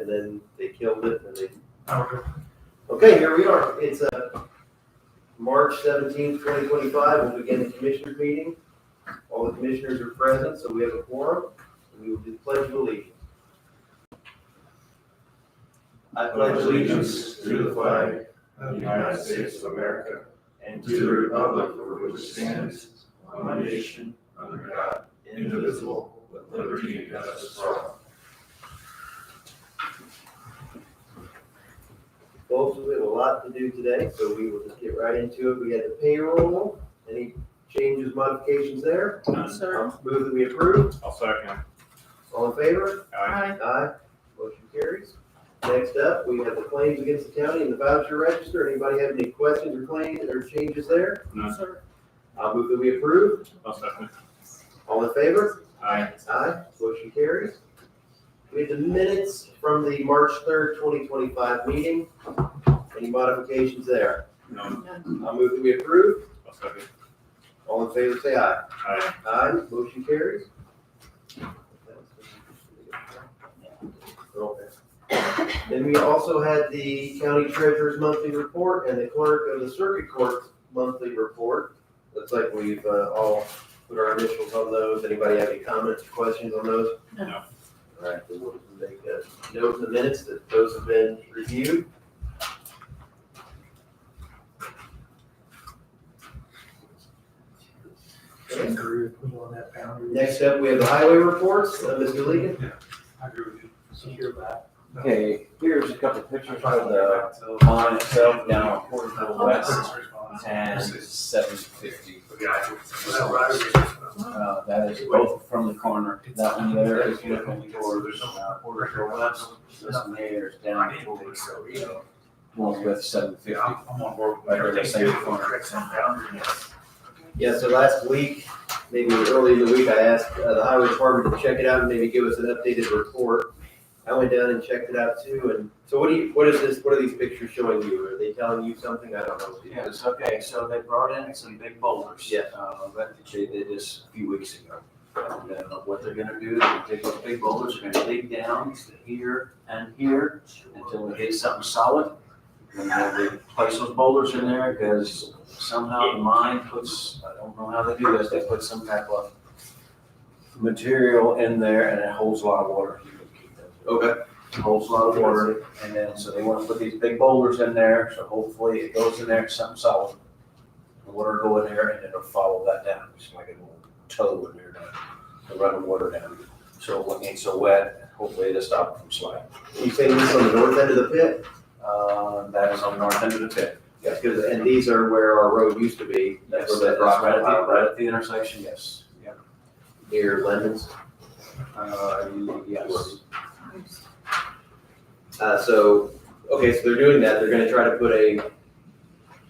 and then they killed it, and they. Okay. Okay, here we are. It's March 17th, 2025. We'll begin the commissioners meeting. All the commissioners are present, so we have a quorum. We will do the pledge of allegiance. I pledge allegiance to the flag of the United States of America and to the republic for which it stands, one nation, under God, indivisible, with liberty and justice for all. Folks, we have a lot to do today, so we will just get right into it. We had the payroll. Any changes, modifications there? None. Sir. Move that we approve. I'll second. All in favor? Aye. Aye. Motion carries. Next up, we have the claims against the county and the voucher register. Anybody have any questions or claims or changes there? None. Sir. I'll move that we approve. I'll second. All in favor? Aye. Aye. Motion carries. We have the minutes from the March 3rd, 2025 meeting. Any modifications there? None. None. I'll move that we approve. I'll second. All in favor, say aye. Aye. Aye. Motion carries. Okay. Then we also had the county treasurer's monthly report and the clerk of the circuit court's monthly report. Looks like we've all put our initials on those. Anybody have any comments or questions on those? No. All right, then we'll make a note in the minutes that those have been reviewed. I agree with you on that boundary. Next up, we have the highway reports. Mr. Legan? I agree with you. So hear that. Okay, here's a couple pictures of the mine itself down on Porterville West and 750. That is both from the corner. That one there is looking towards Porterville West. This one there is down towards Northwest 750. I'm on board. Right there, the same corner. Yeah, so last week, maybe early in the week, I asked the highway department to check it out and maybe give us an updated report. I went down and checked it out too, and so what are these pictures showing you? Are they telling you something? I don't know. Yes, okay, so they brought in some big boulders. Yeah. That they did this a few weeks ago. And what they're gonna do, they're gonna take those big boulders, they're gonna dig down to here and here until they get something solid. And then they place those boulders in there because somehow the mine puts, I don't know how they do this, they put some type of material in there and it holds a lot of water. Okay. It holds a lot of water, and then, so they wanna put these big boulders in there, so hopefully it goes in there, something solid. The water go in there and it'll follow that down, it's like a little toe in there to run the water down. So when it ain't so wet, hopefully it'll stop it from sliding. You saying this on the north end of the pit? That is on the north end of the pit. Yes, because, and these are where our road used to be. That's Yes, where that rock right at the intersection, yes, yeah. near Lemons. Yes. So they're doing that. They're gonna try to put a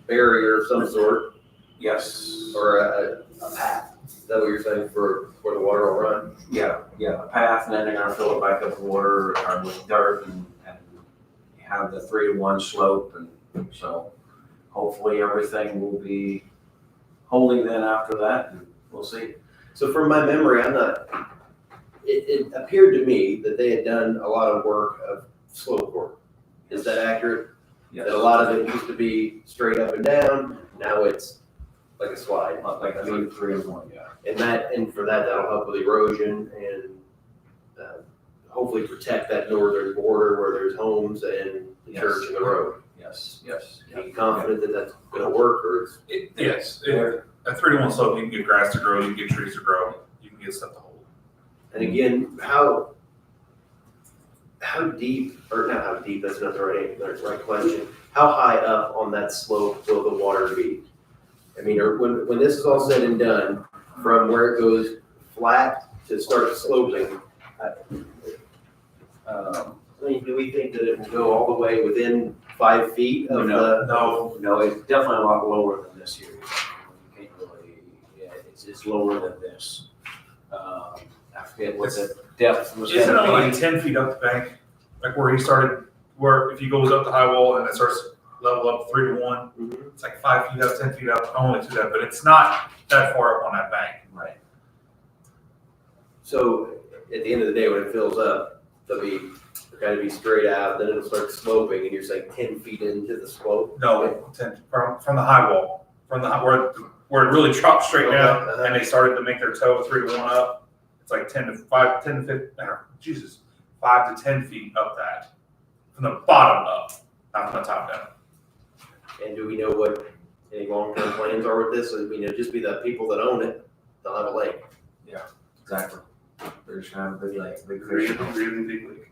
barrier of some sort Yes. or a path. Is that what you're saying for the water will run? Yeah, a path, and then they're gonna fill it back up with water or with dirt and have the 3-to-1 slope, and so hopefully everything will be holding then after that, and we'll see. So from my memory, it appeared to me that they had done a lot of work of slope work. Is that accurate? Yes. That a lot of it used to be straight up and down, now it's like a slide. Like a 3-to-1, yeah. And for that, that'll help with erosion and hopefully protect that northern border where there's homes and the Yes. church and the road. Yes. Are you confident that that's gonna work, or it's? Yes, a 3-to-1 slope, you can get grass to grow, you can get trees to grow, you can get stuff to hold. And again, how deep, or not how deep, that's not the right question. How high up on that slope will the water be? I mean, when this is all said and done, from where it goes flat to start sloping, I mean, do we think that it will go all the way within 5 feet of the? No, it's definitely a lot lower than this here. You can't really, yeah, it's lower than this. I forget what the depth was Isn't it gonna only be. like 10 feet up the bank? Like where he started, where if he goes up the high wall and it starts level up 3-to-1, Mhm. it's like 5 feet up, 10 feet up, only to that, but it's not that far up on that bank. Right. So at the end of the day, when it fills up, there'll be kind of be straight out, then it'll start sloping, and you're saying 10 feet into the slope? No, from the high wall, where it really dropped straight down, Okay, uh-huh. and they started to make their toe 3 to 1 up. It's like 10 to 15, 5 to 10 feet up that, from the bottom up, not from the top down. And do we know what any long-term plans are with this? I mean, it'll just be the people that own it, they'll have a lake. Exactly. They're just gonna have a big lake, big Really, fish. really big league.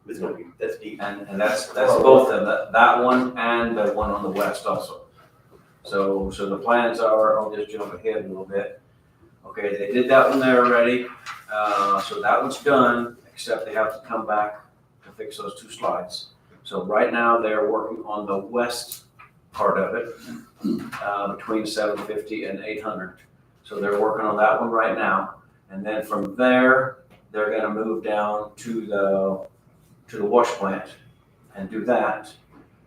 It's gonna be, that's deep. And that's both of them, that one and the one on the west also. So the plans are, I'll just jump ahead a little bit. Okay, they did that one there already, so that one's done, except they have to come back to fix those 2 slides. So right now, they're working on the west part of it, between 750 and 800. So they're working on that one right now. And then from there, they're gonna move down to the wash plant and do that.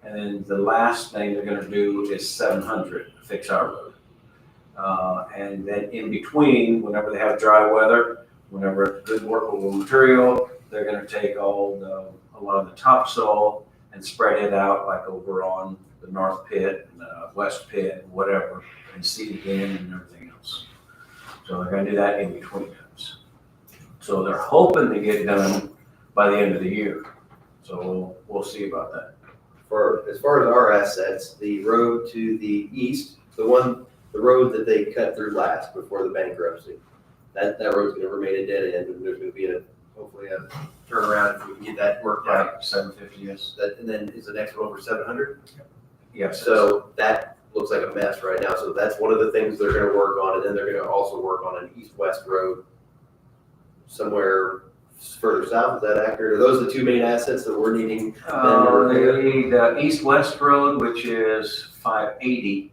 And then the last thing they're gonna do is 700, fix our road. And then in between, whenever they have dry weather, whenever it's good workable material, they're gonna take a lot of the topsoil and spread it out like over on the north pit and the west pit, whatever, and seed it in and everything else. So they're gonna do that in between times. So they're hoping to get done by the end of the year. So we'll see about that. As far as our assets, the road to the east, the road that they cut through last before the bankruptcy, that road's gonna remain a dead end, and there's gonna be hopefully a turnaround if we can get that worked out. Right, 750, yes. And then is the next one over 700? Yes. So that looks like a mess right now, so that's one of the things they're gonna work on, and then they're gonna also work on an east-west road somewhere further south, is that accurate? Are those the 2 main assets that we're needing? The east-west road, which is 580,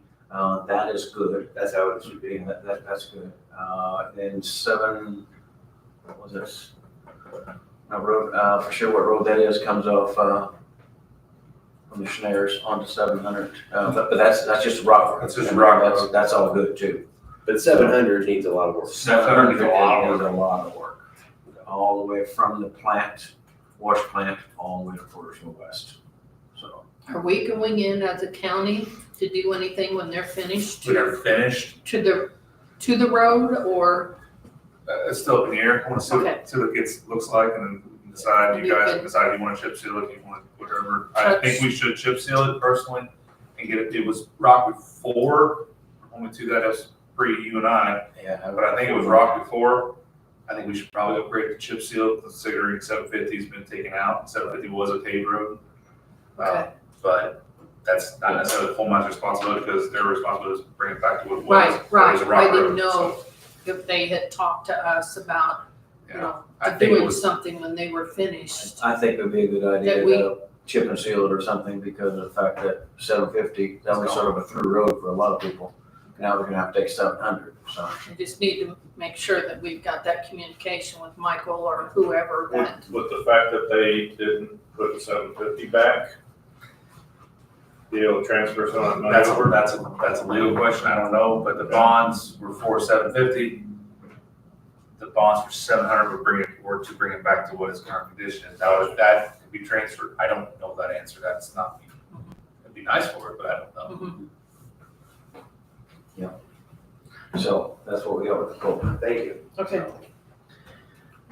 that is good. That's how it should be. That's good. Then what was this? A road, for sure what road that is, comes off, from the Schneers onto 700. But that's just rock road. That's just rock road. That's all good too. But 700 needs a lot of work. 700 needs a lot of needs a lot of work. All the way from the plant, wash plant, all the way to Portersville West. So. Are we going in as a county to do anything when they're finished We are finished. to the road, or? It's still up in the air. I want to see Okay. what it looks like, and then we can decide. You You guys can- can decide if you want to chip seal it, if you want whatever. I think we should chip seal it personally and get it. It was rock before. When we do that, it was pre you and I, Yeah. but I think it was rock before. I think we should probably upgrade to chip seal, considering 750's been taken out. 750 was a paved road. Okay. But that's not necessarily the full man's responsibility, because their responsibility is to bring it back to what it was. Right, It was a rock I didn't road, know so, if they had talked to us about, yeah. I think it doing was, something when they were finished. I think it would be a good idea That we- to chip and seal it or something, because of the fact that 750, that was sort of a through road for a lot of people. Now we're gonna have to take 700, so. I just need to make sure that we've got that communication with Michael or whoever that, With the fact that they didn't put the 750 back, be able to transfer some of that money that's over. that's a legal question, I don't know, but the bonds were for 750. The bonds for 700 were to bring it back to what its current condition is. Now, if that could be transferred, I don't know that answer, that's not, it'd be nice for it, but I don't know. Mhm. So that's what we got with the quote. Thank you. Okay.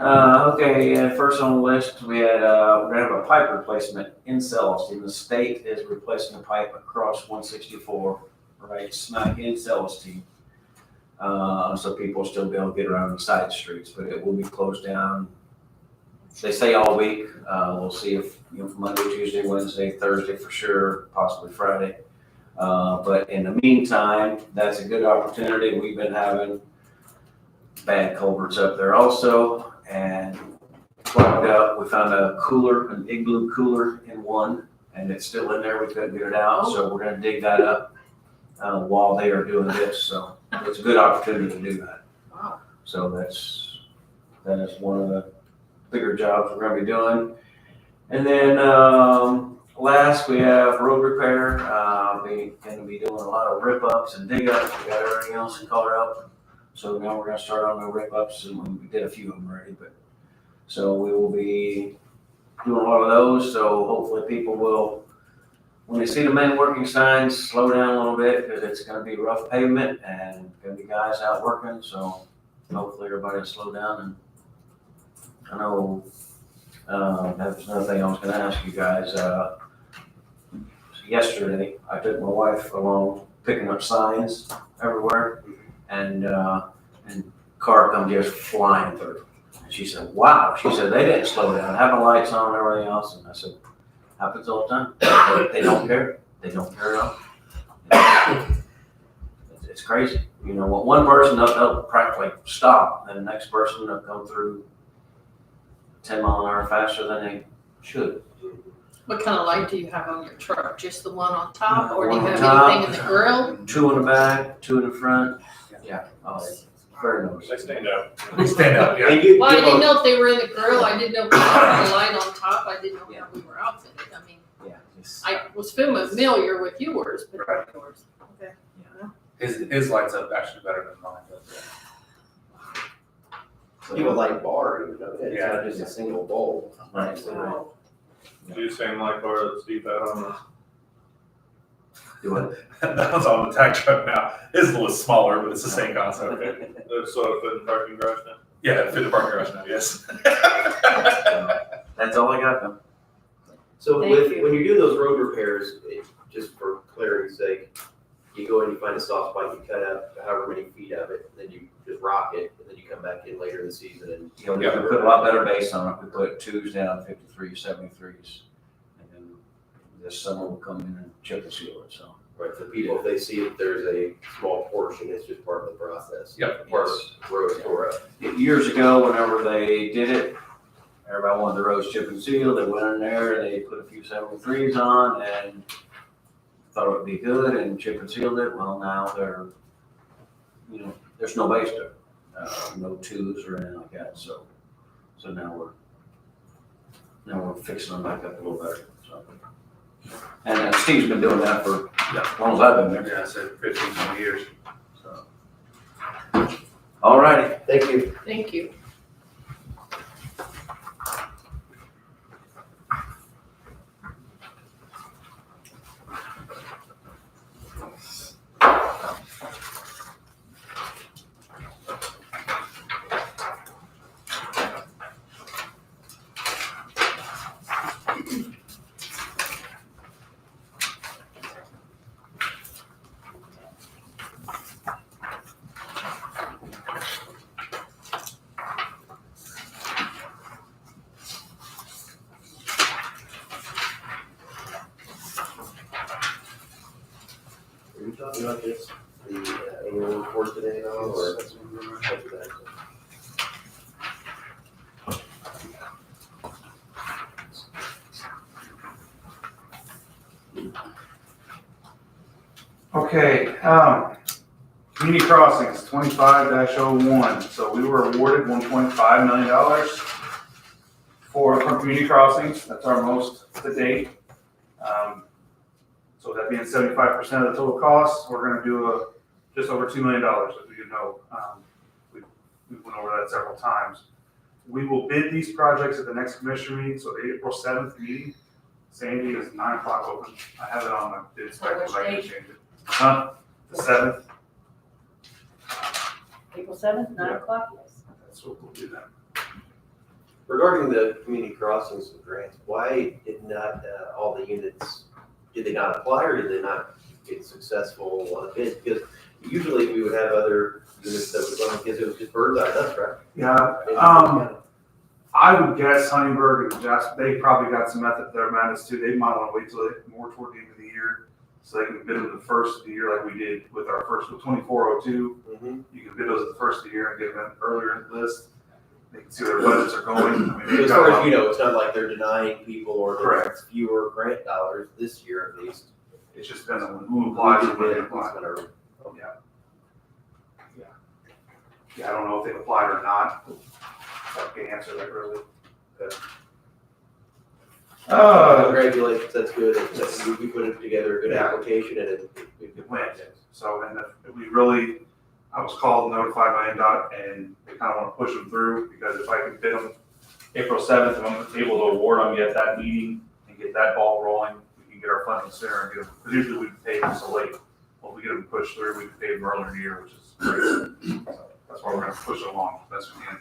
Okay, and first on the list, we had, we're gonna have a pipe replacement in Celestine. The state is replacing a pipe across 164, right smack in Celestine. So people will still be able to get around the side streets, but it will be closed down. They say all week. We'll see if, Monday, Tuesday, Wednesday, Thursday for sure, possibly Friday. But in the meantime, that's a good opportunity. We've been having bad culverts up there also, and plugged up. We found a cooler, an igloo cooler in one, and it's still in there. We couldn't get it out, so we're gonna dig that up while they are doing this. So it's a good opportunity to do that. Wow. So that is one of the bigger jobs we're gonna be doing. And then last, we have road repair. We're gonna be doing a lot of rip ups and dig ups. We got everything else caught up. So now we're gonna start on the rip ups, and we did a few of them already, but so we will be doing a lot of those, so hopefully people will, when they see the men working signs, slow down a little bit, because it's gonna be rough pavement and gonna be guys out working, so hopefully everybody will slow down. And I know, that was another thing I was gonna ask you guys, yesterday, I took my wife along picking up signs everywhere, and car come just flying through. And she said, wow, she said, they didn't slow down, having lights on and everything else, and I said, happens all the time. They don't care. They don't care at all. It's crazy. You know, one person, they'll practically stop, and the next person will come through 10 mile an hour faster than they should. What kind of light do you have on your truck? Just the one on top, or do you One on have top. anything in the grill? 2 in the back, 2 in the front. Yeah, oh, it's very nice. They stand out. They stand out, yeah. And you Well, I give didn't them- know if they were in the grill. I didn't know if we had a light on top. I didn't know how we were outfitted. I mean, Yeah, it's- I was familiar with yours, but Right. yours. Okay. His lights up actually better than mine does. You have a light bar, you know, it's Yeah. not just a single bulb. Right. Wow. Do the same light bar that Steve had on the. Do it. That one's on the tack truck now. It's a little smaller, but it's the same concept. So it fit in the parking garage now? Yeah, it fit the parking garage now, yes. That's all I got though. So Thank with, you. when you do those road repairs, just for clarity's sake, you go in, you find a soft spot, you cut out however many feet of it, then you just rock it, and then you come back in later in the season and. You know, we put a lot better base on it. We put 2s down, 53s, 73s. And then this summer we'll come in and chip and seal it, so. Right, for people, if they see if there's a small portion, it's just part of the process. Yep. Part of the road tore up. Years ago, whenever they did it, everybody wanted the roads chip and seal. They went in there, they put a few 73s on and thought it would be good and chip and sealed it. Well, now they're, you know, there's no base to it. No 2s or anything like that, so now we're fixing them back up a little better, so. And Steve's been doing that for as long as I've been there, Yeah, I said 15, 20 years. so. All righty. Thank you. Thank you. Are you talking about this, the annual report today, though, or? Okay, community crossings, 25-01, so we were awarded $1.5 million from community crossings, that's our most to date. So that being 75% of the total cost, we're gonna do just over $2 million, as you know. We went over that several times. We will bid these projects at the next commissioner meeting, so the April 7th meeting. Sandy is 9 o'clock open, I have it on my bid spec, but I can change it. Huh? The 7th, April 7th, 9 Yeah. o'clock, yes. that's what we'll do then. Regarding the community crossings and grants, why did not all the units, did they not apply or did they not get successful on a bid? Because usually we would have other units that would run, because it was just bird's eye, that's right. Yeah, I would guess Huntingburg and Jasper, they probably got some method of their madness too. They might want to wait till more toward the end of the year. So they can bid them the first of the year like we did with our first, with 2402. Mm-hmm. You can bid those at the first of the year and get them earlier in the list. They can see where their budgets are going. I mean, So they've as got far a as lot- you know, it's not like they're denying people or Correct. there's fewer grant dollars this year at least. It just depends on who applies and when they It's apply. gonna- Yeah, I don't know if they've applied or not. I can't answer that really. Congratulations, that's good. We put together a good Yeah. application and It went. So, and if we really, I was called, notified by NDOT, and they kind of want to push them through, because if I can bid them April 7th, if I'm able to award them, get that meeting and get that ball rolling, we can get our funding sooner and get them, because usually we pay them so late. Well, if we get them pushed through, we can pay them earlier in the year, which is great. So that's why we're gonna push it along as best we can.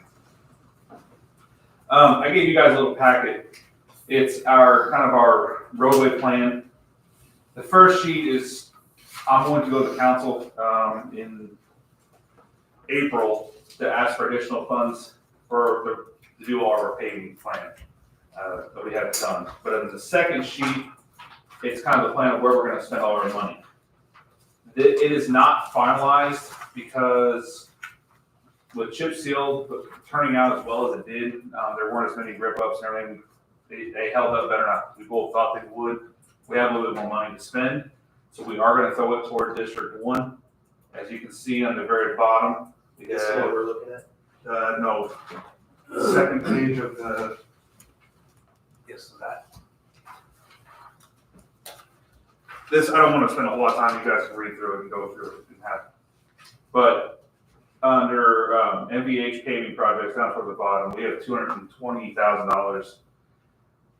I gave you guys a little packet. It's our, kind of our roadway plan. The first sheet is, I'm going to go to the council, in April to ask for additional funds to do all of our paving plan, that we have done. But in the second sheet, it's kind of the plan of where we're gonna spend all our money. It is not finalized because with chip seal turning out as well as it did, there weren't as many rip ups and everything. They held up better than we both thought they would. We have a little bit more money to spend, so we are gonna throw it toward District 1. As you can see on the very bottom, we This is what have, we're looking at? no, second page of the, yes, that. This, I don't wanna spend a whole lot of time, you guys can read through it and go through it and have. But under MVH paving projects, down toward the bottom, we have $220,000.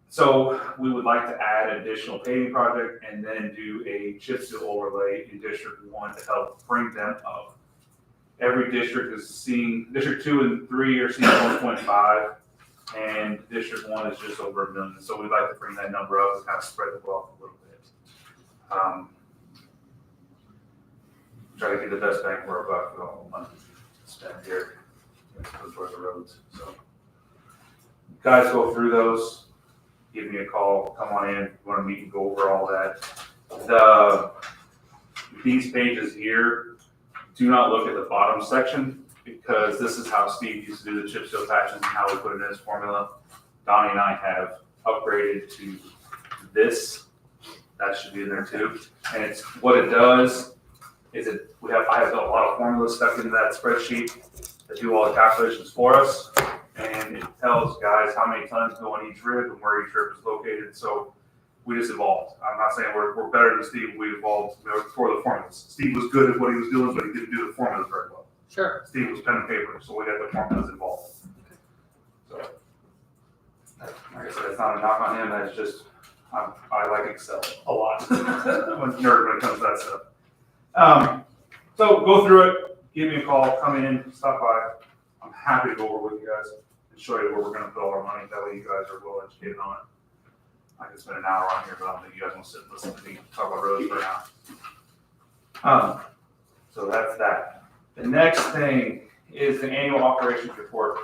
So we would like to add additional paving project and then do a chip seal overlay in District 1 to help bring them up. Every district is seeing, District 2 and 3 are seeing 1.5, and District 1 is just over $1 million. So we'd like to bring that number up and kind of spread the wealth a little bit. Try to get the best bang for our buck with all the money spent here towards the roads. So guys, go through those. Give me a call. Come on in. If you want to meet and go over all that. These pages here, do not look at the bottom section because this is how Steve used to do the chip seal patches and how we put it in his formula. Donnie and I have upgraded to this. That should be in there too. And it's what it does is I have a lot of formulas stuck into that spreadsheet that do all the calculations for us. And it tells guys how many tons go on each rib and where each rib is located. So we just evolved. I'm not saying we're better than Steve. We evolved for the formulas. Steve was good at what he was doing, but he didn't do the formulas very well. Sure. Steve was pen and paper, so we got the formulas involved. So, like I said, it's not a knock on him. That's just I like Excel a lot. I'm a nerd when it comes to that stuff. So go through it. Give me a call. Come in. Stop by. I'm happy to go over with you guys and show you where we're going to put all our money. That way you guys are well educated on it. I can spend an hour on here, but I don't think you guys want to sit and listen to me talk about roads for an hour. So that's that. The next thing is the annual operations report.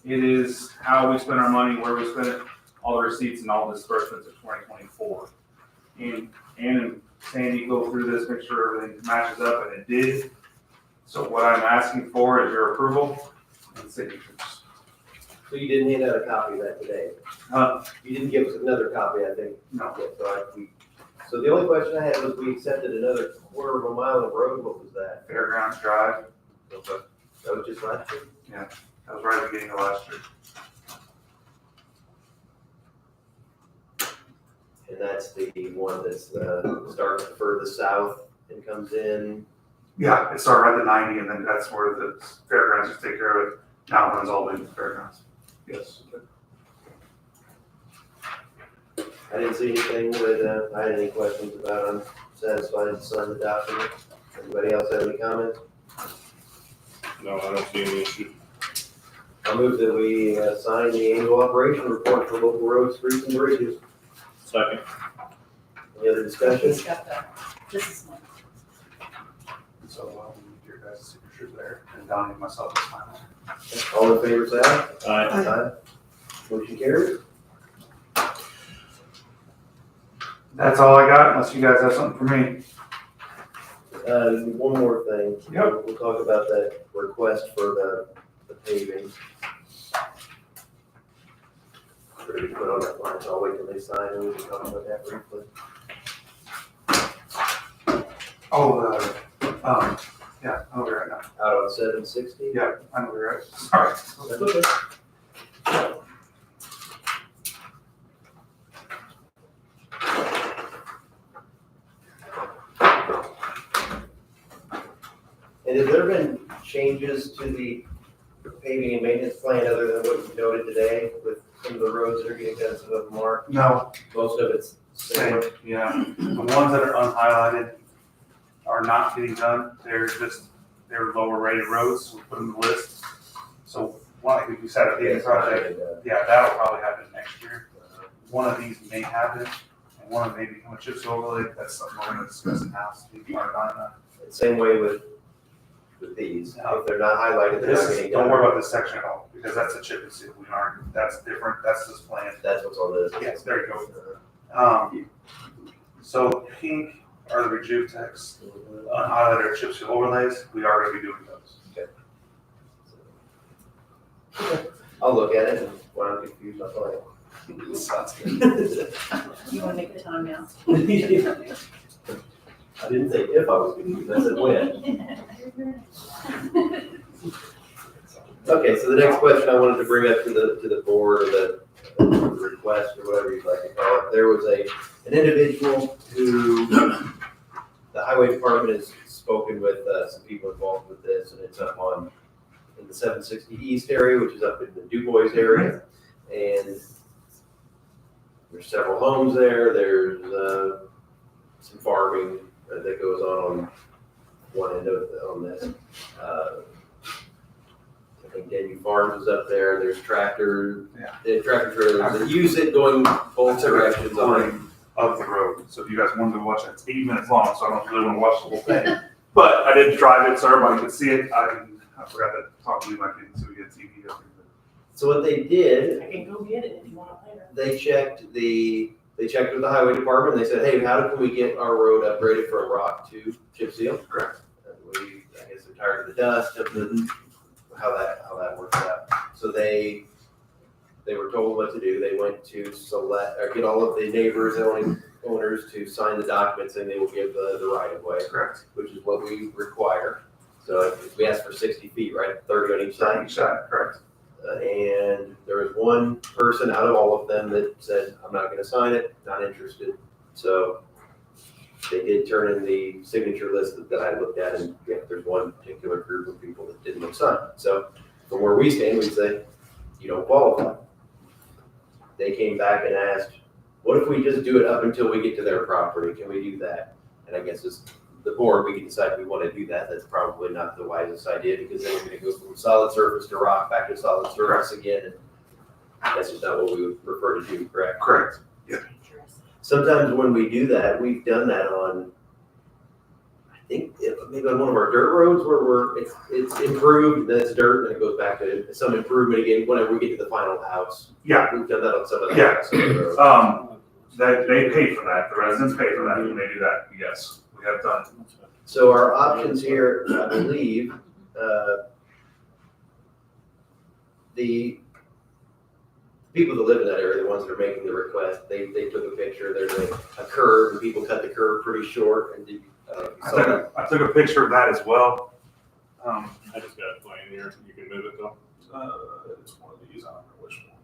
It is how we spend our money, where we spend it, all the receipts and all the disbursements of 2024. And Ann and Sandy go through this, make sure everything matches up, and it did. So what I'm asking for is your approval and signatures. So you didn't hand out a copy of that today? You didn't give us another copy, I think. No. Yeah, so the only question I had was we accepted another quarter of a mile of road. What was that? Fairgrounds Drive. Okay. That was just last year? That was right at the beginning of last year. And that's the one that's starts further south and comes in. Yeah, it started right at 90, and then that's where the fairgrounds just take care of it. Now it runs all the way to the fairgrounds. Yes. I didn't see anything that I had any questions about. I'm satisfied to sign the document. Anybody else have any comments? No, I don't see any issue. I move that we sign the annual operation report for local roads, streets, and bridges. Second. Any other discussion? He's got that. This is mine. So your guys' signatures there, and Donnie and myself is fine. All in favor, say aye. Aye. Aye. Motion carries. That's all I got, unless you guys have something for me. One more thing. Yep. We'll talk about that request for the paving. Ready to put on that line, so I'll wait till they sign and we can talk about that briefly. Oh, yeah, I know where you're at now. Out on 760? Yeah, I know where you're at. Sorry. That's okay. And have there been changes to the paving and maintenance plan other than what you noted today with some of the roads that are getting done, some of them are, No, most of it's same, similar? yeah. The ones that are unhighlighted are not getting done. They're lower rated roads, we put them in the list. So, like we said, a paving project, yeah, that'll probably happen next year. One of these may happen, and one of maybe become a chip seal overlay. That's something we're gonna discuss in house. Same way with these, if they're not highlighted, they're not getting Don't done. worry about this section at all, because that's a chip and seal. We aren't, that's different, that's this plan. That's what's on this. Yes, there you So pink are the Rejuvetex, unhighlighted are chip seal overlays. We are gonna be doing those. I'll look at it, and when I'm confused, I'll tell you. Sounds good. You wanna make a time now? I didn't say if I was confused, I said when. Okay, so the next question I wanted to bring up to the board, or the request, or whatever you'd like to call it, there was an individual who, the highway department has spoken with, some people involved with this, and it's up in the 760 East area, which is up in the Du Bois area, and there's several homes there, there's, some farming that goes on one end of, on this. I think Denny Farms is up there, there's tractor trailers that use it going both directions on it. Of the road. So if you guys wanted to watch it, it's 8 minutes long, so I don't really want to watch the whole thing. But I did drive it so everybody could see it. I forgot to talk to you, my kids, so we get TV. So what they did, I can go get it if you want it later. they checked with the highway department, they said, hey, how can we get our road upgraded from rock to chip seal? Correct. I guess they're tired of the dust, of the, how that works out. So they were told what to do, they went to select, or get all of the neighbors, owners to sign the documents, and they will give the right of way. Correct. Which is what we require. So we asked for 60 feet, right, 30 on each side? Each side, correct. And there was one person out of all of them that said, I'm not gonna sign it, not interested. So they did turn in the signature list that I looked at, and yeah, there's one particular group of people that didn't sign. So from where we stand, we say, you don't qualify. They came back and asked, what if we just do it up until we get to their property? Can we do that? And I guess as the board, we can decide if we want to do that. That's probably not the wisest idea, because then we're gonna go from solid surface to rock, back to solid surface again. And that's just not what we would prefer to do, correct? Correct. Sometimes when we do that, we've done that on, I think, maybe on one of our dirt roads where it's improved, then it's dirt, and it goes back to some improvement again, whenever we get to the final house. Yeah, We've done that on some of the. Yeah. some of the roads. they pay for that. The residents pay for that when they do that. Yes, we have done. So our options here, I believe, the people that live in that area, the ones that are making the request, they took a picture, there's a curve, and people cut the curve pretty short, and I took a picture of that as well. I just got a plan here, you can move it though. It's one of these, I don't know which one.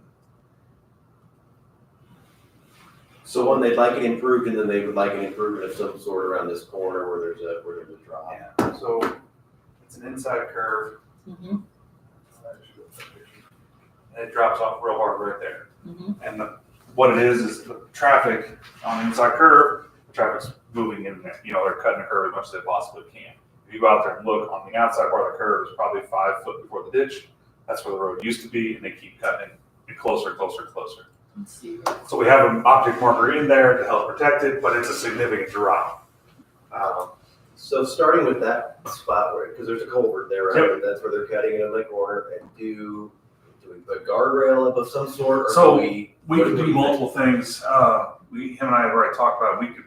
so one, they'd like it improved, and then they would like an improvement of some sort around this corner where there's a drop. Yeah, so it's an inside curve, Mhm, and it drops off real hard right there. mhm. And what it is the traffic on the inside curve, the traffic's moving in there. You know, they're cutting the curve as much as they possibly can. If you go out there and look, on the outside part of the curve is probably 5 foot before the ditch. That's where the road used to be, and they keep cutting it closer, closer, closer. Let's see. So we have an object marker in there to help protect it, but it's a significant drop. So starting with that spot where, because there's a culvert there, right? Yep. That's where they're cutting it in the corner, and do we put guardrail up of some sort, or So, do we? We can do multiple things. Him and I have already talked about, we could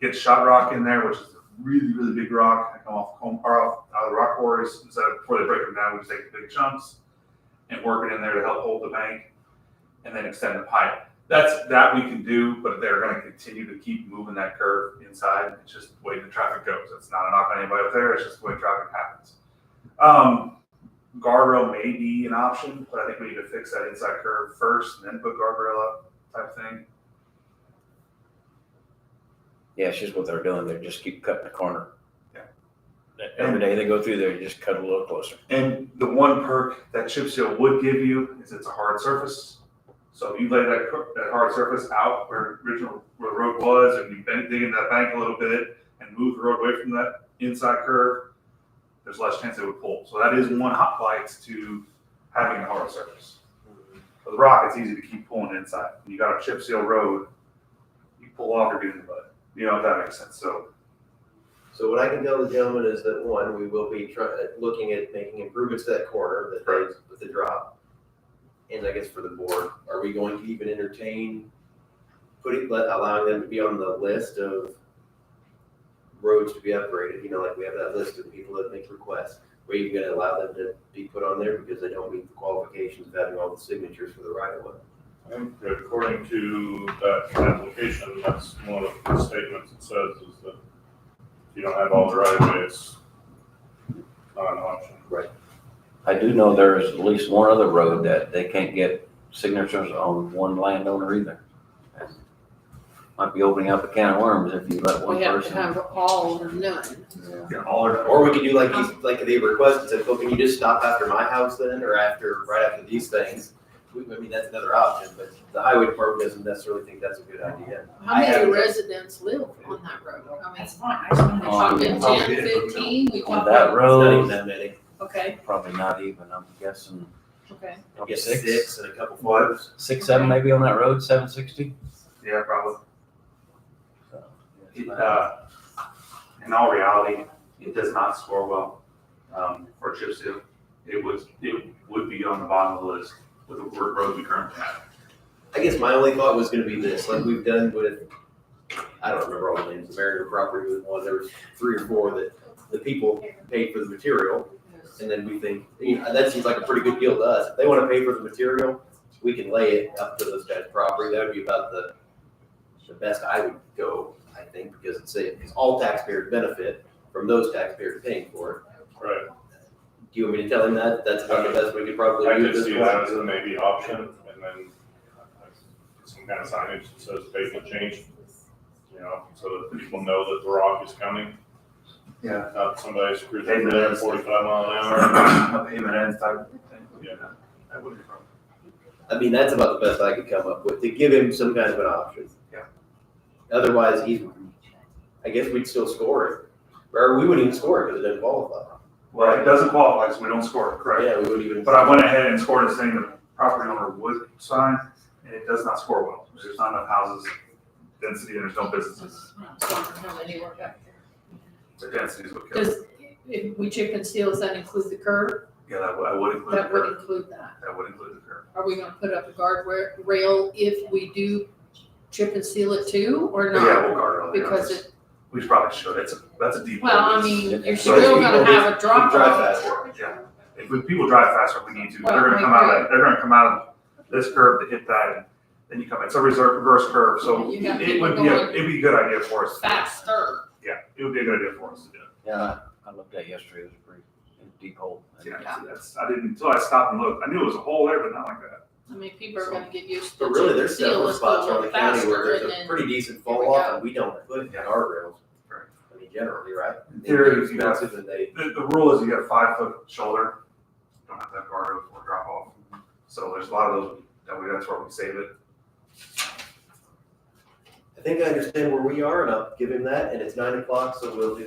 get shot rock in there, which is a really, really big rock, and come off out of the rock quarries. Instead of, before they break them down, we just take the big chunks and work it in there to help hold the bank, and then extend the pipe. That we can do, but they're gonna continue to keep moving that curve inside. It's just the way the traffic goes. It's not a knock on anybody up there, it's just the way traffic happens. Guardrail may be an option, but I think we need to fix that inside curve first and then put guardrail up type thing. Yeah, it's just what they're doing. They just keep cutting the corner. Every day they go through there, you just cut a little closer. And the one perk that chip seal would give you is it's a hard surface. So if you lay that hard surface out where the road was, and you dig into that bank a little bit and move the road away from that inside curve, there's less chance it would pull. So that is one highlight to having a hard surface. For the rock, it's easy to keep pulling inside. When you got a chip seal road, you pull off, you're getting the butt. You know if that makes sense. So what I can tell the gentleman is that, one, we will be looking at making improvements to that corner that they, with the drop. And I guess for the board, are we going to even entertain allowing them to be on the list of roads to be upgraded? You know, like we have that list of people that make requests. Are you gonna allow them to be put on there because they don't meet the qualifications of having all the signatures for the right of way? I think according to that application, that's one of the statements it says is that if you don't have all the right of way, it's not an option. I do know there is at least one other road that they can't get signatures on one landowner either. Might be opening up a can of worms if you let one We have to person. have all or none. Yeah, all or Or we could do like they requested, said, well, can you just stop after my house then, or right after these things? I mean, that's another option, but the highway department doesn't necessarily think that's a good idea. How many residents live on that road? I mean, That's fine, I just wanted we to. talking Oh, 10, yeah. 15, we On talking, that It's not even road, that many. okay, probably not even, I'm guessing, okay. You probably get six, six and a couple What? farms. 6, 7 maybe on that road, 760. yeah, probably. So, In all reality, it does not score well for chip seal. It would be on the bottom of the list with the road we currently have. I guess my only thought was gonna be this, like we've done with, I don't remember all the names, the Mariner property was one, there was 3 or 4 that the people paid for the material. And then we think, that seems like a pretty good deal to us. If they wanna pay for the material, we can lay it up to those guys' property. That would be about the best I would go, I think, because it's all taxpayers benefit from those taxpayers paying for it. Right. Do you want me to tell him that? That's about the best we could probably I do at could this see that point. as a maybe option, and then some kind of signage that says pavement change, you know, so that people know that the rock is coming. Yeah. Not somebody screws Pavement over there ends. 45 mile an hour. A payment ends type thing. Yeah. That wouldn't be a problem. I mean, that's about the best I could come up with, to give him some kind of an option. Yeah. Otherwise, I guess we'd still score it. Or we wouldn't even score it because it doesn't qualify. Well, it doesn't qualify, so we don't score it, correct? Yeah, we wouldn't even. But I went ahead and scored a thing the property owner would sign, and it does not score well. There's not enough houses, density, and there's no businesses. So I don't have any work back there. The density is what kills it. Does, if we chip and seal, does that include the curb? Yeah, I would include the That would curb. include that. That would include the curb. Are we gonna put up a guardrail if we do chip and seal it too, or But yeah, not? we'll guard it. Because We probably should. That's a deep. Well, I hole. mean, you're So still if gonna people have a drop drive off. faster. If people drive faster, we need to. Well, They're gonna I come out agree. of, they're gonna come out of this curve to hit that, and then you come, it's a reverse curve, so You got it people would be, going it'd be a good idea for us. Faster. Yeah, it would be a good idea for us to do. Yeah, I looked at yesterday, it was a pretty deep hole. Yeah, Yeah. I didn't, until I stopped and looked. I knew it was a hole there, but not like that. I mean, people are gonna get used to But chip really, and there's seal, several let's go spots a around the little county where faster, there's and a then, pretty decent here we fall off go. and we don't put guardrails. Right. I mean, generally, right? In theory, if you have, Expensive and they, the rule is you get a 5-foot shoulder, you don't have to have guardrails or drop off. So there's a lot of those, that's where we save it. I think I understand where we are and I'll give him that and it's 9 o'clock, so we'll do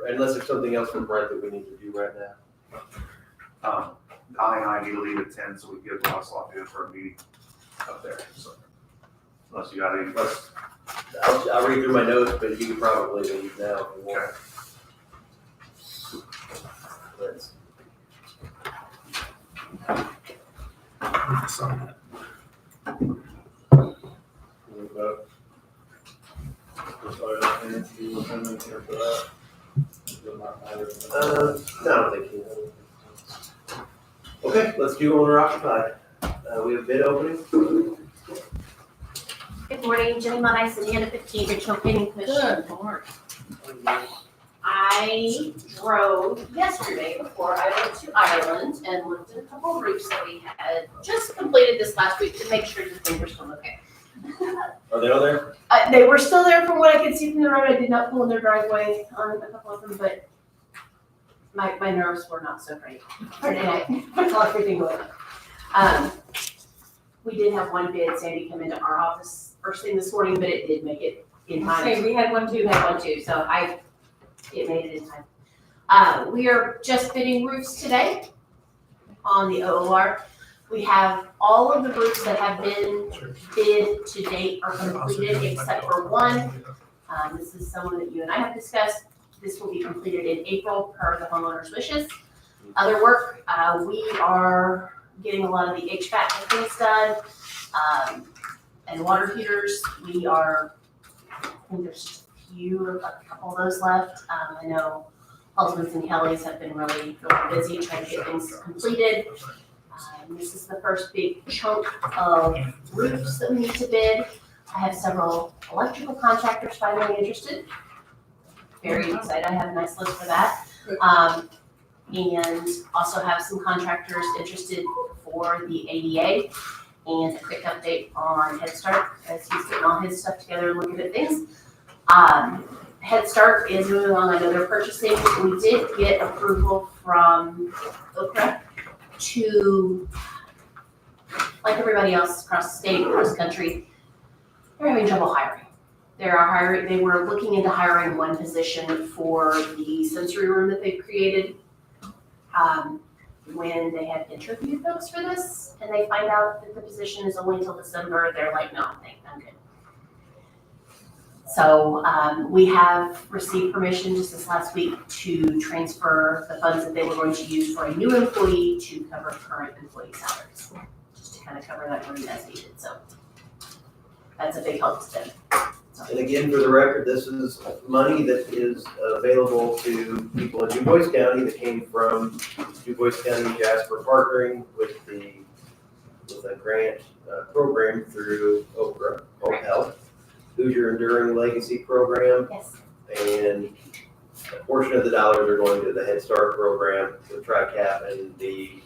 unless there's something else from Brent that we need to do right now. Donnie and I need to leave at 10, so we can get Ross locked in for a meeting up there, so. Unless you got any, I'll read through my notes, but you can probably leave now if you want. Let's- No, I don't think he will. Okay, let's do owner occupied. We have bid opening. Good morning, Jenny Monice, Indiana 15, Regional Planning Commission. Good morning. I drove yesterday before I went to Ireland and looked at a couple of roofs that we had just completed this last week to make sure that they were still okay. Are they all there? They were still there from what I could see from the road. I did not pull in their driveway on a couple of them, but my nerves were not so great Friday night, with everything going on. We did have one bid, Sandy, come into our office first thing this morning, but it did make it in time. Okay, we had one too. You had one too, so it made it in time. We are just bidding roofs today on the OOR. We have all of the roofs that have been bid to date are completed except for one. This is someone that you and I have discussed. This will be completed in April per the homeowner's wishes. Other work, we are getting a lot of the HVAC things done, and water heaters. We are, I think there's a couple of those left. I know Husbands and Kellys have been really busy trying to get things completed. This is the first big chunk of roofs that we need to bid. I have several electrical contractors finally interested. Very excited, I have a nice list for that. And also have some contractors interested for the ADA. And a quick update on Head Start, as he's getting all his stuff together and looking at things. Head Start is moving along, I know they're purchasing. We did get approval from Okra to, like everybody else across the state, across the country, they're having trouble hiring. They were looking into hiring one position for the sensory room that they've created. When they had interviewed folks for this and they find out that the position is only until December, they're like, no, I'm good. So we have received permission just this last week to transfer the funds that they were going to use for a new employee to cover current employee salaries, just to kind of cover that room as needed. So that's a big help to them. And again, for the record, this is money that is available to people in DuBois County that came from DuBois County Jasper partnering with a grant program through Okra, Hope Health, Hoosier Enduring Legacy Program. Yes. And a portion of the dollars are going to the Head Start program, the TRICAP, and the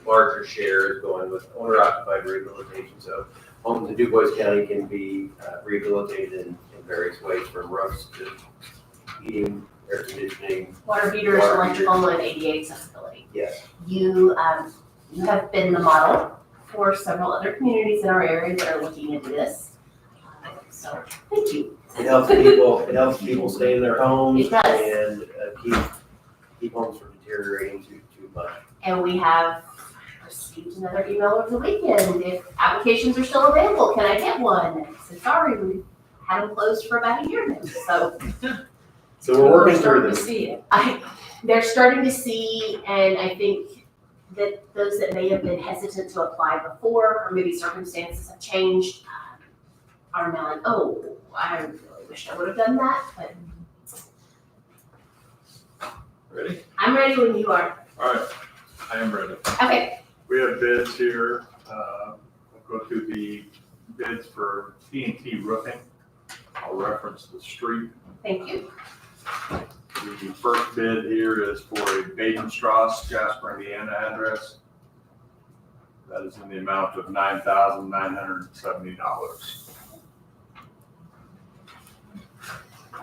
larger share is going with owner-occupied rehabilitation. So homes in DuBois County can be rehabilitated in various ways, from roofs to heating, air conditioning. Water heaters, Water electrical, and ADA accessibility. Yes. You have been the model for several other communities in our area that are looking into this. So thank you. It helps people stay in their homes It does. and keep homes from deteriorating too much. And we have received another email over the weekend. If applications are still available, can I get one? I said, sorry, we had them closed for about a year now. So we're working through Starting to this. see it. They're starting to see, and I think that those that may have been hesitant to apply before, or maybe circumstances have changed, are now like, oh, I really wish I would have done that, but Ready? I'm ready when you are. All right, I am ready. Okay, We have bids here. We'll go through the bids for T&T roofing. I'll reference the street. thank you. The first bid here is for a Badenstrasse, Jasper, Indiana address. That is in the amount of $9,970.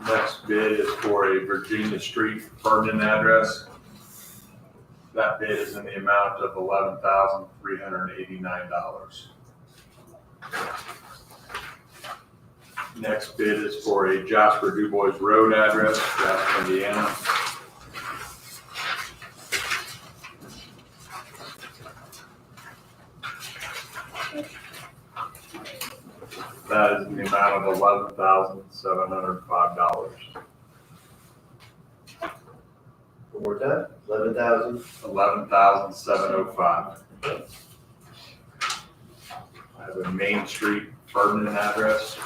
Next bid is for a Virginia Street, Vernon address. That bid is in the amount of $11,389. Next bid is for a Jasper DuBois Road address, Jasper, Indiana. That is in the amount of $11,705. One more time, 11,000. $11,705. I have a Main Street, Ferdinand address.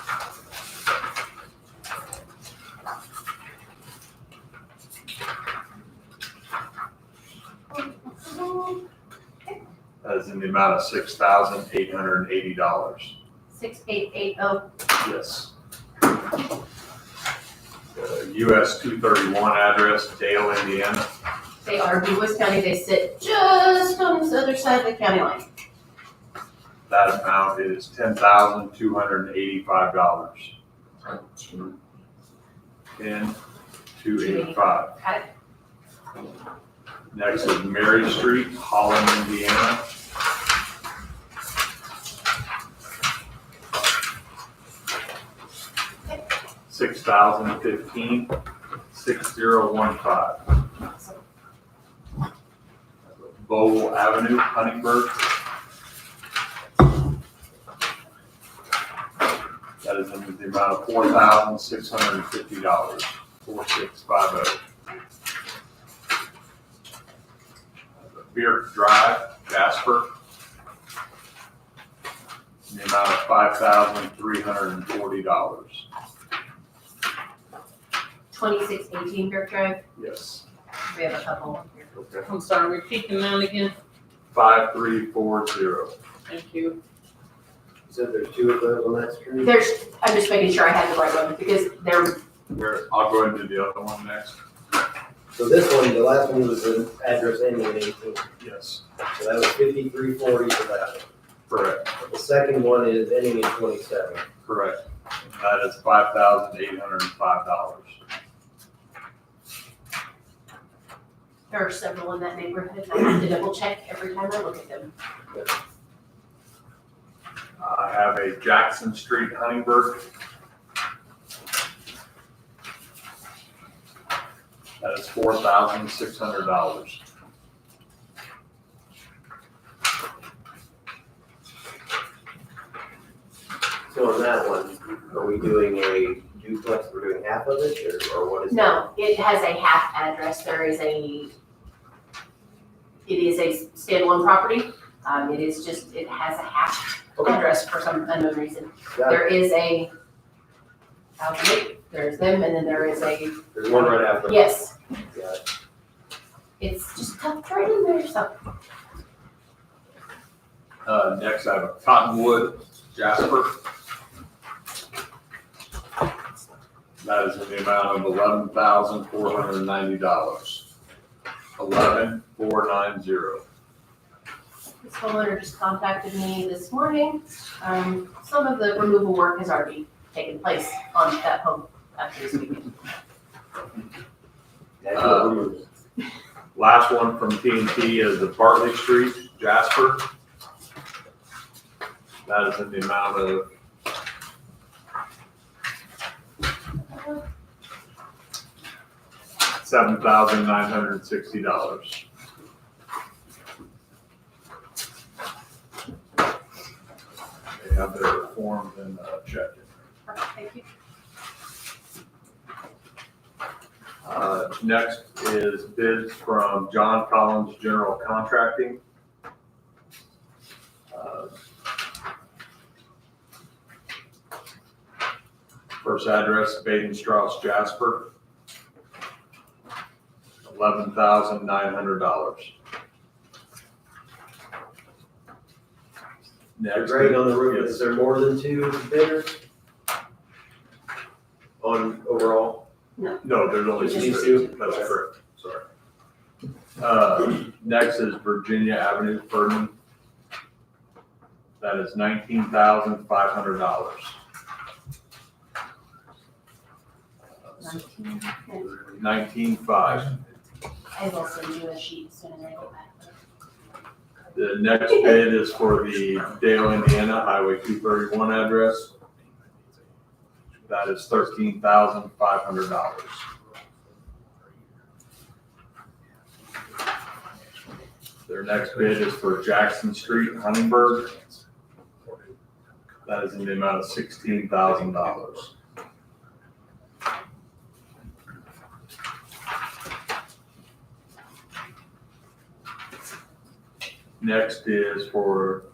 That is in the amount of $6,880. 6880. Yes. US 231 address, Dale, Indiana. They are DuBois County. They sit just on this other side of the county line. That amount is $10,285. 10,285. Got it. Next is Mary Street, Holland, Indiana. $6,015,6015. Bowl Avenue, Huntingburg. That is in the amount of $4,650, 4650. Beer Drive, Jasper. In the amount of $5,340. 2618 Bear Drive. Yes. We have a couple here. Okay. I'm sorry, repeat the amount again. 5340. Thank you. You said there's two of those on that street? I'm just making sure I have the right one because I'll go into the other one next. So this one, the last one was an address ending in 18, Yes. so that was 5340 for that one. Correct, The second one is ending in 27. correct. That is $5,805. there are several in that neighborhood. I have to double check every time I look at them. I have a Jackson Street, Huntingburg. That is $4,600. So on that one, are we doing a duplex, we're doing half of it, or what is it? No, it has a half address. It is a standalone property. It has a half Okay. address for some unknown reason. Got it. There is there's them, and then there is There's one right after. yes. Got it. It's just tucked right in there, so. Next, I have a Cottonwood, Jasper. That is in the amount of $11,490. 11,490. This homeowner just contacted me this morning. Some of the removal work has already taken place on that home after this weekend. Last one from T&T is the Bartley Street, Jasper. That is in the amount of $7,960. They have their forms and check it. Perfect, thank you. Next is bids from John Collins General Contracting. First address, Baden Strauss, Jasper. $11,900. The Next. grade on the roof, Yes. is there more than two bidders? On overall? No, there's only Just two. these two? That's correct, sorry. Next is Virginia Avenue, Ferdinand. That is $19,500. 19,500. I will send you a sheet as soon as I get back. The next bid is for the Dale, Indiana, Highway 231 address. That is $13,500. Their next bid is for Jackson Street, Huntingburg. That is in the amount of $16,000. Next is for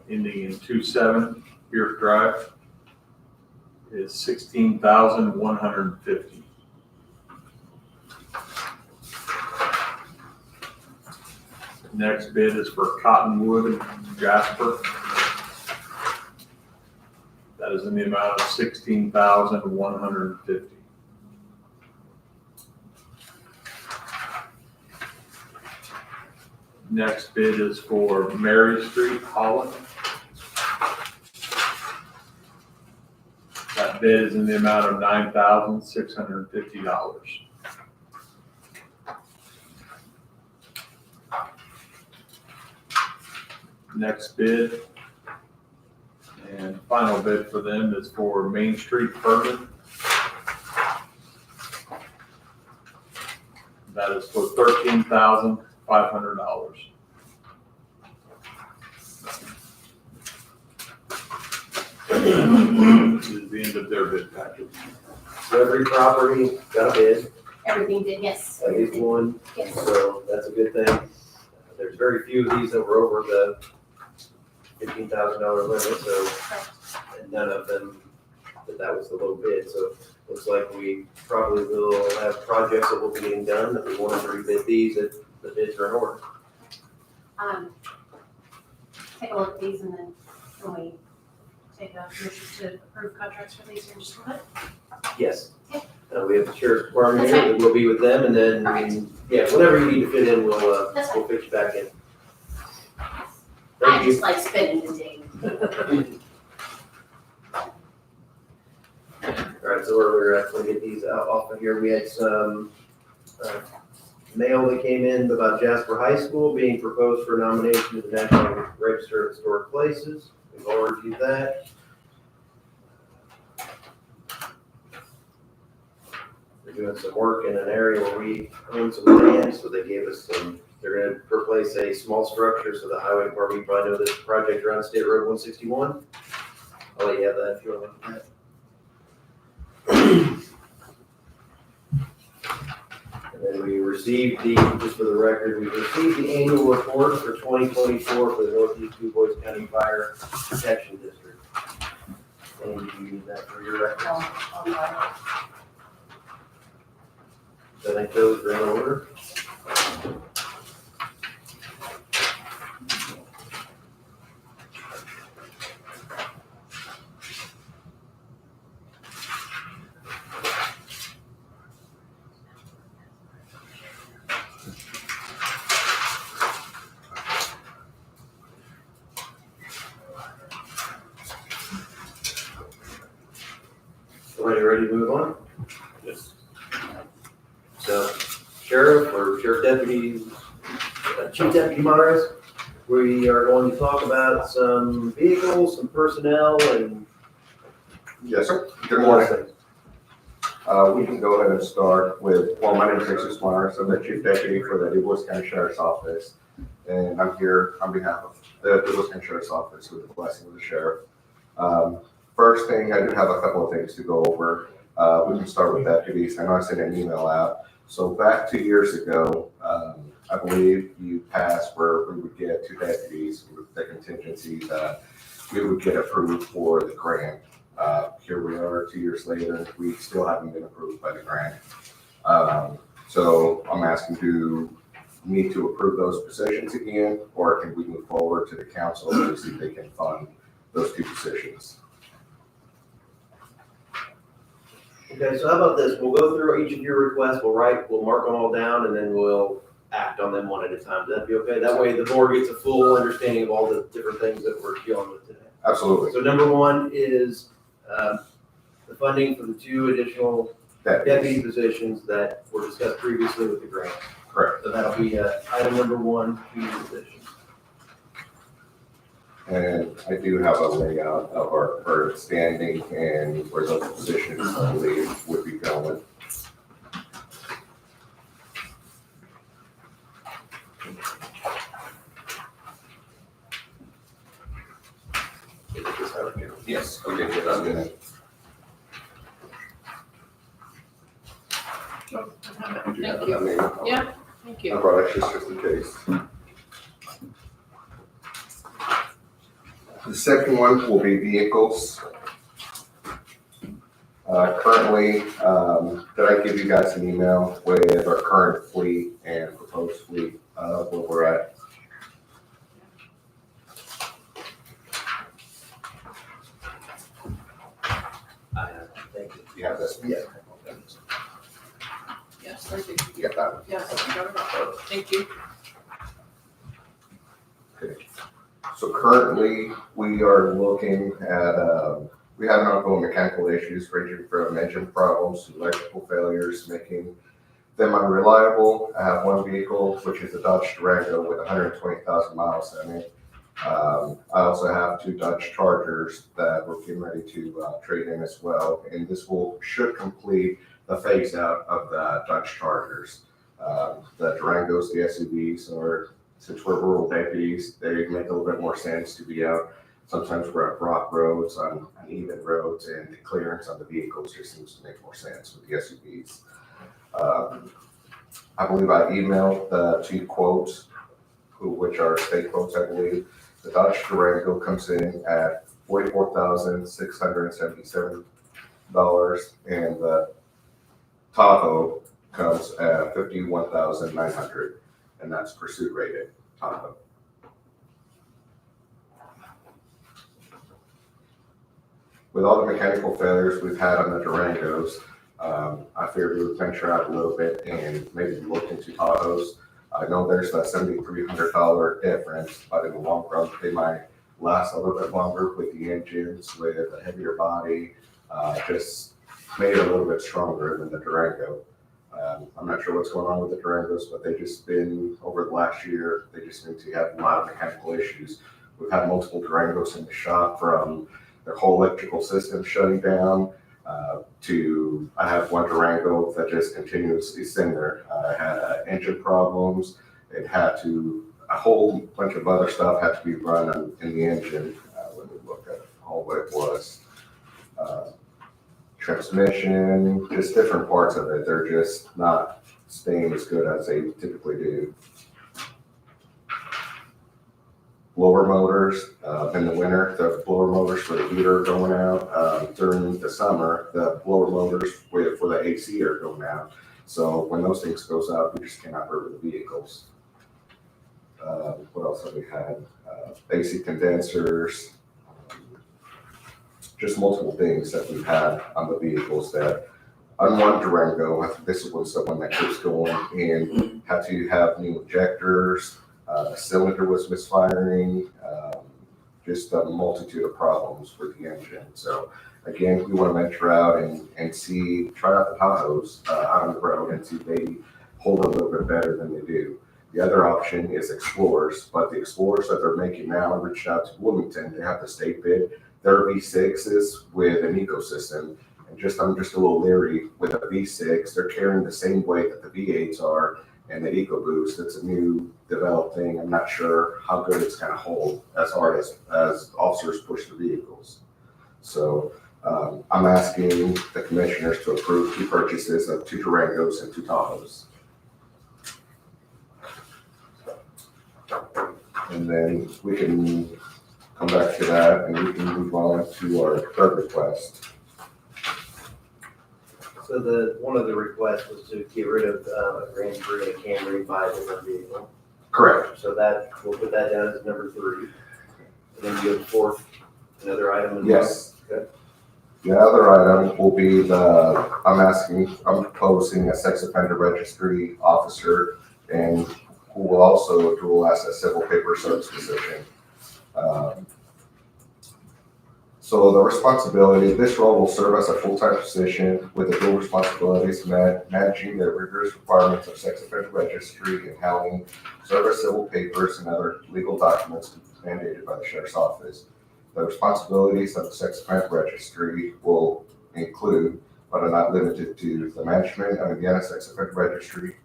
ending in 27, Beer Drive. Is $16,150. Next bid is for Cottonwood, Jasper. That is in the amount of $16,150. Next bid is for Mary Street, Holland. That bid is in the amount of $9,650. next bid. And final bid for them is for Main Street Permit. That is for $13,500. This is the end of their bid package. So every property got a bid, Everything did, yes. at least one, Yes. so that's a good thing. There's very few of these that were over the $15,000 limit, so, and none of them, that was the low bid, so looks like we probably will have projects that will be getting done, if we want to rebid these, if the bids are in order. Take a look at these and then can we take a motion to approve contracts for these in just a little bit? Yes. Okay. We have the sheriff's department That's here, that will be with them, and then, Perfect. yeah, whatever you need to fit in, we'll, That's we'll fix you back in. I Thank you. just like spending the day. All right, so we're gonna get these out off of here. We had some mail that came in about Jasper High School being proposed for nomination to the National Register of Historic Places. We've all reviewed that. We're doing some work in an area where we own some land, so they gave us some, they're gonna replace a small structure, so the highway department, you probably know this project around State Road 161. I'll let you have that if you want to look at that. And then we received just for the record, we received the annual report for 2024 for the Northeast DuBois County Fire Protection District. And you need that for your records. So I think those are in order. Everybody ready to move on? Yes. So Sheriff or Sheriff Deputy, Chief Deputy Myers, we are going to talk about some vehicles, some personnel, and. Yes, sir. Good morning. We can go ahead and start with, well, my name is Texas Myers. I'm the Chief Deputy for the DuBois County Sheriff's Office. And I'm here on behalf of the DuBois County Sheriff's Office with the blessing of the Sheriff. First thing, I do have a couple of things to go over. We can start with deputies. I know I sent an email out. So back 2 years ago, I believe you passed where we would get 2 deputies with the contingency that we would get approved for the grant. Here we are 2 years later, we still haven't been approved by the grant. So I'm asking, do we need to approve those positions again, or can we move forward to the council to see if they can fund those 2 positions? Okay, so how about this? We'll go through each of your requests, we'll mark them all down, and then we'll act on them one at a time. Does that be okay? That way the board gets a full understanding of all the different things that we're dealing with today. Absolutely. So number one is the funding for the 2 additional deputy positions that were discussed previously with the grant. Correct. So that'll be item number 1, 2 positions. And I do have a layout of our current standing and where those positions I believe would be going. Yes, we did get that in. Thank you. Yeah, thank you. I brought extras just in case. The second one will be vehicles. Currently, did I give you guys an email with our current fleet and proposed fleet, where we're at? Thank you. You have this? Yeah. Yes, thank you. You got that one? Yes, I got it all. Thank you. So currently, we are looking at, we have ongoing mechanical issues ranging from engine problems to electrical failures, making them unreliable. I have one vehicle, which is a Dodge Durango with 120,000 miles on it. I also have 2 Dodge Chargers that we're getting ready to trade in as well, and this should complete the phase out of the Dodge Chargers. The Durangos, the SUVs, are, since we're rural deputies, they make a little bit more sense to be out. Sometimes we're at rock roads, on uneven roads, and the clearance on the vehicles just seems to make more sense with the SUVs. I believe I emailed the 2 quotes, which are state quotes, I believe. The Dodge Durango comes in at $44,677, and the Tahoe comes at $51,900, and that's pursuit rated Tahoe. With all the mechanical failures we've had on the Durangos, I figured we would venture out a little bit and maybe look into Tahoes. I know there's that $7,300 difference, but in the long run, they might last a little bit longer with the engines, with a heavier body, just made it a little bit stronger than the Durango. I'm not sure what's going on with the Durangos, but they just been, over the last year, they just seem to have a lot of mechanical issues. We've had multiple Durangos in the shop, from their whole electrical system shutting down, to, I have one Durango that just continuously sitting there. It had engine problems. It had to, a whole bunch of other stuff had to be run in the engine. When we look at all what it was, transmission, just different parts of it. They're just not staying as good as they typically do. Blower motors, in the winter, the blower motors for the heater are going out. During the summer, the blower motors for the AC are going out. So when those things goes out, we just cannot run the vehicles. What else have we had? AC condensers, just multiple things that we've had on the vehicles that, on one Durango, I think this was the one that keeps going, and had to have new injectors. The cylinder was misfiring, just a multitude of problems with the engine. So again, we want to venture out and see, try out the Tahoes out on the road and see if they hold a little bit better than they do. The other option is Explorers, but the Explorers that they're making now, I reached out to Bloomington, they have the state bid. They're V6s with an ecosystem, and I'm just a little leery with a V6. They're carrying the same weight that the V8s are, and the EcoBoost, it's a new developed thing. I'm not sure how good it's going to hold as hard as officers push the vehicles. So I'm asking the commissioners to approve 2 purchases of 2 Durangos and 2 Tahoes. And then we can come back to that, and we can move on to our 3rd request. So one of the requests was to get rid of Grand Prix and Camry, buy a different vehicle. Correct. So that, we'll put that down as number 3. And then you have 4th, another item as well. Yes. Okay. The other item will be I'm proposing a sex offender registry officer, and who will also dual as a civil paper service position. So the responsibility, this role will serve as a full-time position with the dual responsibilities of managing the rigorous requirements of sex offender registry and handling service civil papers and other legal documents mandated by the sheriff's office. The responsibilities of the sex offender registry will include, but are not limited to, the management of Indiana Sex Offender Registry,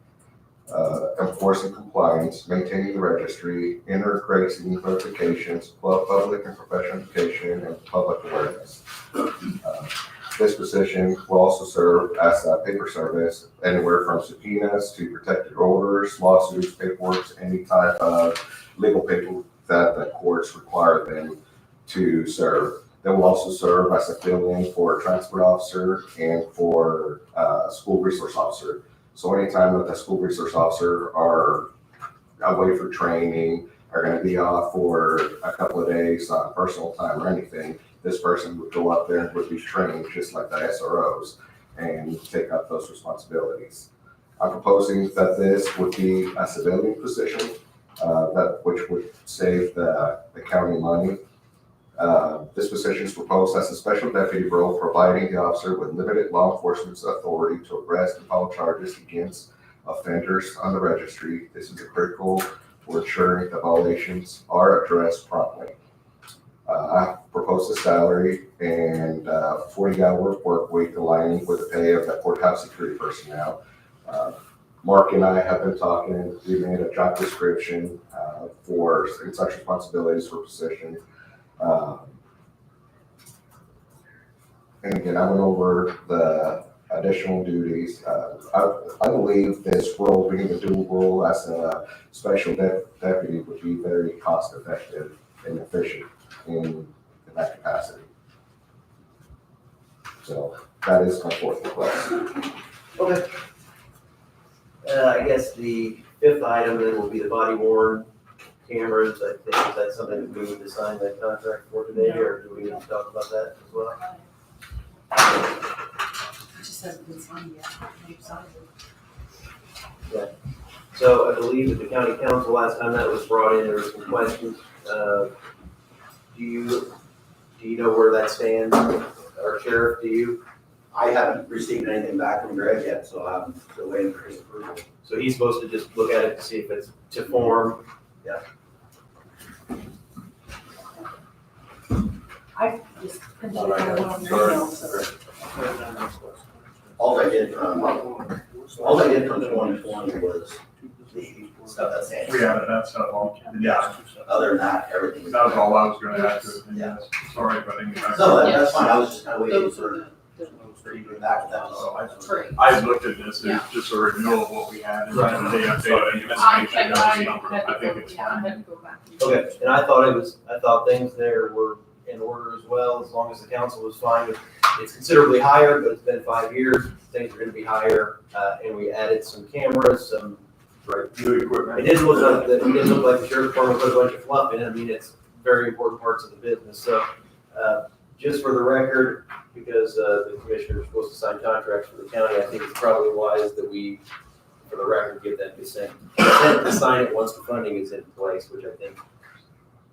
enforcing compliance, maintaining the registry, integrating notifications, public and professional education, and public awareness. This position will also serve as a paper service, anywhere from subpoenas to protected orders, lawsuits, paperwork, any type of legal paper that the courts require them to serve. They will also serve as a fill-in for a transport officer and for a school resource officer. So anytime that the school resource officer are away for training, are going to be off for a couple of days on personal time or anything, this person would go up there and would be trained just like the SROs and take up those responsibilities. I'm proposing that this would be a civilian position, which would save the county money. This position is proposed as a special deputy role, providing the officer with limited law enforcement authority to arrest and file charges against offenders on the registry. This is a critical for ensuring the violations are addressed promptly. I proposed a salary and 40-hour work week aligning with the pay of the courthouse security personnel. Mark and I have been talking, we made a job description for such responsibilities for position. And again, I went over the additional duties. I believe this role, being a dual role as a special deputy, would be very cost effective and efficient in that capacity. So that is my fourth request. Okay. I guess the fifth item then will be the body worn cameras. I think that's something that we need to sign that contract for today, or do we need to talk about that as well? Just hasn't been signed yet. They've signed it. So I believe at the county council last time that was brought in, there were some questions. Do you know where that stands? Or Sheriff, do you? I haven't received anything back from Greg yet, so I'm still waiting for his approval. So he's supposed to just look at it to see if it's to form. I just couldn't get it on the Sorry. email, so. All I did from 2020 was the stuff that's We handed. added that stuff on. Yeah, other than that, everything. That was all I was gonna add to it. Yeah. Sorry if I didn't get back. No, that's fine, I was just kind of waiting Those for are you to get back with that, so I. Three. I looked at this, Yeah. it's just a renewal of what we had, and Right. then they updated it. I Just make sure had that's numbered. I think to it's go, yeah, I fine. had to go back. Okay, and I thought things there were in order as well, as long as the council was fine with, it's considerably higher, but it's been 5 years, things are gonna be higher, and we added some cameras, some. New equipment. It didn't look like, the sheriff's department put a bunch of fluff in it, I mean, it's very important parts of the business, so, just for the record, because, the commissioner is supposed to sign contracts for the county, I think it's probably wise that we, for the record, give them consent to sign it once the funding is in place, which I think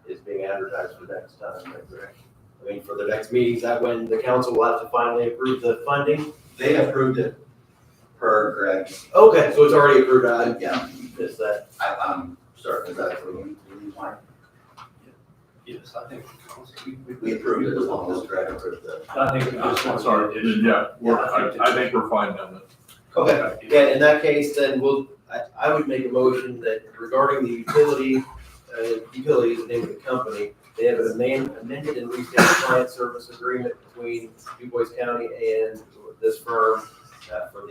is being advertised for next time, is that correct? I mean, for the next meetings, that when the council will have to finally approve the funding. They approved it per Greg. Okay, so it's already approved, I Yeah, missed that. I'm certain that's what we want. Yes, I think. We approved it as long as Greg approved it. I think we just want. Sorry, yeah, I think we're fine on that. Okay, yeah, in that case, then I would make a motion that regarding the utilities, the name of the company, they have an amended and restated client service agreement between DuBois County and this firm for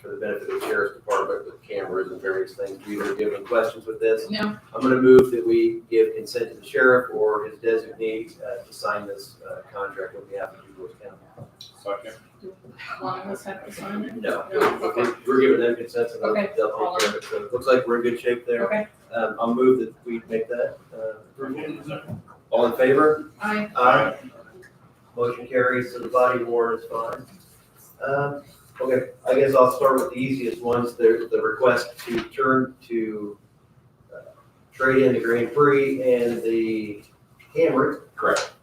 the benefit of the sheriff's department with cameras and various things. Do you have any questions with this? No, I'm gonna move that we give consent to the sheriff or his designee to sign this contract on behalf of DuBois County. Second. one of us have to sign it? No, Okay. we're giving them consent, so they'll Okay. take care of it. So it looks like we're in good shape there. Okay, I'll move that we make that. All in favor? Aye. Motion carries, so the body worn is fine. Okay, I guess I'll start with the easiest ones, the request to turn to trade in the Grand Prix and the Camry. Correct.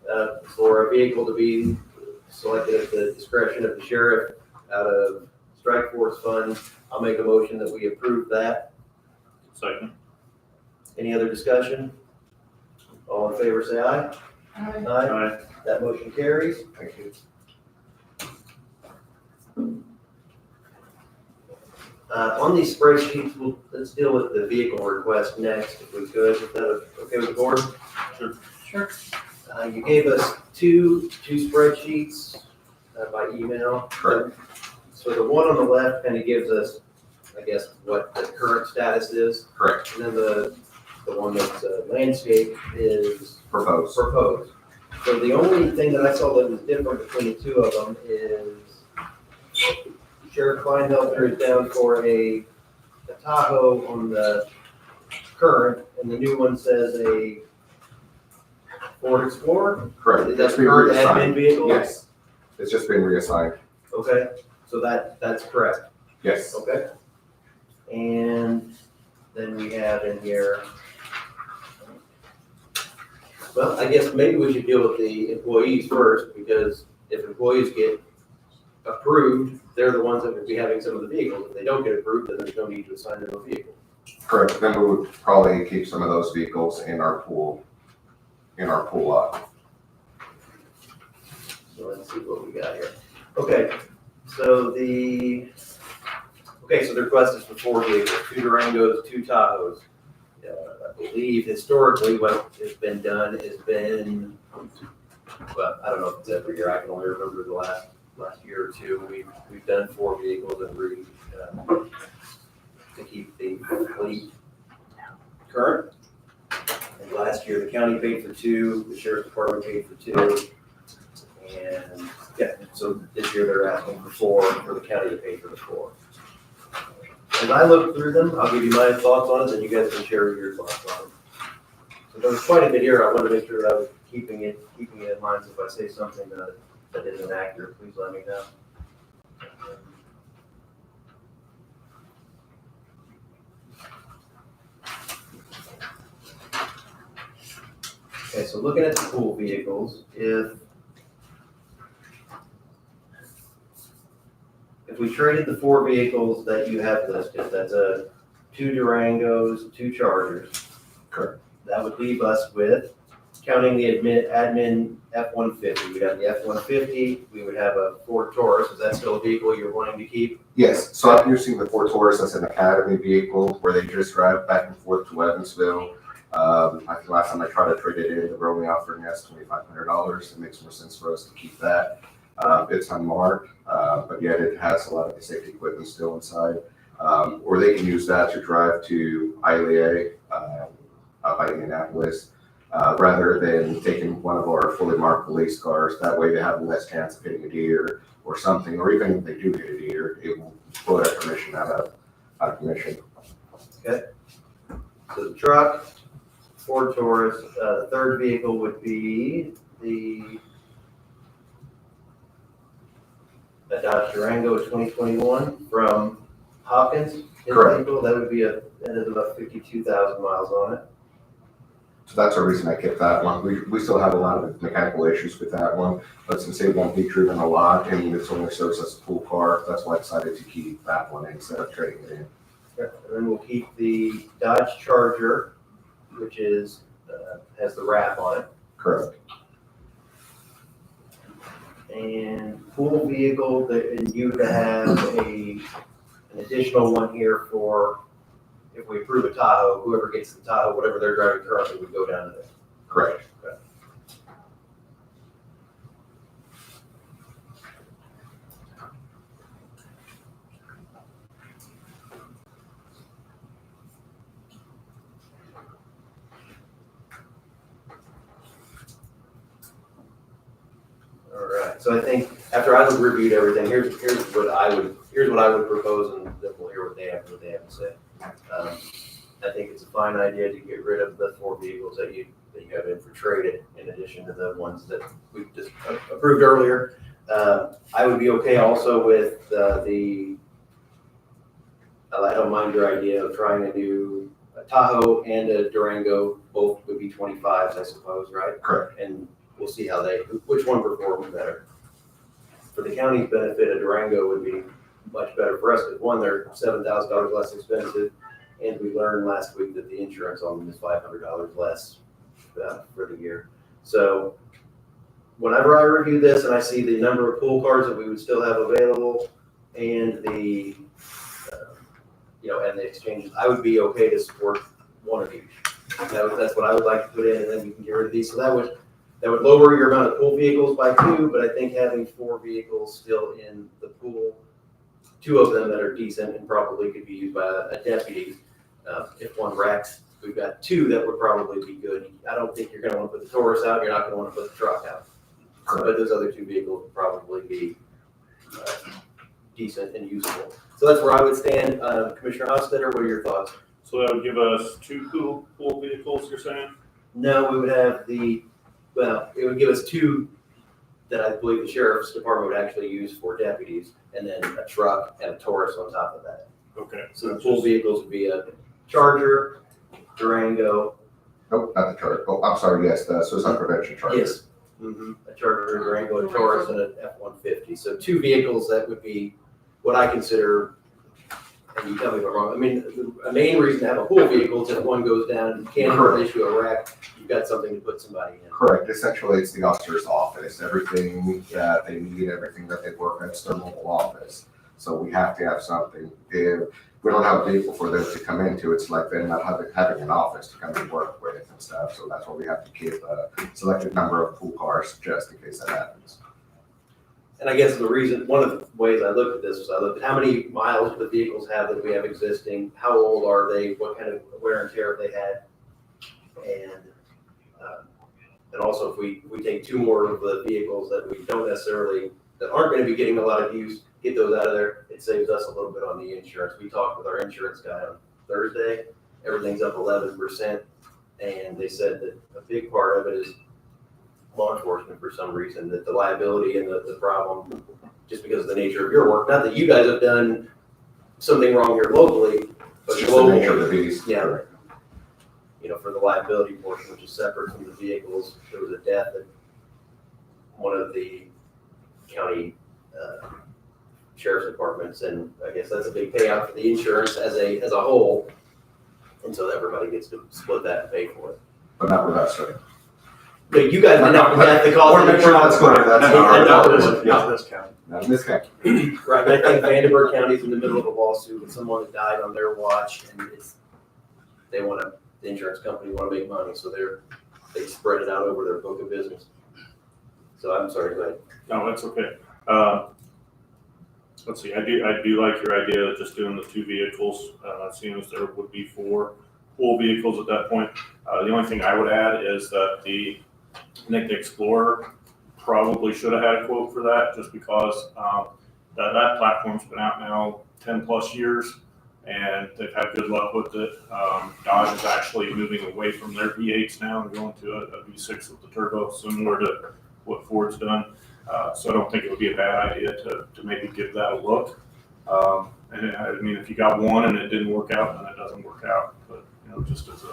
For a vehicle to be selected at the discretion of the sheriff out of strike force funds. I'll make a motion that we approve that. Second. Any other discussion? All in favor, say aye. Aye. Aye. That motion carries. Thank you. On these spreadsheets, let's deal with the vehicle request next, if we could. Is that okay with the board? sure. You gave us two spreadsheets by email. Correct. So the one on the left kind of gives us, I guess, what the current status is. Correct. And then the one that's landscape is Proposed. proposed. So the only thing that I saw that was different between the two of them is Sheriff Kleinhelter is down for a Tahoe on the current, and the new one says a Ford Explorer? Correct. Is that It's the been current reassigned. admin vehicle? Yes. It's just been reassigned. Okay, so that's correct, Yes. okay? And then we have in here, well, I guess maybe we should deal with the employees first, because if employees get approved, they're the ones that would be having some of the vehicles. If they don't get approved, then there's no need to assign them a vehicle. Correct, then we would probably keep some of those vehicles in our pool lot. So let's see what we got here. Okay, so the request is for 4 vehicles, 2 Durangos, 2 Tahoes. I believe historically what has been done has been, well, I don't know if it's every year, I can only remember the last year or two, we've done 4 vehicles and to keep the fleet current. And last year, the county paid for 2, the sheriff's department paid for 2. And, yeah, so this year they're asking for 4, for the county to pay for the 4. As I look through them, I'll give you my thoughts on it, and you guys can share your thoughts on it. So there was quite a bit here, I wanted to make sure that I was keeping it in mind, so if I say something that isn't accurate, please let me know. Okay, so looking at the pool vehicles, if we traded the 4 vehicles that you have listed, that's 2 Durangos, 2 Chargers. Correct. That would leave us with, counting the admin F-150. We'd have the F-150, we would have a Ford Taurus. Is that still a vehicle you're wanting to keep? Yes, so I'm using the Ford Taurus as an academy vehicle where they just drive back and forth to Evansville. I think last time I tried to trade it in, they were only offering us $2,500. It makes more sense for us to keep that. It's unmarked, but yet it has a lot of the safety equipment still inside. Or they can use that to drive to ILEA by Indianapolis, rather than taking one of our fully marked police cars. That way they have less chance of hitting a deer or something, or even if they do hit a deer, it will pull that commission out of commission. Okay. So the truck, Ford Taurus, the third vehicle would be the Dodge Durango 2021 from Hopkins. Correct. Vehicle. That would be that has about 52,000 miles on it. So that's the reason I kept that one. We still have a lot of mechanical issues with that one, but since it won't be driven a lot and it's only serves as a pool car, that's why I decided to keep that one instead of trading it in. Okay. And then we'll keep the Dodge Charger, which is has the wrap on it. Correct. And pool vehicle and you would have an additional one here for, if we approve a Tahoe, whoever gets the Tahoe, whatever they're driving currently, would go down to there. Correct. All right, so I think after I reviewed everything, here's what I would propose, and then we'll hear what they have to say. I think it's a fine idea to get rid of the 4 vehicles that you have in for trade, in addition to the ones that we just approved earlier. I would be okay also with I don't mind your idea of trying to do a Tahoe and a Durango. Both would be 25s, I suppose, right? Correct. And we'll see which one performs better. For the county's benefit, a Durango would be much better for us, because one, they're $7,000 less expensive, and we learned last week that the insurance on them is $500 less for the year. So whenever I review this and I see the number of pool cars that we would still have available and the and the exchanges, I would be okay to support one of each. That's what I would like to put in, and then we can get rid of these. So that would lower your amount of pool vehicles by 2, but I think having 4 vehicles still in the pool, 2 of them that are decent and probably could be used by a deputy. If one wrecks, we've got 2 that would probably be good. I don't think you're going to want to put the Taurus out. You're not going to want to put the truck out. But those other 2 vehicles would probably be decent and usable. So that's where I would stand. Commissioner Hostetter, what are your thoughts? So that would give us 2 pool vehicles, you're saying? No, we would have it would give us 2 that I believe the sheriff's department would actually use for deputies, and then a truck and a Taurus on top of that. Okay. So the pool vehicles would be a Charger, Durango. Nope, not the Charger. Oh, I'm sorry, yes, the suicide prevention Charger. Yes. A Charger, a Durango, a Taurus, and an F-150. So 2 vehicles that would be what I consider and you tell me if I'm wrong, I mean, a main reason to have a pool vehicle is if one goes down, you can't issue a wreck, you've got something to put somebody in. Correct, essentially it's the officer's office, everything that they need, everything that they work at, it's their mobile office. So we have to have something. If we don't have a vehicle for them to come into, it's like them not having an office to come and work with and stuff. So that's why we have to keep a selected number of pool cars just in case that happens. And I guess the reason, one of the ways I looked at this was I looked at how many miles the vehicles have that we have existing, how old are they, what kind of wear and tear have they had? And also if we take two more of the vehicles that we don't necessarily, that aren't gonna be getting a lot of use, get those out of there, it saves us a little bit on the insurance. We talked with our insurance guy on Thursday, everything's up 11%, and they said that a big part of it is law enforcement for some reason, that the liability and the problem, just because of the nature of your work, not that you guys have done something wrong here locally, but It's just the nature of globally, the beast. yeah. You know, for the liability portion, which is separate from the vehicles, there was a death at one of the county sheriff's departments, and I guess that's a big payout for the insurance as a whole. And so everybody gets to split that and pay for it. But not with us, right? But you guys did not have the I cost. want to make sure that's clear, that's I not know. our, Not this county. not in this county. Right, but I think Vandenberg County's in the middle of a lawsuit with someone that died on their watch, and they wanna, the insurance company wanna make money, so they spread it out over their book of business. So I'm sorry, go ahead. No, that's okay. Let's see, I do like your idea of just doing the two vehicles, seeing as there would be 4 pool vehicles at that point. The only thing I would add is that I think the Explorer probably should have had a quote for that, just because that platform's been out now 10 plus years, and they've had good luck with it. Dodge is actually moving away from their V8s now and going to a V6 with the turbo, similar to what Ford's done. So I don't think it would be a bad idea to maybe give that a look. And I mean, if you got one and it didn't work out, then it doesn't work out, but, you know, just as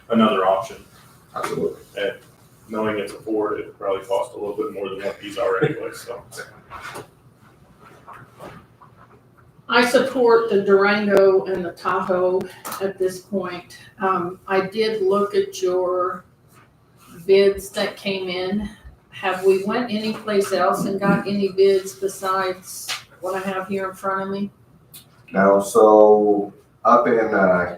another option. Absolutely. And knowing it's a Ford, it probably cost a little bit more than what these are anyway, so. I support the Durango and the Tahoe at this point. I did look at your bids that came in. Have we went anyplace else and got any bids besides what I have here in front of me? No, so up in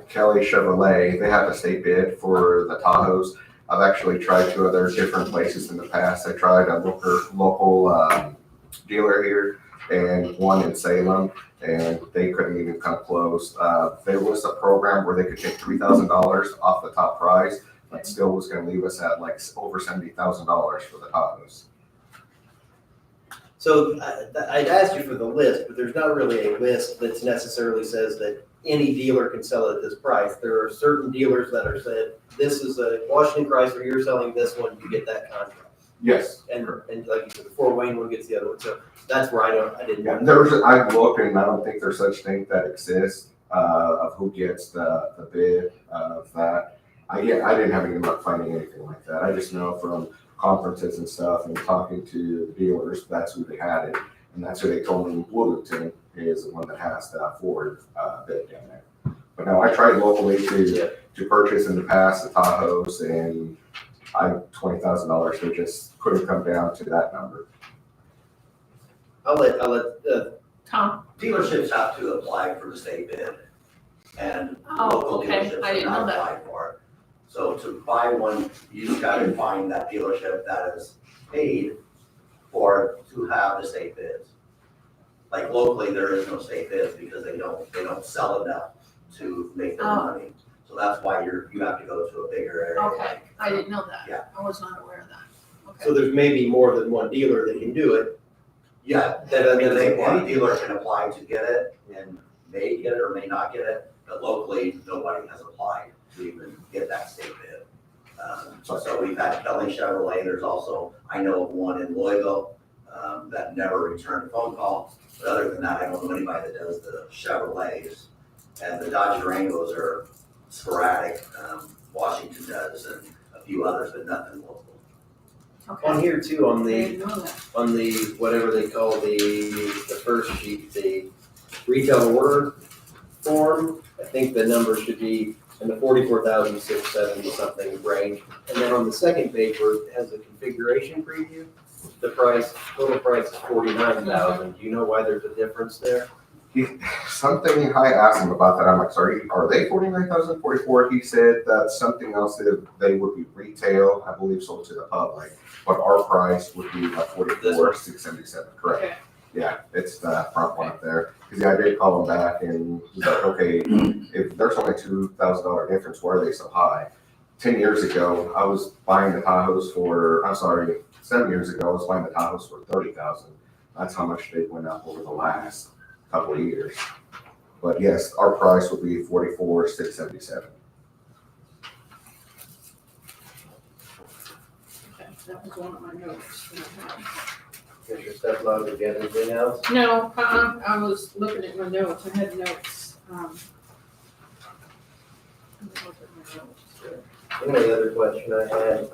Kelly Chevrolet, they have a state bid for the Tahoes. I've actually tried 2 other different places in the past. I tried a local dealer here and one in Salem, and they couldn't even come close. There was a program where they could take $3,000 off the top price, but still was gonna leave us at like over $70,000 for the Tahoes. So I'd asked you for the list, but there's not really a list that necessarily says that any dealer can sell it at this price. There are certain dealers that are said, this is a Washington Chrysler, you're selling this one, you get that contract. Yes. And like you said, the Fort Wayne one gets the other one, so that's where I didn't. Yeah, I've looked and I don't think there's such thing that exists, of who gets the bid of that. I didn't have any luck finding anything like that. I just know from conferences and stuff and talking to dealers, that's who they had it. And that's who they told me Bloomington is the one that has the Ford bid down there. But no, I tried locally to purchase in the past the Tahoes, and $20,000, they just couldn't come down to that number. I'll let Tom? Dealerships have to apply for the state bid, and Oh, local okay. dealerships I have didn't know not that. applied for it. So to buy one, you just gotta find that dealership that is paid for to have the state bids. Like locally, there is no state bids because they don't sell enough to make their Oh. money. So that's why you have to go to a bigger area. Okay, I didn't know that. Yeah. I was not aware of that. so Okay. there's maybe more than one dealer that can do it. Yeah, That- I mean, that- any dealer can apply to get it and may get it or may not get it, but locally, nobody has applied to even get that state bid. So we've had Kelly Chevrolet, there's also, I know of one in Louisville, that never returned a phone call. But other than that, I don't know anybody that does the Chevrolets. And the Dodge Durangos are sporadic, Washington does and a few others, but nothing local. On here too, on I the didn't know that. whatever they call the first sheet, the retail order form, I think the number should be in the 44,670 something range. And then on the second page where it has the configuration preview, the total price is 49,000. Do you know why there's a difference there? Something I asked him about that. I'm like, sorry, are they 49,044? He said that something else that they would be retail, I believe, sold to the public, but our price would be like 44,677. Correct. Okay. Yeah, it's the front one up there. Because I did call him back and he's like, okay, if there's only $2,000 difference, why are they so high? 10 years ago, I was buying the Tahoes for, 7 years ago, I was buying the Tahoes for 30,000. That's how much they went up over the last couple of years. But yes, our price would be 44,677. Okay, that was one of my notes. that I had. Get your stuff loaded, if you have anything else? No, I was looking at my notes, I had notes, let me look at my notes. The only other question I had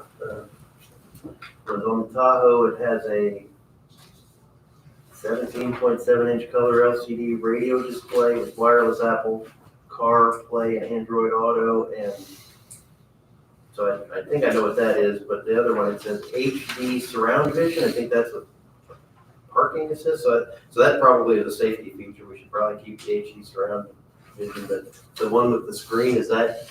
was on the Tahoe, it has a 17.7-inch color LCD radio display with wireless Apple CarPlay and Android Auto, and so I think I know what that is, but the other one, it says HD surround vision. I think that's a parking assist, so that probably is a safety feature. We should probably keep the HD surround vision, but the one with the screen, is that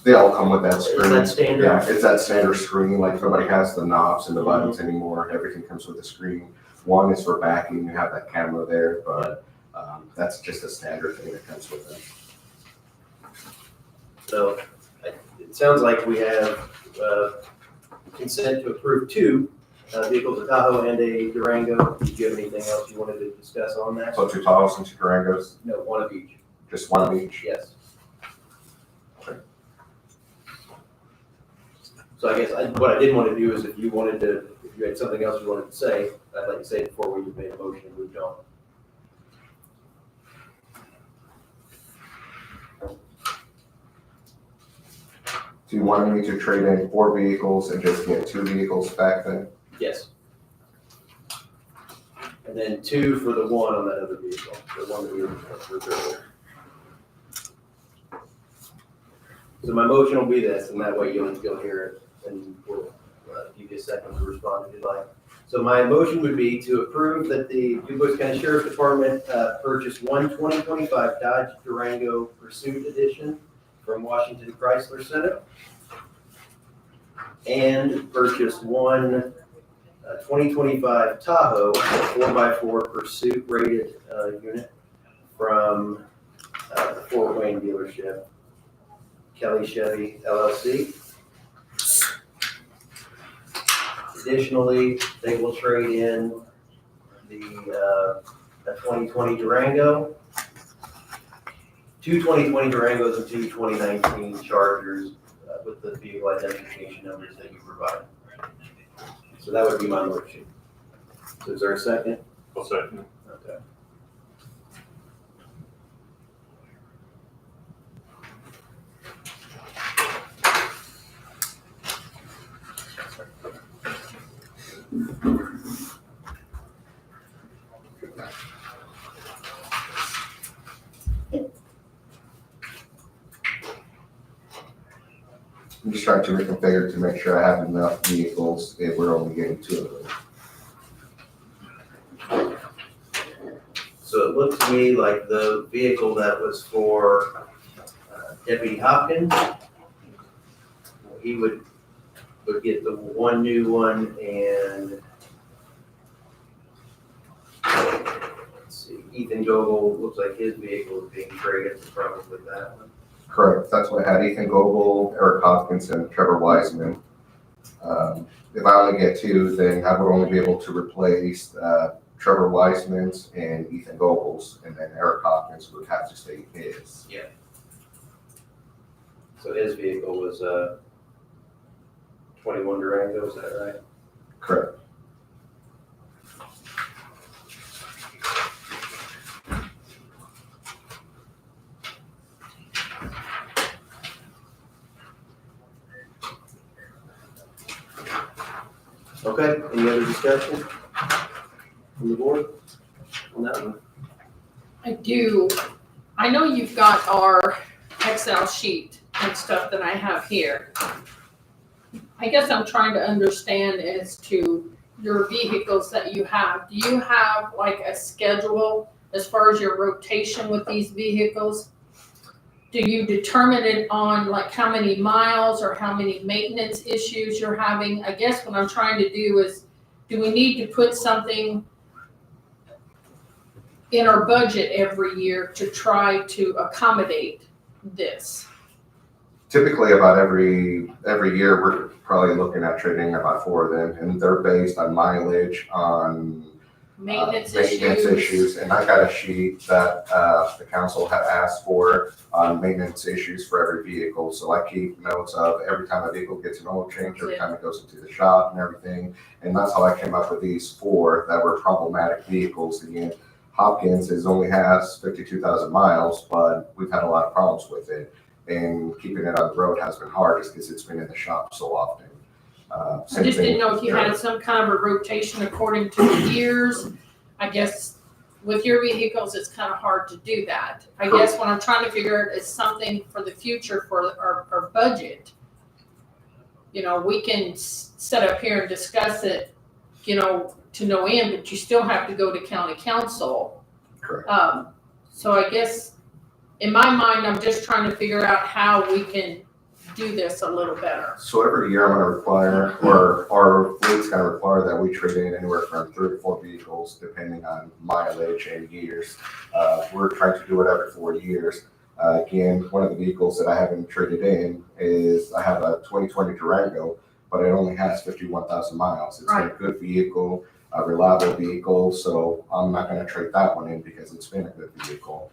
They all come with that screen. Is that standard? Yeah, it's that standard screen, like nobody has the knobs and the buttons anymore. Everything comes with a screen. One is for backing, you have that camera there, but that's just a standard thing that comes with it. So it sounds like we have consent to approve two vehicles, a Tahoe and a Durango. Did you have anything else you wanted to discuss on that? So 2 Tahoes and 2 Durangos, No, one of each. just one of each. Yes. So I guess what I didn't want to do is if you had something else you wanted to say, I'd like to say it before we made a motion and moved on. Do you want me to trade in 4 vehicles and just get 2 vehicles back then? Yes. And then 2 for the one on that other vehicle, the one that we reserved earlier. So my motion will be this, and that way you'll hear it, and we'll give you a second to respond if you'd like. So my motion would be to approve that the DuBois County Sheriff's Department purchase one 2025 Dodge Durango Pursuit Edition from Washington Chrysler Center, and purchase one 2025 Tahoe 4x4 Pursuit rated unit from the Fort Wayne dealership, Kelly Chevy LLC. Additionally, they will trade in the 2020 Durango, 2 2020 Durangos and 2 2019 Chargers with the vehicle identification numbers that you provide. So that would be my motion. So is there a second? I'll second. Okay. I'm just trying to reconfigure to make sure I have enough vehicles if we're only getting 2 of them. So it looks to me like the vehicle that was for Deputy Hopkins, he would get the one new one, and let's see, Ethan Gogol, looks like his vehicle is being traded, so probably that one. Correct, that's what I had, Ethan Gobel, Eric Hopkins, and Trevor Wiseman. If I only get 2, then I would only be able to replace Trevor Wiseman's and Ethan Gobel's, and then Eric Hopkins would have to stay his. So his vehicle was 21 Durango, is that right? Correct. Okay, any other discussion from the board on that one? I do. I know you've got our Excel sheet and stuff that I have here. I guess I'm trying to understand as to your vehicles that you have. Do you have like a schedule as far as your rotation with these vehicles? Do you determine it on like how many miles or how many maintenance issues you're having? I guess what I'm trying to do is, do we need to put something in our budget every year to try to accommodate this? Typically, about every year, we're probably looking at trading about 4 of them, and they're based on mileage, on Maintenance maintenance issues? issues. And I got a sheet that the council had asked for on maintenance issues for every vehicle. So I keep notes of every time a vehicle gets an oil change, every time it goes into the shop and everything. And that's how I came up with these 4 that were problematic vehicles. Again, Hopkins only has 52,000 miles, but we've had a lot of problems with it. And keeping it on the road has been hard just because it's been in the shop so often. I Same just thing didn't know if you with had some kind of a rotation according to the years. I guess with your vehicles, it's kind of hard to do that. I guess what I'm trying to figure out is something for the future for our budget. You know, we can set up here and discuss it, you know, to no end, but you still have to go to county council. Correct. So I guess in my mind, I'm just trying to figure out how we can do this a little better. So every year I'm gonna require, or our fleet's gonna require that we trade in anywhere from 3 to 4 vehicles, depending on mileage and years. We're trying to do it every 4 years. Again, one of the vehicles that I haven't traded in is, I have a 2020 Durango, but it only has 51,000 miles. It's been a good vehicle, a reliable vehicle, so I'm not gonna trade that one in because it's been a good vehicle.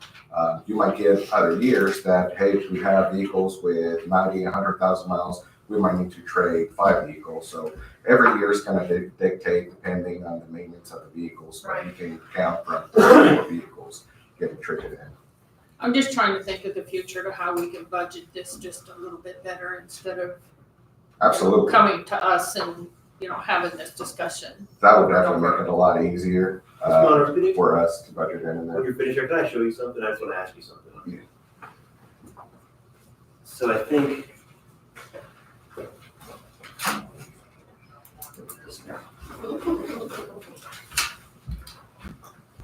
You might get other years that, hey, if we have vehicles with 90, 100,000 miles, we might need to trade 5 vehicles. So every year is gonna dictate depending on the maintenance of the vehicles, but you can count from 3 to 4 vehicles getting traded in. I'm just trying to think of the future to how we can budget this just a little bit better instead of Absolutely. coming to us and, you know, having this discussion. That would definitely make it a lot easier Connor, can you- for us to budget in When there. you're finished here, can I show you something? I just want to ask you something. Yeah. So I think.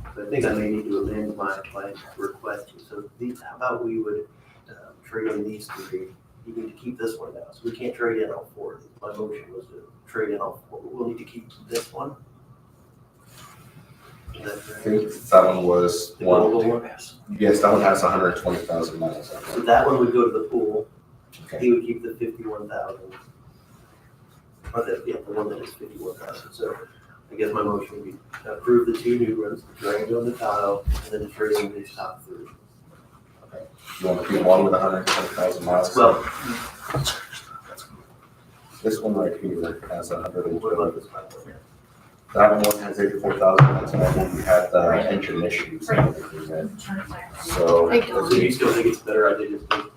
I think I may need to amend my request. So how about we would trade in these 3? You need to keep this one now. So we can't trade in all 4. My motion was to trade in all 4. We'll need to keep this one. Is that I correct? think that one was The one, Volvo one? yes, that one has 120,000 miles on So it. that one would go to the pool. Okay. He would keep the 51,000. Or the one that is 51,000. So I guess my motion would be to approve the 2 new ones, the Durango and the Tahoe, and then trade in these top 3. You want to keep one with 120,000 miles? Well, This one right here has what about 120. this one? That one has 84,000, that's why when we had the engine issues. and everything. So So you still think it's a better idea to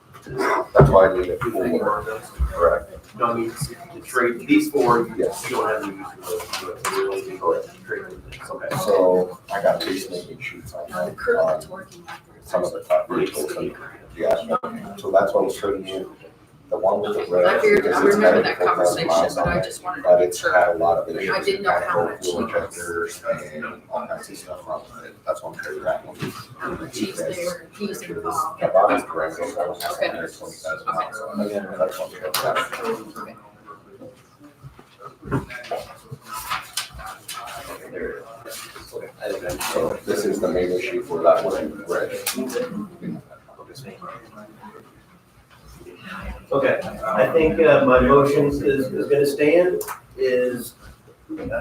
that's why I need it for, correct? no, I mean, to trade these 4, Yes. you don't have any use for those. So we'll only go ahead and trade them. Okay. So I got these making sheets on The crew that's on working out there. some of the top vehicles. And, yeah, so that's what was trading in. The one with the red. I figured, I because it's remember got that 84,000 conversation, miles but on I it, just wanted to But make it's sure. had a lot of issues. I didn't know how much Fuel he was. injectors and all kinds of stuff wrong with it. That's one trading that one. How much he's there, and he's involved. I bought his Durango, that one has Okay. 120,000 miles on it. That's one trading that one. So this is the main issue for that one, red. Okay, I think my motion is gonna stand, is, any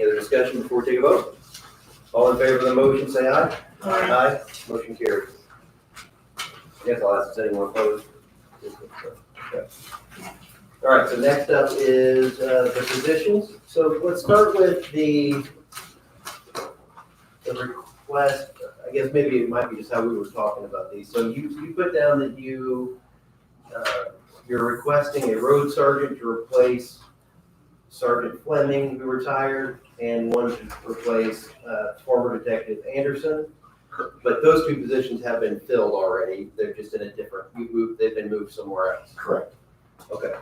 other discussion before we take a vote? All in favor of the motion, say aye. Aye. Motion carries. I guess I'll ask, is anyone opposed? Okay. All right, so next up is the positions. So let's start with the request. I guess maybe it might be just how we were talking about these. So you put down that you're requesting a road sergeant to replace Sergeant Fleming, who retired, and one to replace former Detective Anderson. But those two positions have been filled already, they're just in a different, they've been moved somewhere else. Correct. Okay.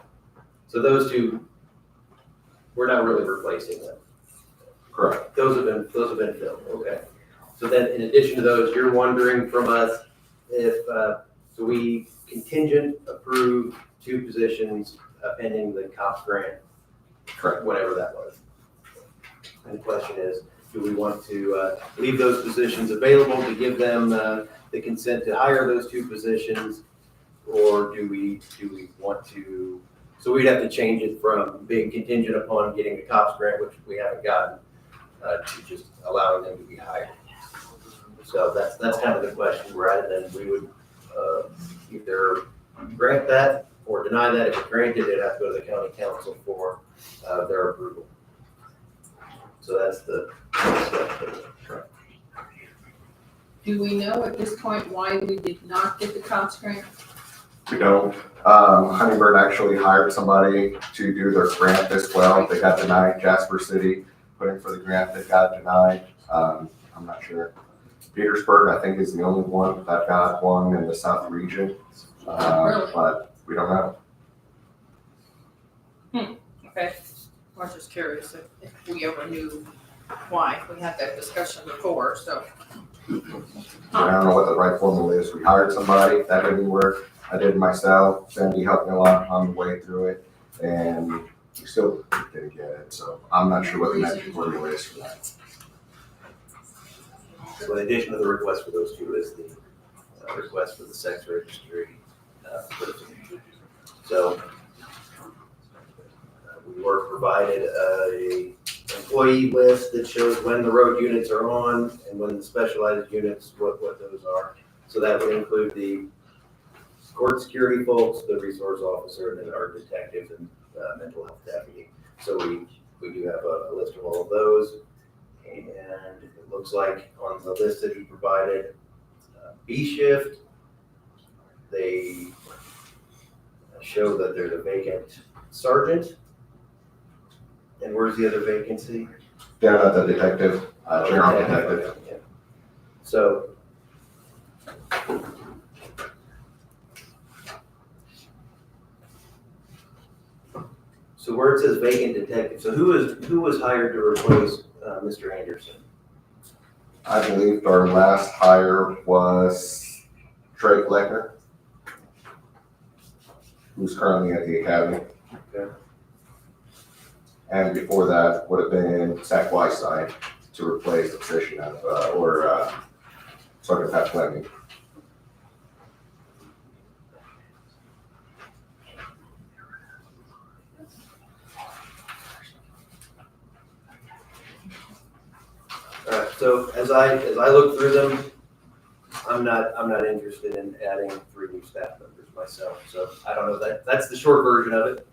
So those two, we're not really replacing them. Correct. Those have been filled, okay. So then in addition to those, you're wondering from us if, so we contingent approve 2 positions pending the COPS grant, Correct. whatever that was. And the question is, do we want to leave those positions available to give them the consent to hire those 2 positions? Or do we want to, so we'd have to change it from being contingent upon getting the COPS grant, which we haven't gotten, to just allowing them to be hired. So that's kind of the question we're at, and then we would either grant that or deny that. If it's granted, it'd have to go to the county council for their approval. So that's the step. Do we know at this point why we did not get the COPS grant? We don't. Honeybird actually hired somebody to do their grant as well. They got denied. Jasper City put in for the grant, they got denied. I'm not sure. Petersburg, I think, is the only one that got one in the South region. Really? But we don't know. Okay, I was just curious if we ever knew why. We had that discussion before, so. I don't know what the right formula is. We hired somebody, that didn't work. I did it myself. Sandy helped me a lot on the way through it, and we still didn't get it. So I'm not sure what the magic formula is for that. So in addition to the request for those 2 is the request for the sex registry person. So we were provided a employee list that shows when the road units are on and when the specialized units, what those are. So that would include the court security folks, the resource officer, and then our detective and mental health deputy. So we do have a list of all of those. And it looks like on the list that he provided, B shift, they show that there's a vacant sergeant. And where's the other vacancy? Down at the detective, general detective. Yeah. So. So where it says vacant detective, so who was hired to replace Mr. Anderson? I believe our last hire was Trey Fleckner, who's currently at the academy. Okay. And before that would have been Zach Whiteside to replace the position of, Sergeant Pat Fleming. All right, so as I look through them, I'm not interested in adding 3 new staff members myself, so I don't know, that's the short version of it.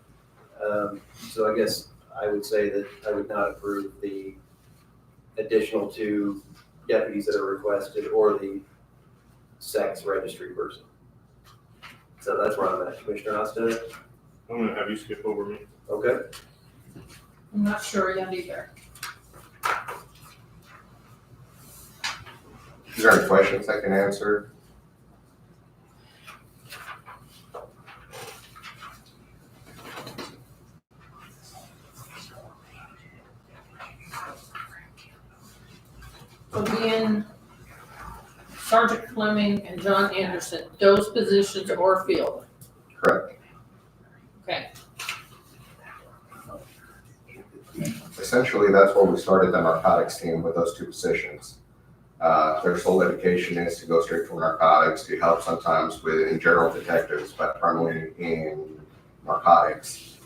So I guess I would say that I would not approve the additional 2 deputies that are requested or the sex registry person. So that's where I'm at, Commissioner Hosted. I'm gonna have you skip over me. Okay. I'm not sure yet either. Is there any questions I can answer? So being Sergeant Fleming and John Anderson, those positions are filled. Correct. Okay, Essentially, that's where we started the narcotics team with those 2 positions. Their sole education is to go straight from narcotics to help sometimes in general detectives, but primarily in narcotics.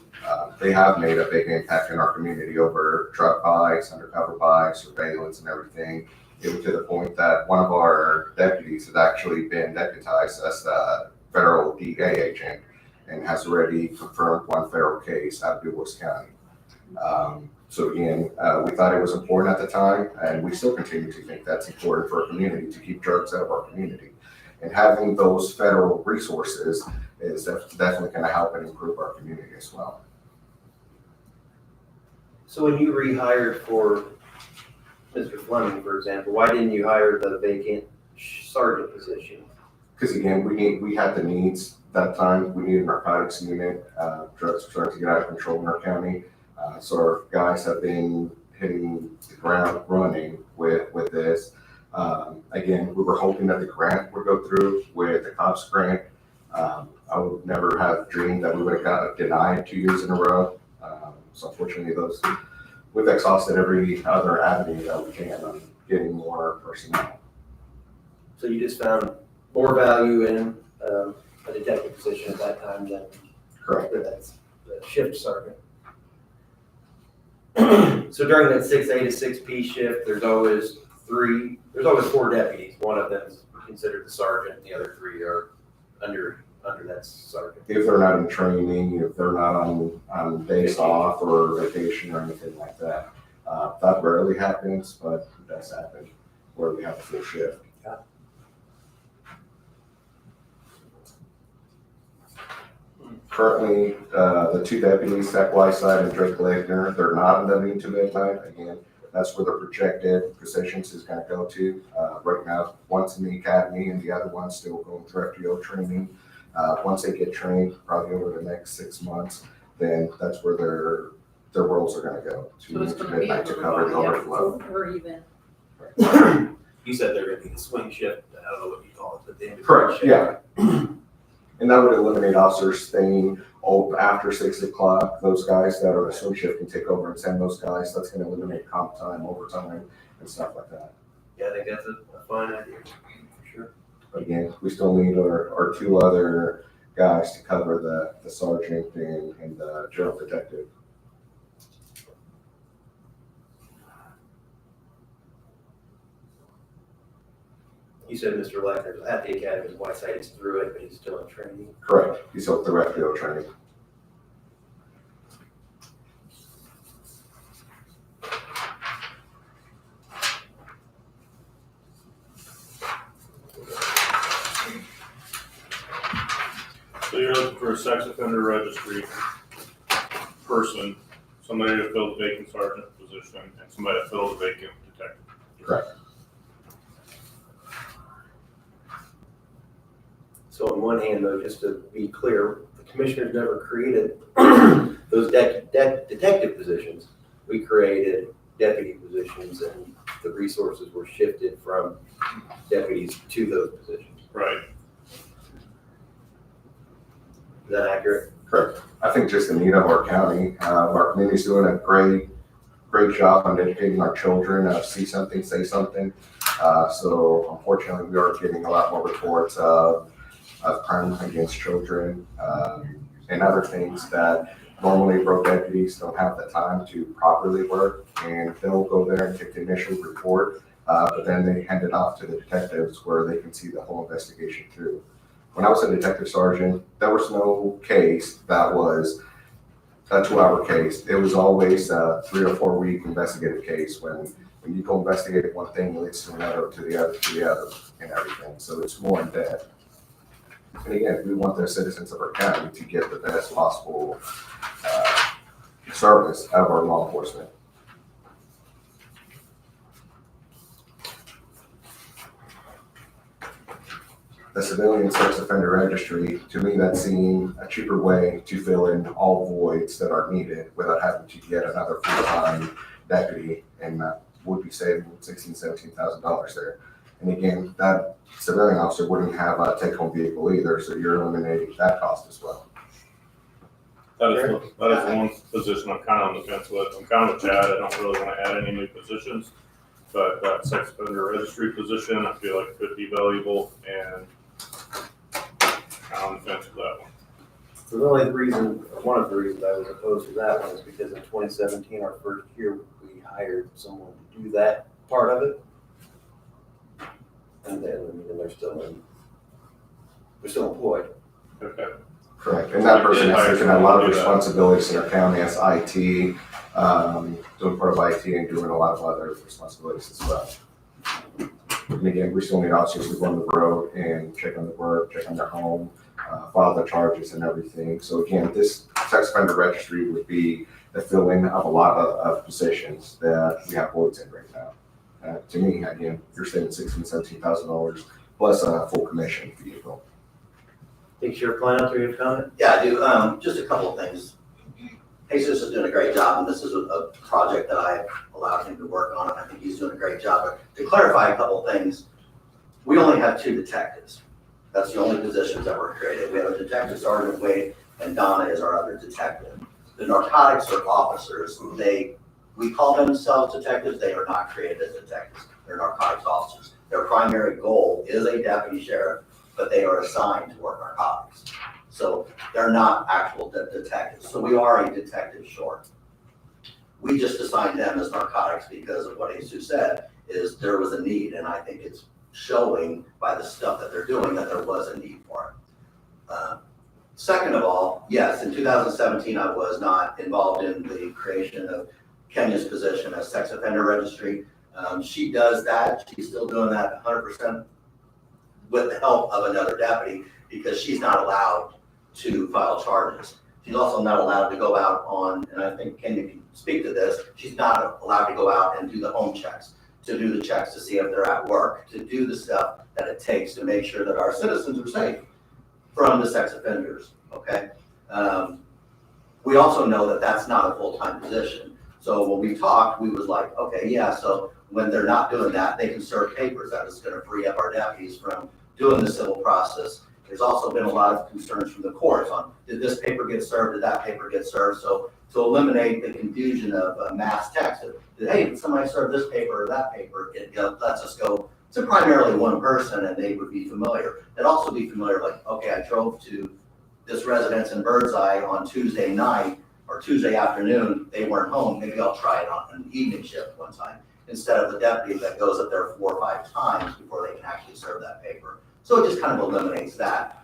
They have made a big impact in our community over drug buys, undercover buys, surveillance and everything, even to the point that one of our deputies has actually been deputized as a federal DEA agent and has already confirmed 1 federal case out of Dubois County. So again, we thought it was important at the time, and we still continue to think that's important for our community to keep drugs out of our community. And having those federal resources is definitely going to help and improve our community as well. So when you rehired for Mr. Fleming, for example, why didn't you hire the vacant sergeant position? Because again, we had the needs that time. We needed a narcotics unit. Drugs were starting to get out of control in our county. So our guys have been hitting the ground running with this. Again, we were hoping that the grant would go through with the COPS grant. I would never have dreamed that we would have got denied 2 years in a row. So unfortunately, we've exhausted every other avenue that we can on getting more personnel. So you just found more value in a detective position at that time than Correct. that's the shift sergeant. So during that 6A to 6P shift, there's always 4 deputies. One of them is considered the sergeant, and the other 3 are under that sergeant. If they're not in training, if they're not on days off or vacation or anything like that. That rarely happens, but it does happen where we have a full shift. Currently, the 2 deputies, Zach Whiteside and Drake Legner, they're not in W-2 midnight. Again, that's where the projected positions is gonna go to. Right now, one's in the academy and the other one's still going through FDO training. Once they get trained, probably over the next 6 months, then that's where their roles are gonna go So it's to gonna be midnight to cover the overflow. or even. You said they're gonna be the swing shift, I don't know what you call it, but the end of Correct, shift. yeah. And that would eliminate officers staying after 6 o'clock. Those guys that are the swing shift can take over and send those guys. That's gonna eliminate comp time, overtime, and stuff like that. Yeah, I think that's a fine idea, for sure. But again, we still need our 2 other guys to cover the sergeant and the general detective. You said Mr. Legner's at the academy, Whiteside is through it, but he's still in training. Correct. He's up the FDO training. So you're looking for a sex offender registry person, somebody to fill the vacant sergeant position, and somebody to fill the vacant detective. Correct. So on one hand, though, just to be clear, the commissioners never created those detective positions. We created deputy positions, and the resources were shifted from deputies to those positions. Right. Is that accurate? Correct. I think just the need of our county, our community's doing a great job on educating our children, see something, say something. So unfortunately, we are getting a lot more reports of crime against children, and other things that normally road deputies don't have the time to properly work, and they'll go there and take the initial report, but then they hand it off to the detectives where they can see the whole investigation through. When I was a detective sergeant, there was no case that was a 2-hour case. It was always a 3 or 4 week investigative case. When you go investigate one thing, it leads to another, to the other, and everything. So it's more in depth. And again, we want the citizens of our county to get the best possible service out of our law enforcement. The civilian sex offender registry, to me, that seemed a cheaper way to fill in all voids that are needed without having to get another full-time deputy, and that would be saving $16,000, $17,000 there. And again, that civilian officer wouldn't have a take-home vehicle either, so you're eliminating that cost as well. That is one position I'm kind of on the fence with. I'm kind of with Chad. I don't really want to add any new positions, but that sex offender registry position, I feel like could be valuable, and kind of on the fence with that one. So the only reason, or one of the reasons I was opposed to that one is because in 2017, our first year, we hired someone to do that part of it. And then, I mean, they're still employed. Okay. Correct, and that person has taken a lot of responsibilities in our county as IT, doing part of IT and doing a lot of other responsibilities as well. And again, we still need officers to go on the road and check on the work, check on their home, file the charges and everything. So again, this sex offender registry would be the fill-in of a lot of positions that we have voids in right now. To me, again, you're saving $16,000, $17,000 plus a full commission vehicle. Think Sheriff Kleinelt, you have a comment? Yeah, I do. Just a couple of things. Jesus is doing a great job, and this is a project that I allowed him to work on, and I think he's doing a great job. But to clarify a couple of things, we only have 2 detectives. That's the only positions that were created. We have a detective, Sergeant Wade, and Donna is our other detective. The narcotics are officers. We call themselves detectives. They are not created as detectives. They're narcotics officers. Their primary goal is a deputy sheriff, but they are assigned to work narcotics. So they're not actual detectives. So we are a detective short. We just assigned them as narcotics because of what Jesus said, is there was a need, and I think it's showing by the stuff that they're doing that there was a need for it. Second of all, yes, in 2017, I was not involved in the creation of Kenya's position as sex offender registry. She does that. She's still doing that 100% with the help of another deputy because she's not allowed to file charges. She's also not allowed to go out on, and I think Kenya can speak to this, she's not allowed to go out and do the home checks, to do the checks to see if they're at work, to do the stuff that it takes to make sure that our citizens are safe from the sex offenders, okay? We also know that that's not a full-time position. So when we talked, we was like, okay, yeah, so when they're not doing that, they can serve papers. That is gonna free up our deputies from doing the civil process. There's also been a lot of concerns from the courts on, did this paper get served, did that paper get served? So to eliminate the confusion of mass text, that, hey, did somebody serve this paper or that paper? It lets us go to primarily one person and they would be familiar. They'd also be familiar, like, okay, I drove to this residence in Birdseye on Tuesday night or Tuesday afternoon, they weren't home, maybe I'll try it on an evening shift one time, instead of the deputy that goes up there 4 or 5 times before they can actually serve that paper. So it just kind of eliminates that.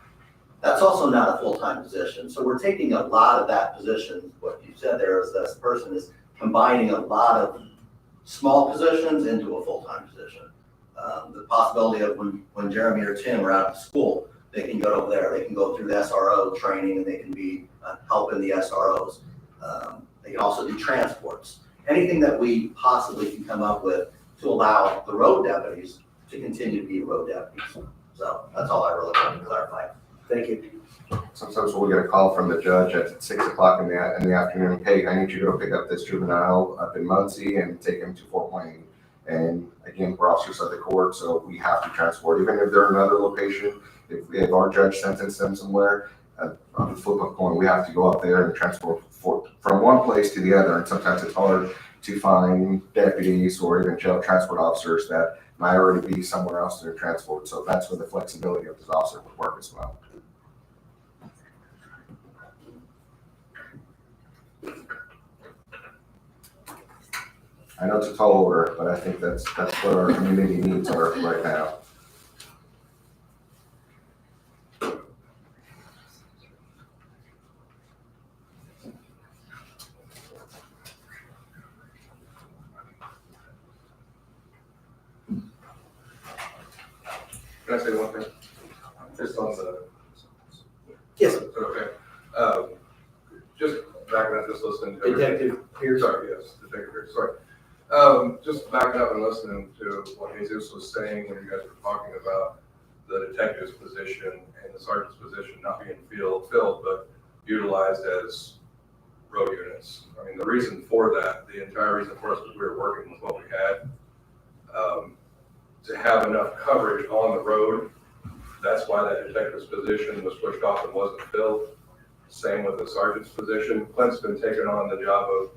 That's also not a full-time position. So we're taking a lot of that position, what you said there is this person is combining a lot of small positions into a full-time position. The possibility of when Jeremy or Tim are out of school, they can go over there, they can go through the SRO training and they can be helping the SROs. They can also do transports. Anything that we possibly can come up with to allow the road deputies to continue to be road deputies. So that's all I really wanted to clarify. Thank you. Sometimes we'll get a call from the judge at 6 o'clock in the afternoon, hey, I need you to go pick up this juvenile up in Muncie and take him to Fort Wayne. And again, we're officers of the court, so we have to transport, even if they're in another location. If our judge sentenced them somewhere, on the flip of a coin, we have to go up there and transport from one place to the other. And sometimes it's hard to find deputies or even jail transport officers that might already be somewhere else to transport. So that's where the flexibility of this officer would work as well. I know it's a tall order, but I think that's what our community needs are right now. Can I say one thing? Just on the. Yes. Okay. Just backing up, just listening to. Detective Pierce. Sorry, yes, Detective Pierce, sorry. Just backing up and listening to what Jesus was saying when you guys were talking about the detective's position and the sergeant's position not being filled, but utilized as road units. I mean, the reason for that, the entire reason for us was we were working with what we had. To have enough coverage on the road, that's why that detective's position was pushed off and wasn't filled. Same with the sergeant's position. Clint's been taking on the job of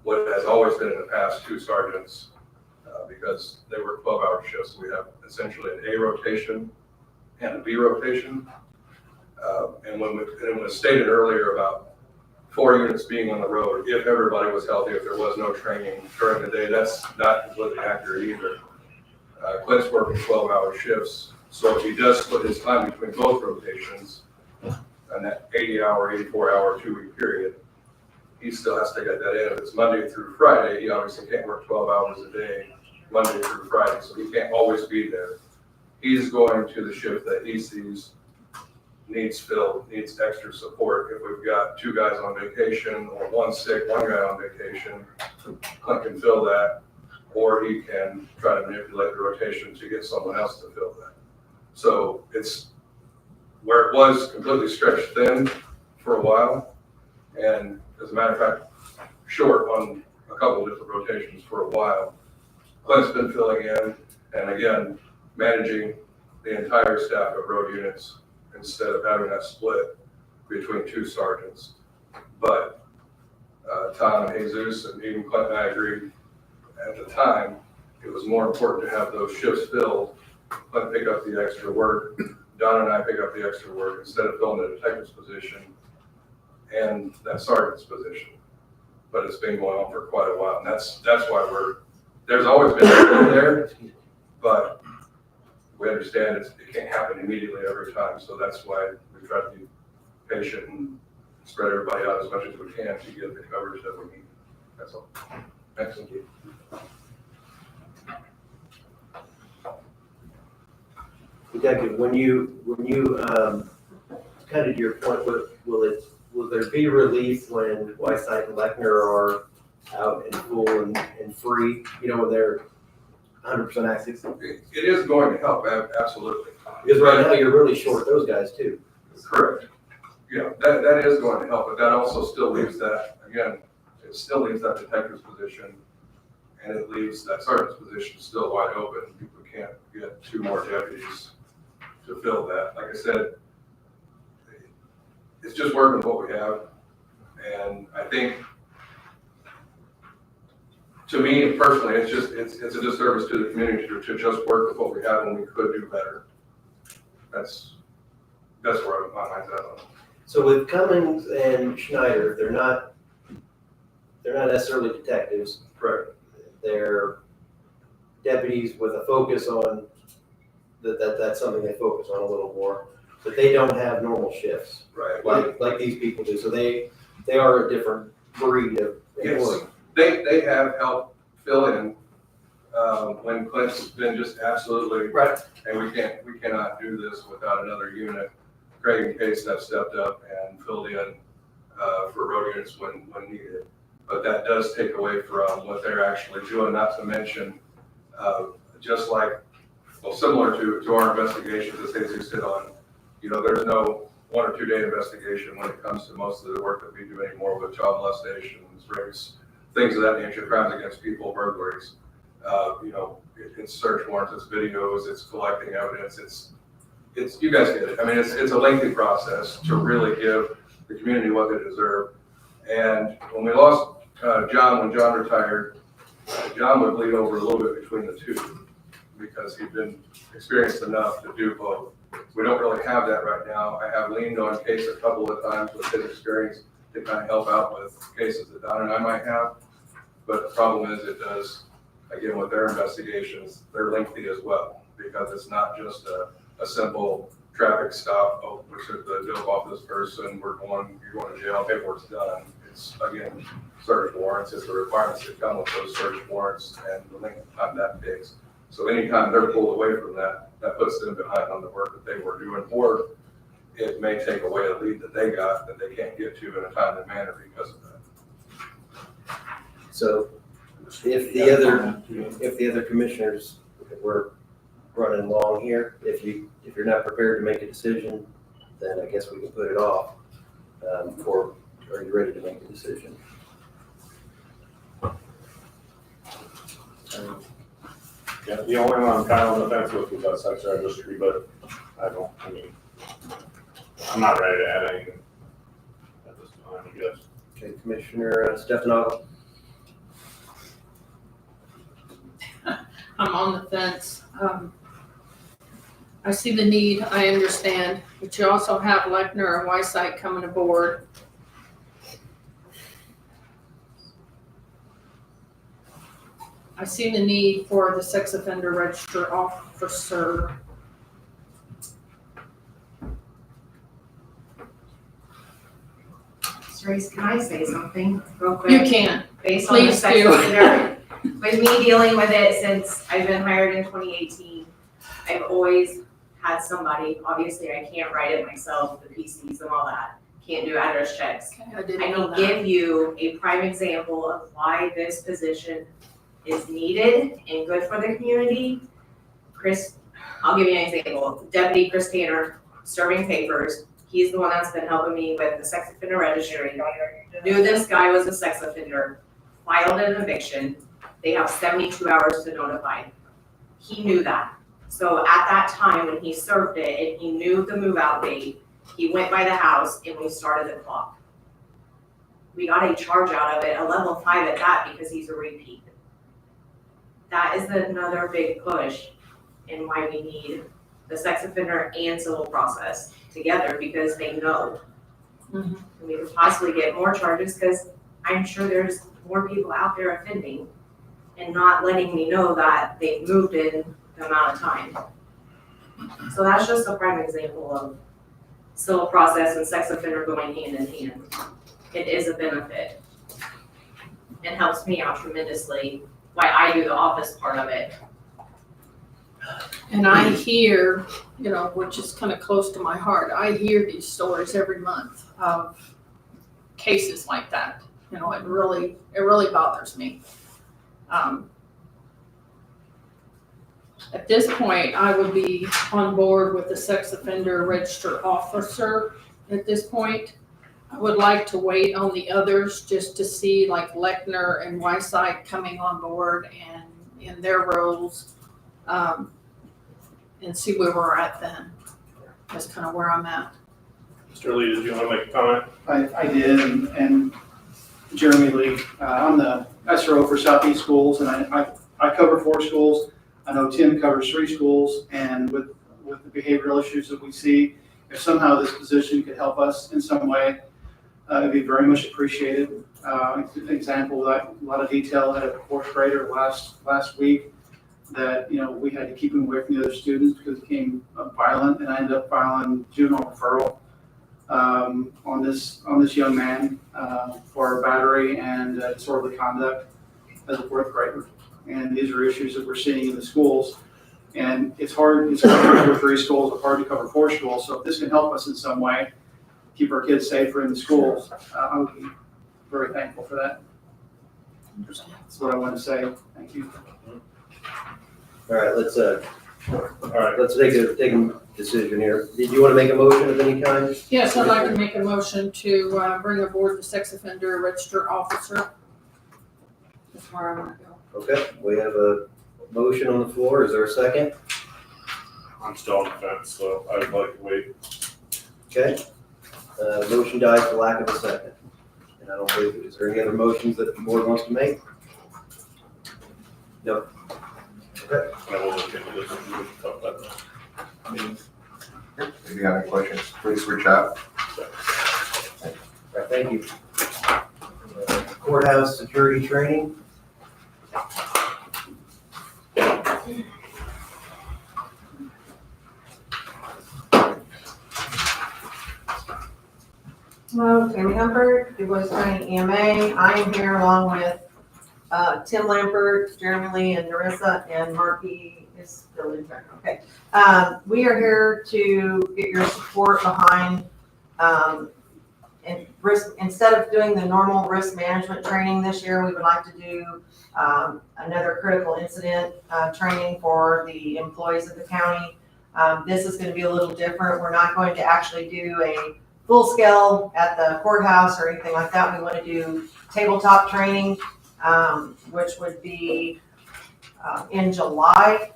what has always been in the past 2 sergeants because they work 12-hour shifts. We have essentially an A rotation and a B rotation. And when it was stated earlier about 4 units being on the road, if everybody was healthy, if there was no training during the day, that's not completely accurate either. Clint's working 12-hour shifts, so if he does split his time between both rotations, and that 80-hour, 84-hour, 2-week period, he still has to get that in. If it's Monday through Friday, he obviously can't work 12 hours a day, Monday through Friday, so he can't always be there. He's going to the shift that he sees needs filled, needs extra support. If we've got 2 guys on vacation or 1 sick, 1 guy on vacation, Clint can fill that. or he can try to manipulate the rotation to get someone else to fill that. So it's where it was completely stretched thin for a while, and as a matter of fact, short on a couple of different rotations for a while. Clint's been filling in, and again, managing the entire staff of road units instead of having that split between two sergeants. But Tom and Jesus and even Clint and I agreed at the time, it was more important to have those shifts filled. Clint pick up the extra work, Don and I pick up the extra work instead of filling the detective's position and that sergeant's position. But it's been going on for quite a while, and that's why there's always been a there, but we understand it can't happen immediately every time, so that's why we try to be patient and spread everybody out as much as we can to get the coverage that we need. That's all. Thanks. Thank you. Detective, when you kind of to your point, will there be relief when Whiteside and Lechner are out and full and free, when they're 100% access? It is going to help, absolutely. Because right now you're really short those guys too. Correct. Yeah, that is going to help, but that also still leaves that, again, it still leaves that detective's position, and it leaves that sergeant's position still wide open. We can't get two more deputies to fill that. Like I said, it's just working with what we have, and I think, to me personally, it's a disservice to the community to just work with what we have when we could do better. That's where my mind's at on it. So with Cummings and Schneider, they're not necessarily detectives. Correct. They're deputies with a focus on that's something they focus on a little more. But they don't have normal shifts Right. like these people do. So they are a different breed of employee. Yes. They have helped fill in when Clint's been just absolutely Right. and we cannot do this without another unit. Craig and Case have stepped up and filled in for road units when needed. But that does take away from what they're actually doing, not to mention, just like, well, similar to our investigations that Jesus did on, there's no 1 or 2 day investigation when it comes to most of the work that we do anymore with child molestations, rapes, things of that nature, crimes against people, burglaries. It's search warrants, it's videos, it's collecting evidence, it's you guys get it. I mean, it's a lengthy process to really give the community what they deserve. And when we lost John, when John retired, John would bleed over a little bit between the two because he'd been experienced enough to do both. We don't really have that right now. I have leaned on Case a couple of times with his experience to kind of help out with cases that Don and I might have. But the problem is it does, again, with their investigations, they're lengthy as well because it's not just a simple traffic stop. Oh, we took the dope off this person. You're going to jail. Paperwork's done. It's, again, search warrants. It's the requirements that come with those search warrants and the length of time that takes. So anytime they're pulled away from that, that puts them behind on the work that they were doing, or it may take away a lead that they got that they can't get to in a timely manner because of that. So if the other commissioners were running long here, if you're not prepared to make a decision, then I guess we can put it off. Or are you ready to make a decision? Yeah, the only one I'm kind of on the fence with is that sex registry, but I'm not ready to add anything at this time, I guess. Okay, Commissioner Stefano. I'm on the fence. I see the need, I understand, but you also have Lechner and Whiteside coming aboard. I see the need for the sex offender register officer. Grace, can I say something real quick? You can. Based on the Please sex do. offender, with me dealing with it since I've been hired in 2018, I've always had somebody, obviously I can't write it myself, the PCs and all that, can't do address checks. I didn't I know can that. give you a prime example of why this position is needed and good for the community. Chris, I'll give you an example. Deputy Chris Tanner, serving papers, he's the one that's been helping me with the sex offender registry. Knew this guy was a sex offender, filed an eviction. They have 72 hours to notify. He knew that. So at that time when he served it and he knew the move out date, he went by the house and we started the clock. We got a charge out of it, a level 5 at that, because he's a repeat. That is another big push in why we need the sex offender and civil process together, because they know. Mhm. And we could possibly get more charges, because I'm sure there's more people out there offending and not letting me know that they've moved in the amount of time. So that's just a prime example of civil process and sex offender going hand in hand. It is a benefit. It helps me out tremendously, why I do the office part of it. And I hear, you know, which is kind of close to my heart, I hear these stories every month of cases like that. You know, it really bothers me. At this point, I would be on board with the sex offender register officer at this point. I would like to wait on the others just to see like Lechner and Wyside coming on board and in their roles, and see where we're at then. That's kind of where I'm at. Mr. Lee, did you want to make a comment? I did, and Jeremy Lee, I'm the SRO for Southeast Schools, and I cover 4 schools. I know Tim covers 3 schools, and with the behavioral issues that we see, if somehow this position could help us in some way, it'd be very much appreciated. An example, a lot of detail, I had a 4th grader last week that, you know, we had to keep him away from the other students because he became violent, and I ended up filing juvenile referral on this young man for battery and disorderly conduct as a 4th grader. And these are issues that we're seeing in the schools. And it's hard to cover 3 schools, it's hard to cover 4 schools. So if this can help us in some way, keep our kids safer in the schools, I would be very thankful for that. That's what I want to say. Thank you. All right, let's take a decision here. Did you want to make a motion of any kind? Yes, I'd like to make a motion to bring aboard the sex offender register officer. That's where I want to go. Okay, we have a motion on the floor. Is there a second? I'm still on the fence, so I'd like to wait. Okay. Motion dies for lack of a second. And I don't believe, is there any other motions that the board wants to make? No. Okay. And I will look into this and we can talk about that. If you have any questions, please reach out. All right, thank you. Courthouse security training. Hello, Tammy Humphrey, DuBois County EMA. I am here along with Tim Lampert, Jeremy Lee, and Narissa, and Marky is still in there. Okay. We are here to get your support behind and risk. Instead of doing the normal risk management training this year, we would like to do another critical incident training for the employees of the county. This is going to be a little different. We're not going to actually do a full scale at the courthouse or anything like that. We want to do tabletop training, which would be in July.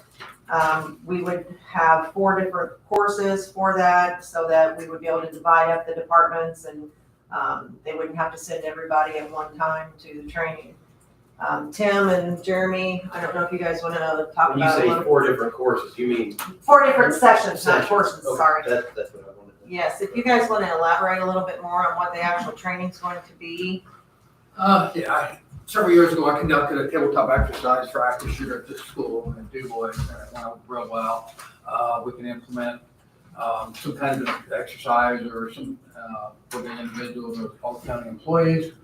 We would have 4 different courses for that so that we would be able to divide up the departments and they wouldn't have to send everybody at one time to the training. Tim and Jeremy, I don't know if you guys want to talk When you about say 4 different courses, you mean? 4 different sessions, not courses, Okay, sorry. That's what I wanted to know. Yes, if you guys want to elaborate a little bit more on what the actual training's going to be. Several years ago, I conducted a tabletop exercise for active shooter at this school in DuBois, and it went real well. We can implement some kind of exercise or some for the individuals or all county employees,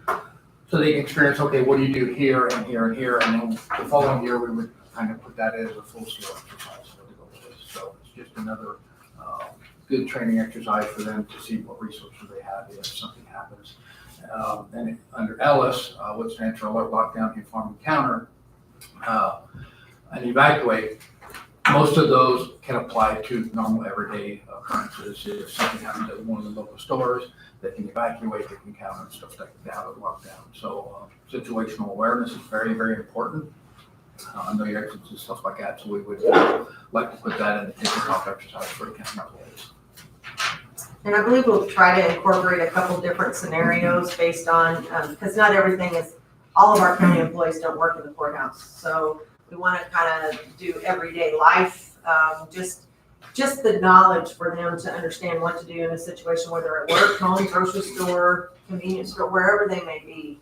so they can experience, okay, what do you do here and here and here, and then the following year we would kind of put that as a full scale exercise for the goal. So it's just another good training exercise for them to see what resources they have if something happens. And under Ellis, what stands for Alert, Lockdown, Inform, and Counter, and evacuate, most of those can apply to normal everyday occurrences. If something happens at one of the local stores, they can evacuate, they can count on stuff like that or lockdown. So situational awareness is very, very important. No exits and stuff like that, so we would like to put that in the tabletop exercise for the county employees. And I believe we'll try to incorporate a couple different scenarios based on, because not everything is, all of our county employees don't work in the courthouse. So we want to kind of do everyday life, just the knowledge for them to understand what to do in a situation, whether at work, home, grocery store, convenience store, wherever they may be.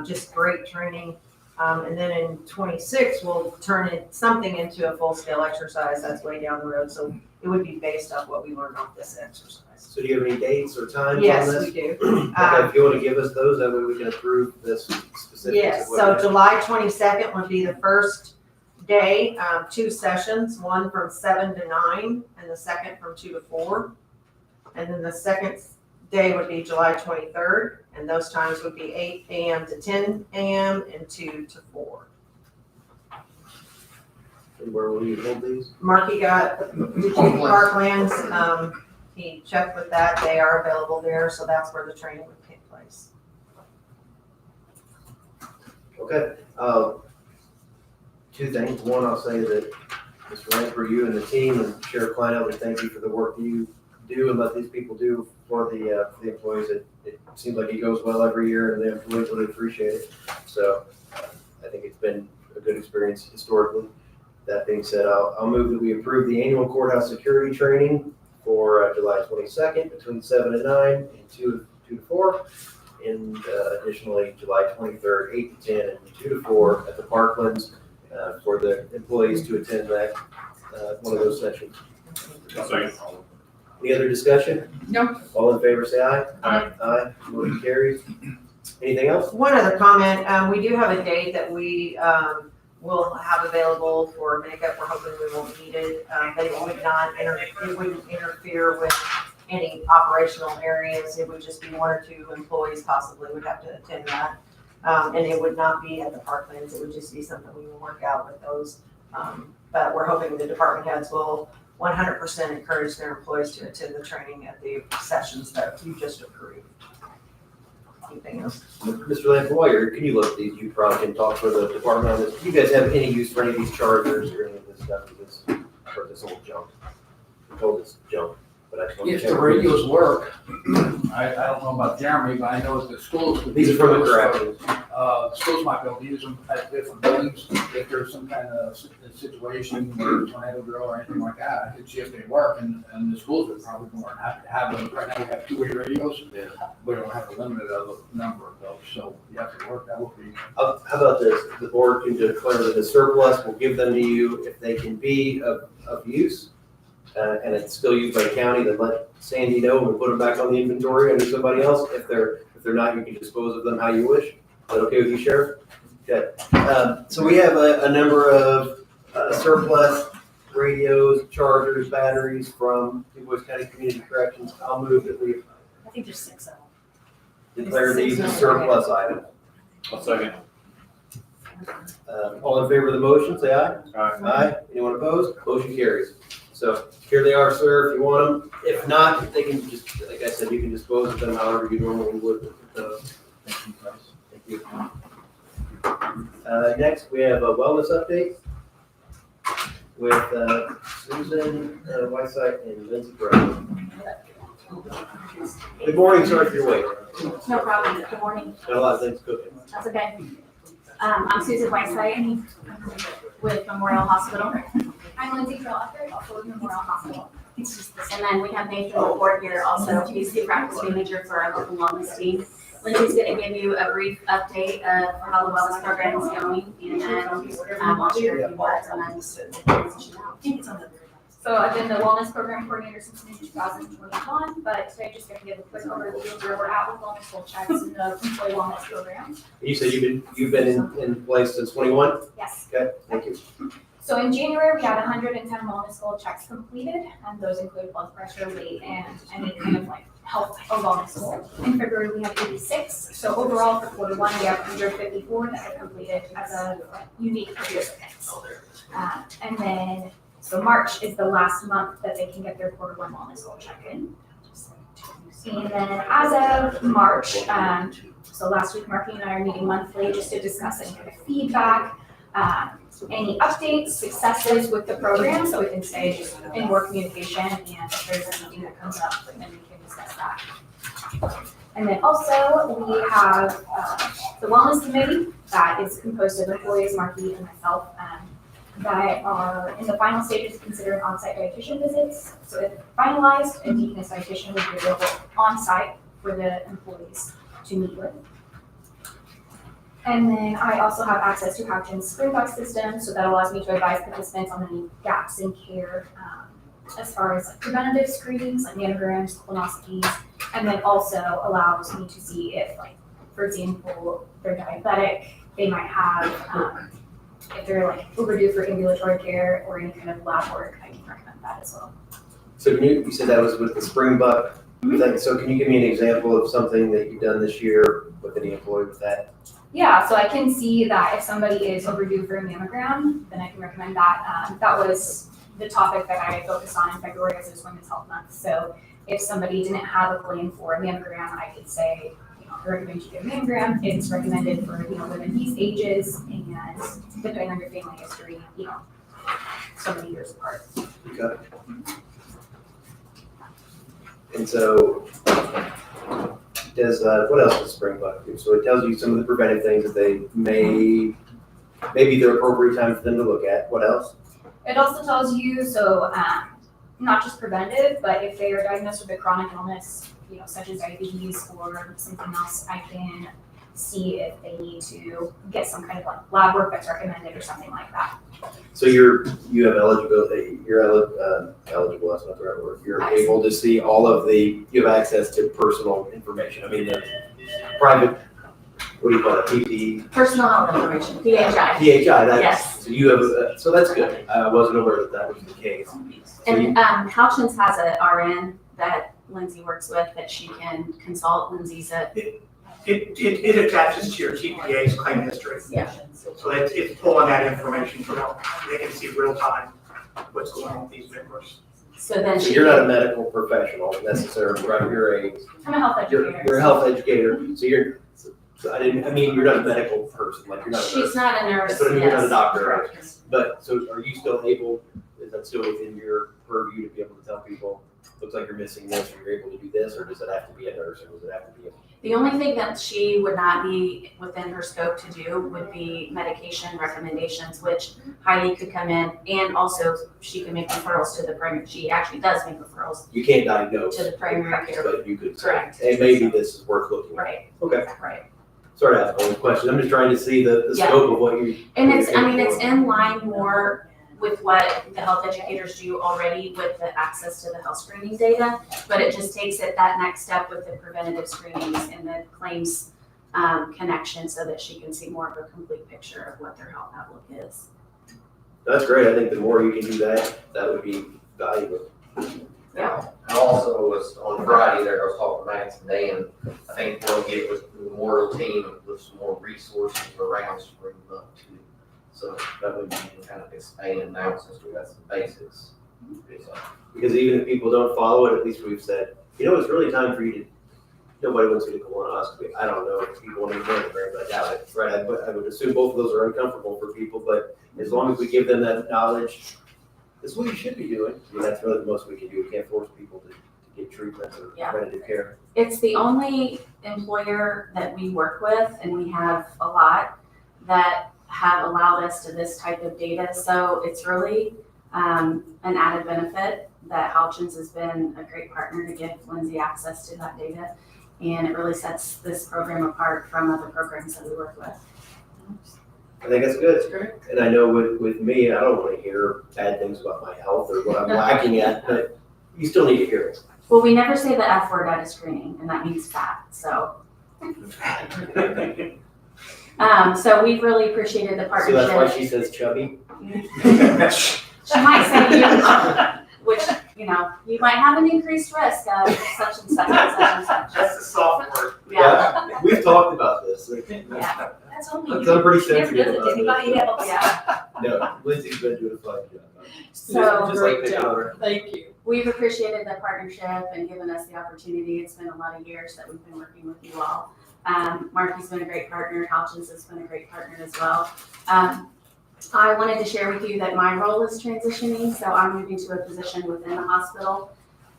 Just great training. And then in 26, we'll turn something into a full-scale exercise that's way down the road. So it would be based off what we learned off this exercise. So do you have any dates or times on Yes, this? we do. Okay, if you want to give us those, that way we can approve this specifics. Yes, of what so it is. July 22nd would be the first day, 2 sessions, one from 7 to 9 and the second from 2 to 4. And then the second day would be July 23rd, and those times would be 8 a.m. to 10 a.m. and 2 to 4. And where will you hold these? Marky got Parklands, he checked with that, they are available there, so that's where the training would take place. Okay, 2 things. One, I'll say that Mr. Lamper, you and the team and Sheriff Klein, we thank you for the work you do and let these people do for the employees. It seems like it goes well every year and the employees really appreciate it. So I think it's been a good experience historically. That being said, I'll move that we approve the annual courthouse security training for July 22nd between 7 and 9 and 2 to 4. And additionally, July 23rd, 8 to 10 and 2 to 4 at the Parklands for the employees to attend that, one of those sessions. Second. Any other discussion? No. All in favor, say aye. Aye. Aye, motion carries. Anything else? One other comment, we do have a date that we will have available for makeup. We're hoping we won't need it, but it wouldn't interfere with any operational areas. It would just be 1 or 2 employees possibly would have to attend that. And it would not be at the Parklands. It would just be something we will work out with those. But we're hoping the department heads will 100% encourage their employees to attend the training at the sessions that you just approved. Anything else? Mr. Lamp, can you look at these? You probably can talk for the department on this. Do you guys have any use for any of these chargers or any of this stuff? For this old junk? I'm told it's junk, but I just want to If check. the radios work, I don't know about Jeremy, but I know that the schools. could These are use for the those. corrections. Schools might be able to use them at different buildings, if there's some kind of situation where a tornado drill or anything like that, I could see if they work, and the schools would probably more than happy to have them. Right now, we have 2-way radios, we don't have a limited number of those, so you have to work, that would be. How about this? The board can declare that the surplus, will give them to you if they can be of use. And it's still used by the county, then let Sandy know and we'll put them back on the inventory under somebody else. If they're not, you can dispose of them how you wish. Is that okay with you, Sheriff? Okay. So we have a number of surplus radios, chargers, batteries from DuBois County Community Corrections. I'll move that we I think there's 6 of them. declare these as surplus items. I'll second. All in favor of the motion, say aye. Aye. Aye. Anyone opposed? Motion carries. So here they are, sir, if you want them. If not, they can just, like I said, you can dispose of them however you normally would with those. Thank you. Next, we have a wellness update with Susan Whiteside and Lindsay Brown. Good morning, sorry for your wait. No problem. Good morning. Got a lot of things cooking. That's okay. I'm Susan Whiteside with Memorial Hospital. I'm Lindsay Trelacher, also with Memorial Hospital. It's just this. And then we have Nathan LaPorte here also. He's the practice manager for our local wellness team. Lindsay's going to give you a brief update of how the wellness program is going, and then I'll share a few words and then So I've been the wellness program coordinator since May 2021, but today just going to give a quick overview of where we're at with wellness full checks and the employee wellness program. You said you've been in place since 21? Yes. Okay, thank you. So in January, we had 110 wellness goal checks completed, and those include blood pressure, weight, and any kind of like health or wellness goal. In February, we have 86. So overall, for quarter one, we have 154 that have completed as a unique participants. And then, so March is the last month that they can get their quarter one wellness goal check-in. And then as of March, so last week, Marky and I are meeting monthly just to discuss any kind of feedback, any updates, successes with the program, so we can stay in more communication, and if there's anything that comes up, then we can discuss that. And then also, we have the wellness committee that is composed of employees, Marky and myself, that are in the final stages of considering on-site dietitian visits. So if finalized, a Deaconess dietitian would be available on-site for the employees to meet with. And then I also have access to Houchin's Springbox system, so that allows me to advise participants on any gaps in care as far as like preventative screenings, like mammograms, colonoscopies, and then also allows me to see if, like, for example, they're diabetic, they might have, if they're like overdue for ambulatory care or any kind of lab work, I can recommend that as well. So you said that was with the Springbuck thing, so can you give me an example of something that you've done this year with any employee with that? Yeah, so I can see that if somebody is overdue for a mammogram, then I can recommend that. That was the topic that I focused on in February as it was Women's Health Month. So if somebody didn't have a plan for a mammogram, I could say, I recommend you get a mammogram. It's recommended for, women these ages, and depending on your family history, so many years apart. Okay. And so, does, what else does Springbuck do? So it tells you some of the preventive things that they maybe the appropriate time for them to look at. What else? It also tells you, so not just preventive, but if they are diagnosed with a chronic illness, such as diabetes or something else, I can see if they need to get some kind of like lab work that's recommended or something like that. So you have eligibility, you're eligible, that's not the right word. You're able to see all of you have access to personal information. I mean, the private, what do you call it, PP? Personal health information, PHI. PHI, that's, Yes. so you have, so that's good. I wasn't aware that was the case. And Houchins has a RN that Lindsay works with that she can consult. Lindsay's It attaches to your TPA's claim history. Yeah. So it's pulling that information from, they can see real time what's going on with these members. So then So you're not a medical professional necessarily, right? I'm a health educator. You're a health educator, so you're not a medical person, like you're not a nurse. She's not a nurse, But I mean, you're not a yes. doctor, right? But, so are you still able, is that still within your purview to be able to tell people, looks like you're missing this, or you're able to do this, or does it have to be a nurse, or does it have to be a? The only thing that she would not be within her scope to do would be medication recommendations, which Heidi could come in, and also she can make referrals to the primary, she actually does make referrals You can't diagnose. to the primary care. But you could say, Correct. hey, maybe this is worth looking at. Right, Okay, right. sorry to ask all the questions, I'm just trying to see the Yeah. scope of what you. And what it's, you're I mean, it's looking in line more with what the health educators do already with the access to the health screening data, but it just takes it that next step with the preventative screenings and the claims connection so that she can see more of a complete picture of what their health outlook is. for. That's great, I think the more you can do that, that would be valuable. Yeah. And also was on Friday there, I was talking to Max and Dan, I think we'll get with the Memorial team with some more resources around Springbuck too. So that would be kind of expanding now since we got some basics. Because even if people don't follow it, at least we've said, it's really time for you to, nobody wants you to colonoscopy. I don't know if people want to mammogram, but I doubt it, right? I would assume both of those are uncomfortable for people, but as long as we give them that knowledge, this is what you should be doing. I mean, that's really the most we can do. We can't force people to get treatment or Yeah. preventative care. It's the only employer that we work with, and we have a lot, that have allowed us to this type of data. So it's really an added benefit that Houchins has been a great partner to give Lindsay access to that data. And it really sets this program apart from other programs that we work with. I think that's good. And I know with me, I don't want to hear bad things about my health or what I'm lacking at, but you still need to hear it. Well, we never say the F word at a screening, and that means fat, so. So we've really appreciated the So partnership. that's why she says chubby? She might say you, which you know, you might have an increased risk of such and such and such and such. That's the soft word. Yeah, We've talked about this. yeah. That's only. I'm pretty Never sensitive does it to about anybody this. else. Yeah. No, Lindsay's been doing a fine job. So Just like picking on her. Thank you. we've appreciated the partnership and given us the opportunity. It's been a lot of years that we've been working with you all. Marky's been a great partner. Houchins has been a great partner as well. I wanted to share with you that my role is transitioning, so I'm moving to a position within the hospital.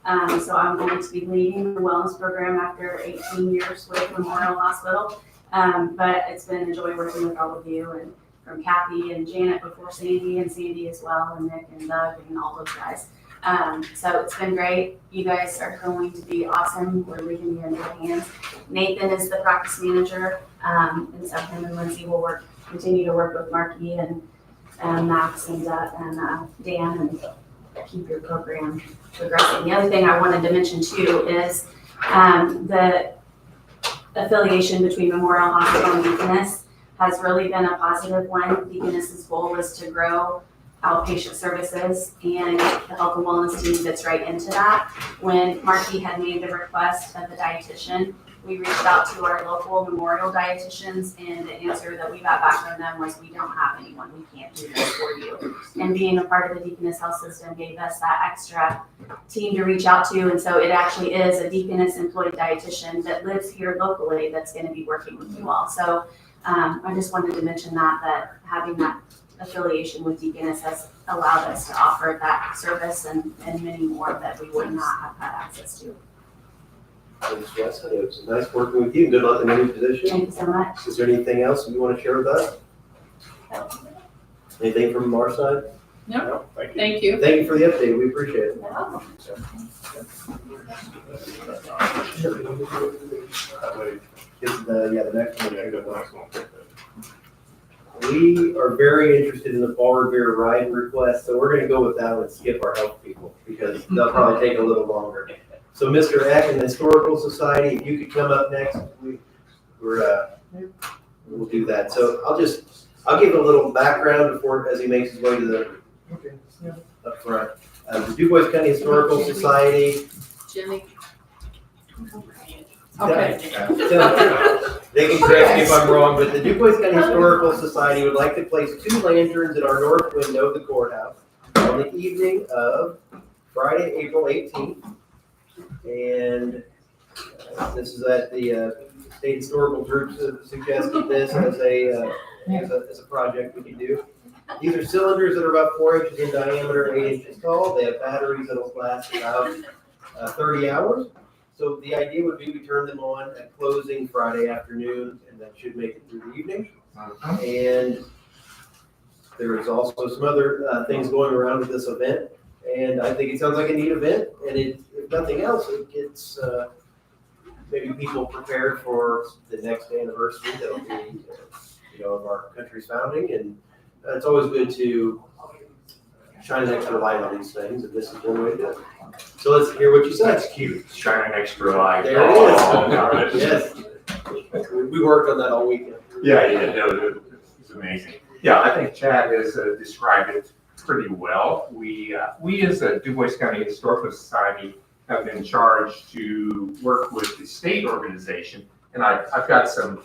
So I'm going to be leading the wellness program after 18 years with Memorial Hospital. But it's been a joy working with all of you, and from Kathy and Janet before Sandy, and Sandy as well, and Nick and Doug and all those guys. So it's been great. You guys are going to be awesome. We're leaving you in good hands. Nathan is the practice manager, and so him and Lindsay will continue to work with Marky and Max and Dan and keep your program progressing. The other thing I wanted to mention too is the affiliation between Memorial Hospital and Deaconess has really been a positive one. Deaconess's goal is to grow outpatient services, and the health and wellness team fits right into that. When Marky had made the request of the dietitian, we reached out to our local Memorial dietitians, and the answer that we got back from them was, we don't have anyone, we can't do this for you. And being a part of the Deaconess Health System gave us that extra team to reach out to, and so it actually is a Deaconess employed dietitian that lives here locally that's gonna be working with you all. So I just wanted to mention that having that affiliation with Deaconess has allowed us to offer that service and many more that we would not have had access to. Thanks, Jess. It was nice working with you. Good luck in the new position. Thank you so much. Is there anything else you want to share with us? Anything from our side? No, Thank you. thank you. Thank you for the update. We appreciate it. The next one. Yeah, good, next one. We are very interested in the Forward Beer ride request, so we're gonna go with that one and skip our health people, because they'll probably take a little longer. So Mr. Eck and the Historical Society, if you could come up next, we'll do that. So I'll give a little background before, as he makes his way to the, up front. The DuBois County Historical Society. Jenny. Okay. They can correct me if I'm wrong, but the DuBois County Historical Society would like to place 2 lanterns at our north window of the courthouse on the evening of Friday, April 18th. And this is at the state historical group suggested this as a project we can do. These are cylinders that are about 4 inches in diameter, 8 inches tall. They have batteries that'll last about 30 hours. So the idea would be we turn them on at closing Friday afternoon, and that should make it through the evening. And there is also some other things going around with this event, and I think it sounds like a neat event. And if nothing else, it gets maybe people prepared for the next anniversary that'll be, of our country's founding, and it's always good to shine an extra light on these things, and this is one way to do it. So let's hear what you said. That's cute, shine an extra light. There it is. Oh, Yes. We worked on that all weekend. Yeah, it's amazing. Yeah, I think Chad has described it pretty well. We as the DuBois County Historical Society have been charged to work with the state organization, and I've got some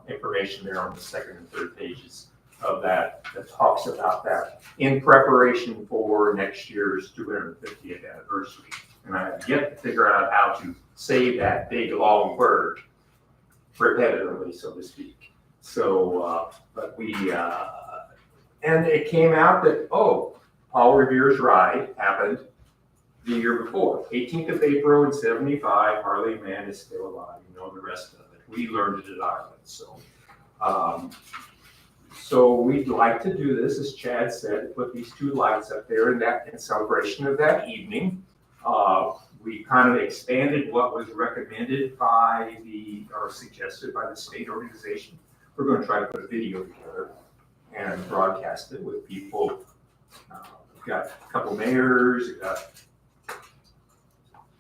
information there on the second and third pages of that talks about that in preparation for next year's 250th anniversary. And I have yet to figure out how to say that big long word repetitively, so to speak. So, but and it came out that, Paul Revere's ride happened the year before, 18th of April in 75, Harley Man is still alive, the rest of it. We learned it at Ireland, so we'd like to do this, as Chad said, put these 2 lights up there in celebration of that evening. We kind of expanded what was recommended or suggested by the state organization. We're going to try to put a video together and broadcast it with people. We've got a couple mayors.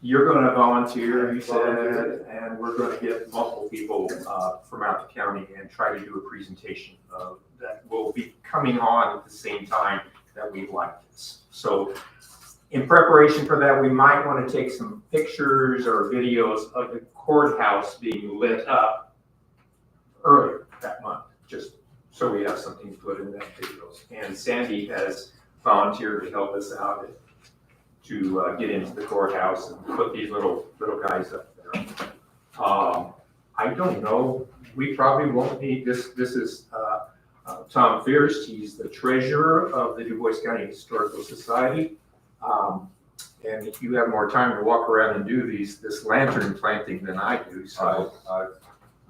You're going to volunteer, you said, and we're going to get multiple people from out the county and try to do a presentation that will be coming on at the same time that we like this. So in preparation for that, we might want to take some pictures or videos of the courthouse being lit up earlier that month, just so we have something to put in that videos. And Sandy has volunteered to help us out to get into the courthouse and put these little guys up there. I don't know, we probably won't need this. This is Tom Fierst. He's the treasurer of the Du Bois County Historical Society. And if you have more time to walk around and do this lantern planting than I do, so.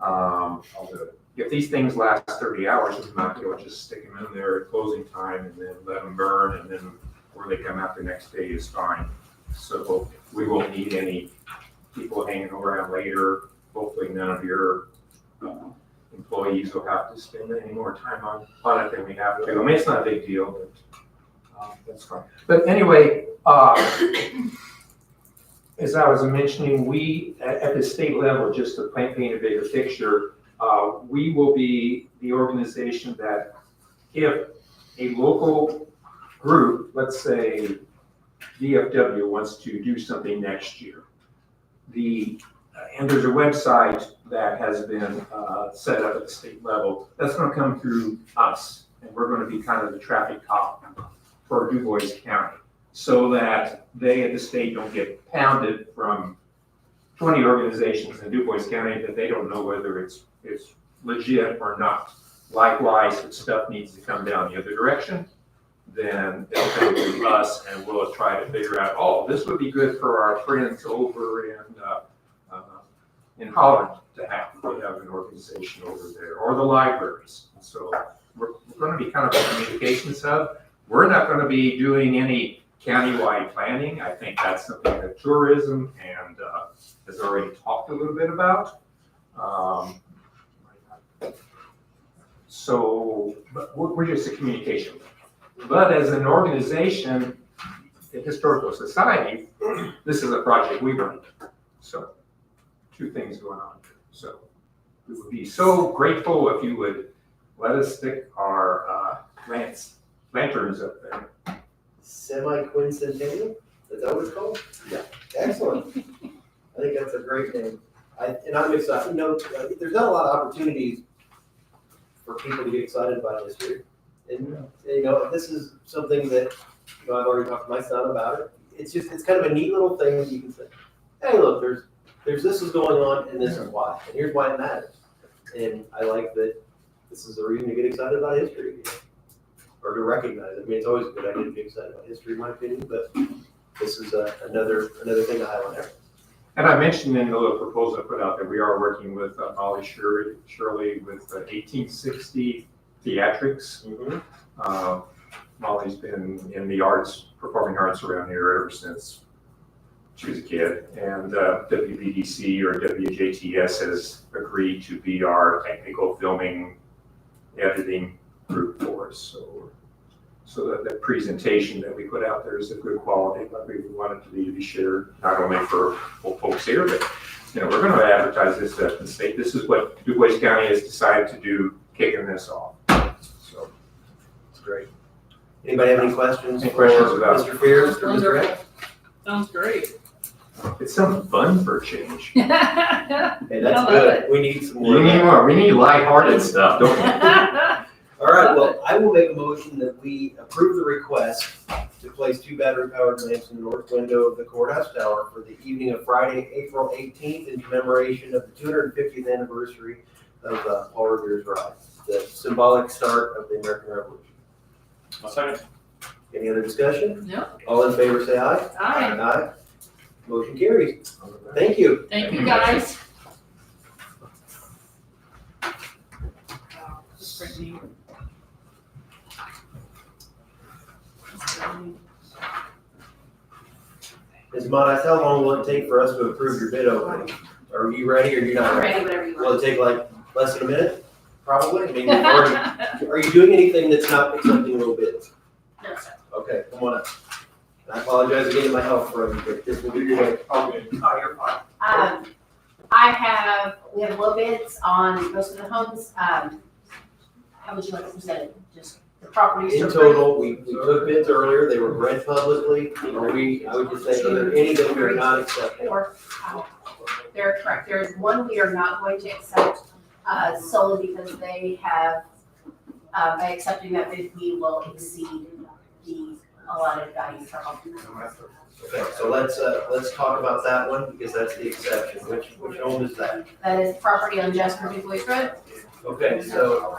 I'll do it. If these things last 30 hours, we might be able to just stick them in there at closing time and then let them burn, and then where they come out the next day is fine. So we won't need any people hanging around later. Hopefully none of your employees will have to spend any more time on it than we have to. I mean, it's not a big deal, but that's fine. But anyway, as I was mentioning, we, at the state level, just to paint a bigger picture, we will be the organization that if a local group, let's say DFW, wants to do something next year, and there's a website that has been set up at the state level, that's going to come through us, and we're going to be kind of the traffic cop for Du Bois County, so that they at the state don't get pounded from 20 organizations in Du Bois County that they don't know whether it's legit or not. Likewise, if stuff needs to come down the other direction, then it'll come to us and we'll try to figure out, oh, this would be good for our friends over in Holland to have. We have an organization over there, or the libraries. So we're going to be kind of a communications hub. We're not going to be doing any countywide planning. I think that's something that tourism and has already talked a little bit about. So, but we're just a communication. But as an organization, the Historical Society, this is a project we run. So, two things going on. So, we would be so grateful if you would let us stick our lanterns up there. Semi-quincentennial? Is that what it's called? Yeah. Excellent. I think that's a great name. I'm excited. There's not a lot of opportunities for people to get excited about history. And, this is something that, I've already talked to my son about it. It's kind of a neat little thing that you can say, hey, look, there's this is going on and this is why. And here's why it matters. And I like that this is a reason to get excited about history. Or to recognize it. I mean, it's always a good idea to be excited about history, in my opinion, but this is another thing to highlight there. And I mentioned in the little proposal I put out that we are working with Molly Shirley with 1860 Theatrics. Mm-hmm. Molly's been in the arts, performing arts around here ever since she was a kid. And WBDC or WJTS has agreed to be our technical filming, editing group for us. So that the presentation that we put out there is of good quality, but we want it to be shared, not only for folks here, but we're going to advertise this at the state. This is what Du Bois County has decided to do, kicking this off. So it's great. Anybody have any questions? Any questions about Mr. Fierst or Mr. Wonderful. X? Sounds great. It's some fun for a change. Hey, that's good. We need some more. We need more. We need lighthearted stuff, don't we? All right, well, I will make a motion that we approve the request to place 2 battery-powered lamps in the north window of the courthouse tower for the evening of Friday, April 18th, in commemoration of the 250th anniversary of Paul Revere's rise, the symbolic start of the American Revolution. I'll second. Any other discussion? No. All in favor, say aye. Aye. Aye. Motion carries. Thank you. Thank you, guys. Ms. Monas, how long will it take for us to approve your bid opening? Are you ready or you're not I'm ready? ready, whatever you want. Will it take like less than a minute? Probably? I mean, are you doing anything that's not accepting low bids? No, sir. Okay, come on up. And I apologize again to my health friend, but this will be good. Oh, you're fine. We have low bids on most of the homes. How would you like it presented? Just the properties In are pretty. total, we took bids earlier, they were read publicly, I would just say, are there any that we are not accepting? Four. They're correct. There's one we are not going to accept, solely because they have, by accepting that bid, we will exceed the allotted value for home. Okay, so let's talk about that one, because that's the exception. Which home is that? That is property on Jasper DuBois Road. Okay, so,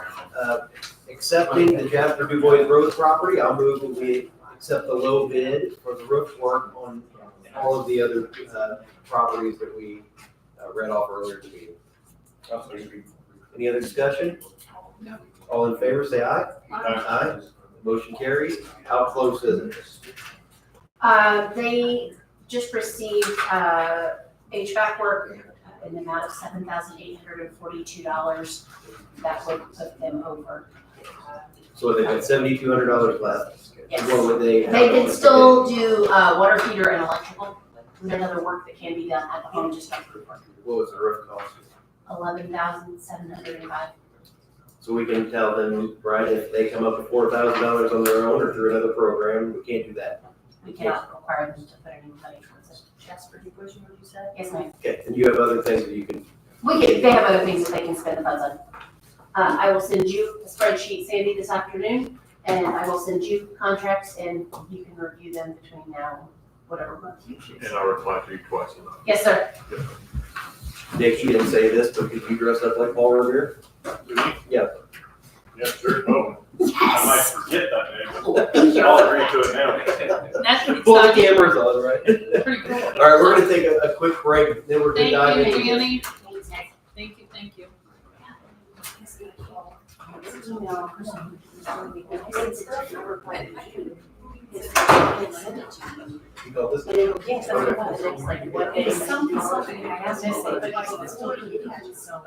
accepting the Jasper DuBois Road property, I'll move that we accept the low bid for the roof work on all of the other, properties that we, read off earlier in the meeting. Any other discussion? No. All in favor, say aye. Aye. Motion carries. How close is it? They just received, HVAC work in the amount of $7,842. That would put them over. So they've got $7,200 left. Yes. What would they? They can still do, water heater and electrical. There's other work that can be done at the home, just like roof work. What was the roof cost? $11,705. So we can tell them, right, if they come up with $4,000 on their own or through another program, we can't do that. We cannot require them to put any money towards it. Jasper DuBois, what you said? Yes, ma'am. Okay, and you have other things that you can, They have other things that they can spend the funds on. I will send you a spreadsheet, Sandy, this afternoon, and I will send you contracts, and you can review them between now and whatever month you choose. And I'll reply to you twice a month. Yes, sir. Nick, you didn't say this, but could you dress up like Paul Revere? Yeah. Yeah, sure, no. I might Yes. forget that name. I'll agree to it now. That's pretty Pull the exciting. cameras on, right? Pretty cool. All right, we're gonna take a quick break, then we're gonna dive Thank into you, this. Jenny. Thank you, thank you. You know, this- Yes, that's what it was. It's like, what is something I asked this, but I still didn't, so.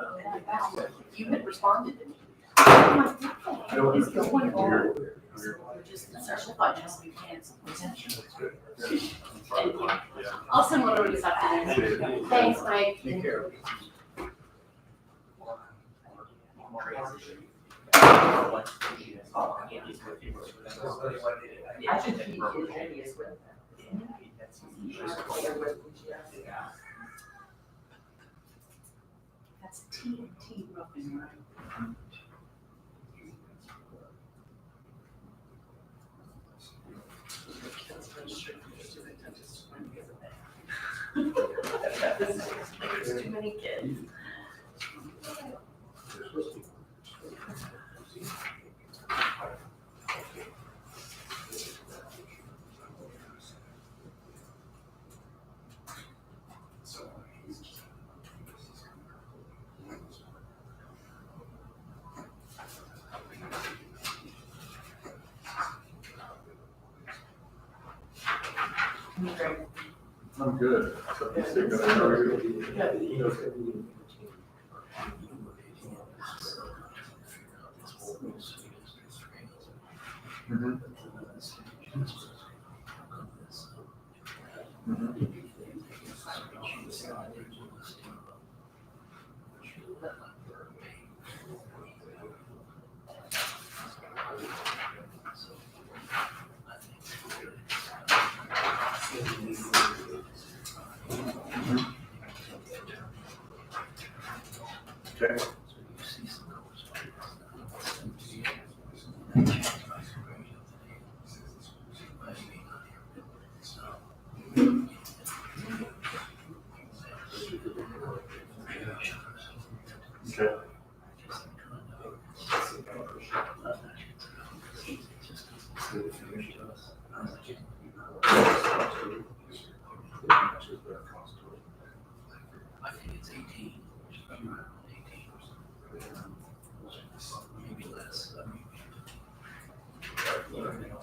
You had responded. It's going on. We're just in such a budget, we can't. Thank you. I'll send one over this afternoon. Thanks, Mike. Take care. I should keep you ideas with That's TNT roofing, right? There's too many kids. I'm good. Mhm. Okay. Okay.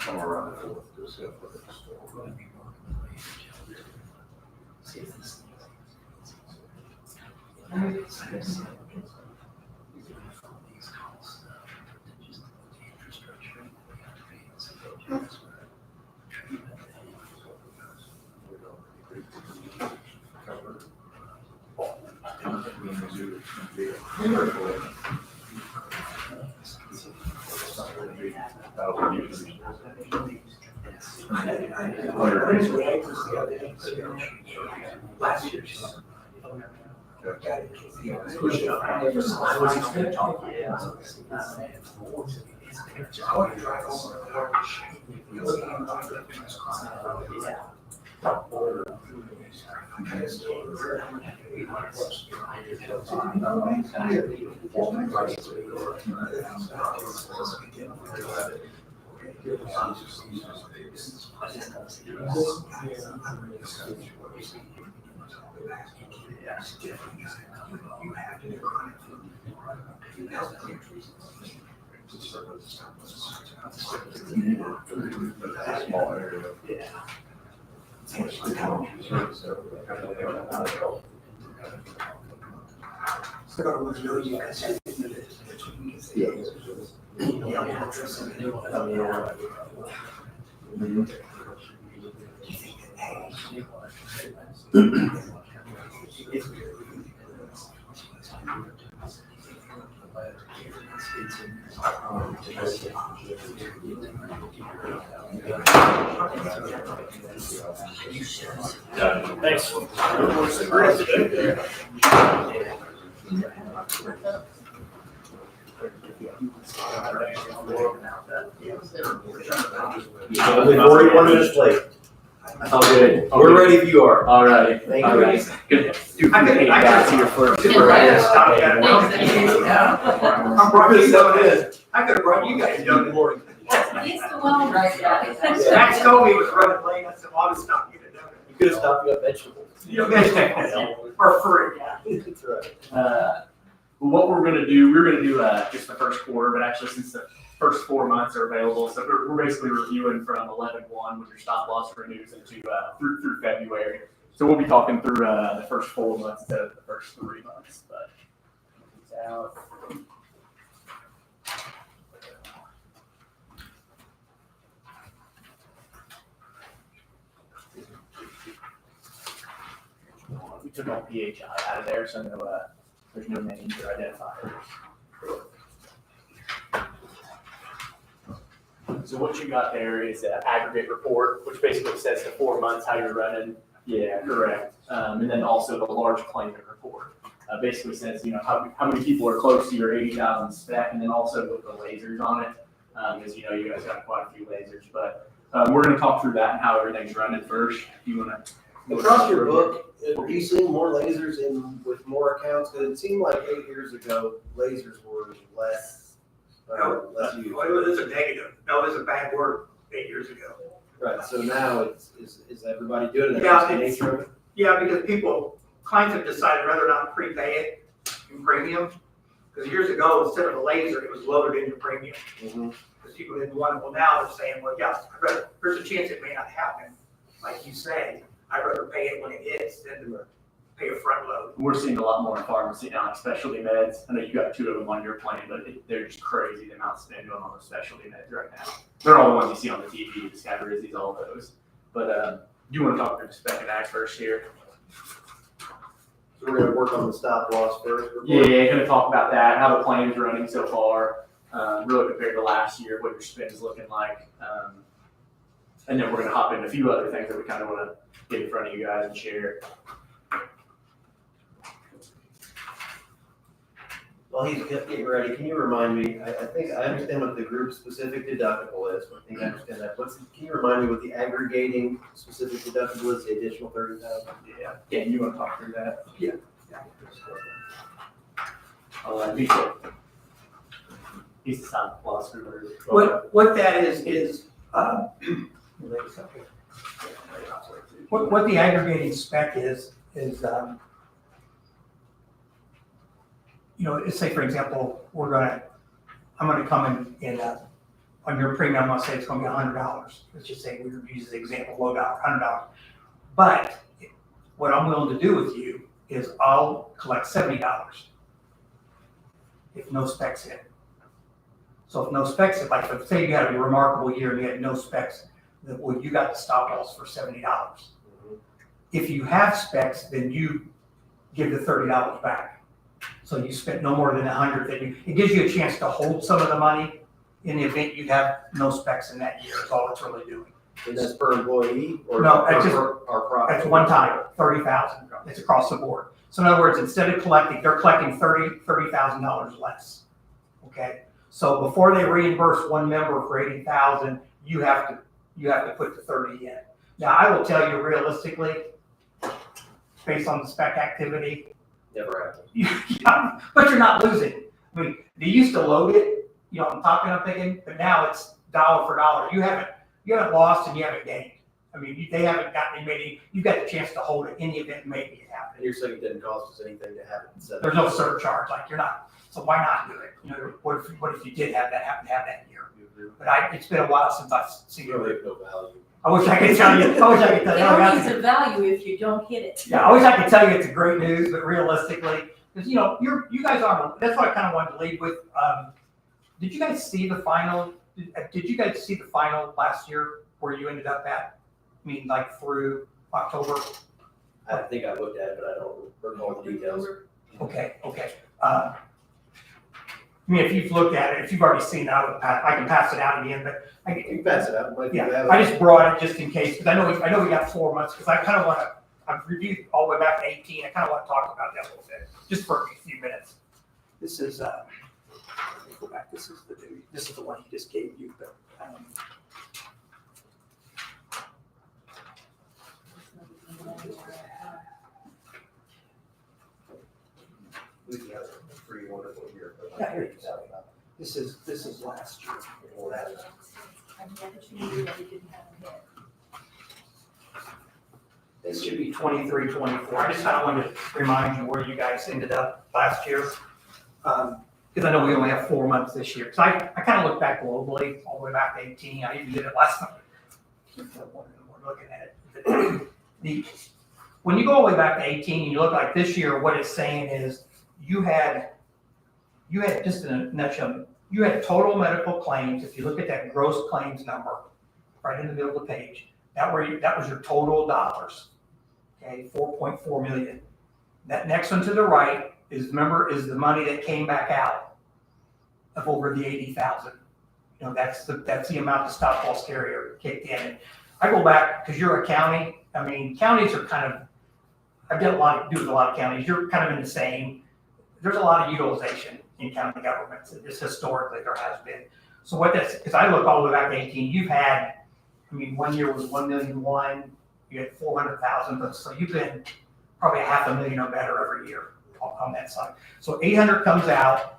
Somewhere around the fourth, just, yeah. Last year. Thanks. Only 41 minutes late. All good. We're ready if you are. All right. Thank All you. right. Good. I got to your first. I'm probably so it is. I could have brought you guys down in the morning. He's the one right there. Max told me he was running late. I said, well, I'll just stop you to know. You could have stopped me at vegetables. You know, for free. That's right. What we're gonna do, we're gonna do just the first quarter, but actually since the first 4 months are available, so we're basically reviewing from 11/1 when your stop loss renews into through February. So we'll be talking through the first 4 months instead of the first 3 months. But it's out. We took all PHI out of there, so no, there's no names or identifiers. So what you got there is an aggregate report, which basically says the 4 months how you're running. Yeah, correct. And then also the large claimant report. Basically says, you know, how many people are close to your 80,000 spec, and then also with the lasers on it. As you know, you guys got quite a few lasers, but we're going to talk through that and how everything's running first. If you want to. Across your book, are you seeing more lasers in with more accounts? Because it seemed like 8 years ago, lasers were less used. Well, it was a negative. No, it was a bad word 8 years ago. Right, so now is everybody doing it? Yeah, That's the nature of it? Yeah, because clients have decided rather not prepay it in premium. Because years ago, instead of a laser, it was loaded in your premium. Because people didn't want it. Well, now they're saying, well, yeah, there's a chance it may not happen. Like you say, I'd rather pay it when it hits than to pay a front load. We're seeing a lot more in pharmacy now, like specialty meds. I know you got 2 of them on your plan, but they're just crazy the amount spent on those specialty meds right now. They're all the ones you see on the TV, the Scabarizzi's, all those. But you want to talk through the spec and ag first here? So we're gonna work on the stop loss first. Yeah, gonna talk about that, how the plan's running so far, really compared to last year, what your spend is looking like. And then we're gonna hop into a few other things that we kind of want to get in front of you guys and share. While he's getting ready, can you remind me, I think I understand what the group specific deductible is. I think I understand that. Can you remind me what the aggregating specific deductible is, the additional 30,000? Yeah, you want to talk through that? Yeah. He's the stop loss group. What that is what the aggregating spec is, you know, say for example, I'm gonna come in on your premium, I'm gonna say it's gonna be $100. Let's just say we use the example, low dollar, $100. But what I'm willing to do with you is I'll collect $70 if no specs hit. So if no specs hit, like if say you had a remarkable year and you had no specs, well, you got the stop loss for $70. If you have specs, then you give the $30 back. So you spent no more than 100. It gives you a chance to hold some of the money in the event you have no specs in that year. Is all it's really doing. And that's per employee or? No, it's just- Our profit? That's one time, 30,000. It's across the board. So in other words, instead of collecting, they're collecting $30,000 less. Okay? So before they reimburse one member for 80,000, you have to put the 30 in. Now, I will tell you realistically, based on the spec activity, Never happened. but you're not losing. I mean, they used to load it, you know, I'm thinking, but now it's dollar for dollar. You haven't lost and you haven't gained. I mean, they haven't gotten any, you've got the chance to hold it in the event maybe it happens. And you're saying it didn't cost us anything to have it set up? There's no surcharge, like you're not, so why not do it? You know, what if you did happen to have that year? But it's been a while since I've seen it. Really no value. I wish I could tell you, It only is of value if you don't hit it. Yeah, I wish I could tell you it's a great news, but realistically, because you know, you guys aren't, that's what I kind of wanted to lead with. Did you guys see the final, did you guys see the final last year where you ended up at? I mean, like through October? I think I looked at it, but I don't recall the details. Okay. I mean, if you've looked at it, if you've already seen it, I can pass it out again, but You can pass it out. Like you have yeah, it. I just brought it just in case, because I know we got 4 months, because I kind of want to, I've reviewed all the way back to 18, I kind of want to talk about that a little bit, just for a few minutes. This is, let me go back, this is the one he just gave you, but, We can have a pretty wonderful year. but- yeah, here you go. This is last year. We'll have it. This should be 23, 24. I just kind of wanted to remind you where you guys ended up last year. Because I know we only have 4 months this year. So I kind of look back globally, all the way back to 18. I even did it last time. We're looking at it. When you go all the way back to 18, and you look like this year, what it's saying is you had just in a nutshell, you had total medical claims. If you look at that gross claims number, right in the middle of the page, that was your total dollars. Okay, 4.4 million. That next one to the right is the money that came back out of over the 80,000. You know, that's the amount the stop loss carrier kicked in. And I go back because you're a county. I mean, counties are kind of, I've done do with a lot of counties. You're kind of in the same. There's a lot of utilization in county governments. Just historically there has been. So what that's, because I look all the way back to 18, you've had, I mean, 1 year was 1,000,001, you had 400,000, but so you've been probably $500,000 or better every year on that side. So 800 comes out,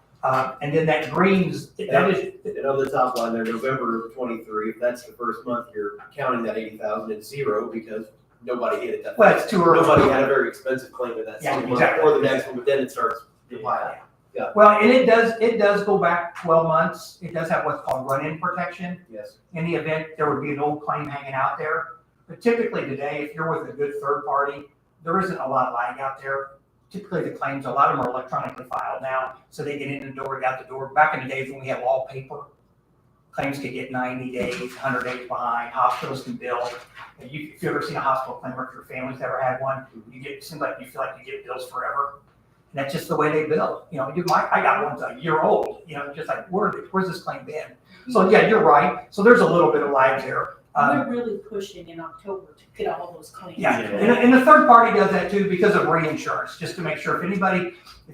and then that green's, that is. And on the top line there, November of 23, if that's the first month, you're counting that 80,000 at zero because nobody hit it. Well, it's too early. Nobody had a very expensive claim in that Yeah, same month exactly. or the next one, but then it starts dividing. Yeah. Well, and it does go back 12 months. It does have what's called run-in protection. Yes. In the event there would be an old claim hanging out there. But typically today, if you're with a good third party, there isn't a lot of lag out there. Typically the claims, a lot of them are electronically filed now, so they get in the door, get out the door. Back in the days when we had all paper, claims could get 90 days, 100 days behind, hospitals can bill. If you've ever seen a hospital claim or if your family's ever had one, it seems like you feel like you get bills forever. And that's just the way they bill. You know, I got one's a year old, you know, just like, where's this claim been? So yeah, you're right. So there's a little bit of lag there. We're really pushing in October to get all those claims. Yeah, and the third party does that too because of reinsurance, just to make sure if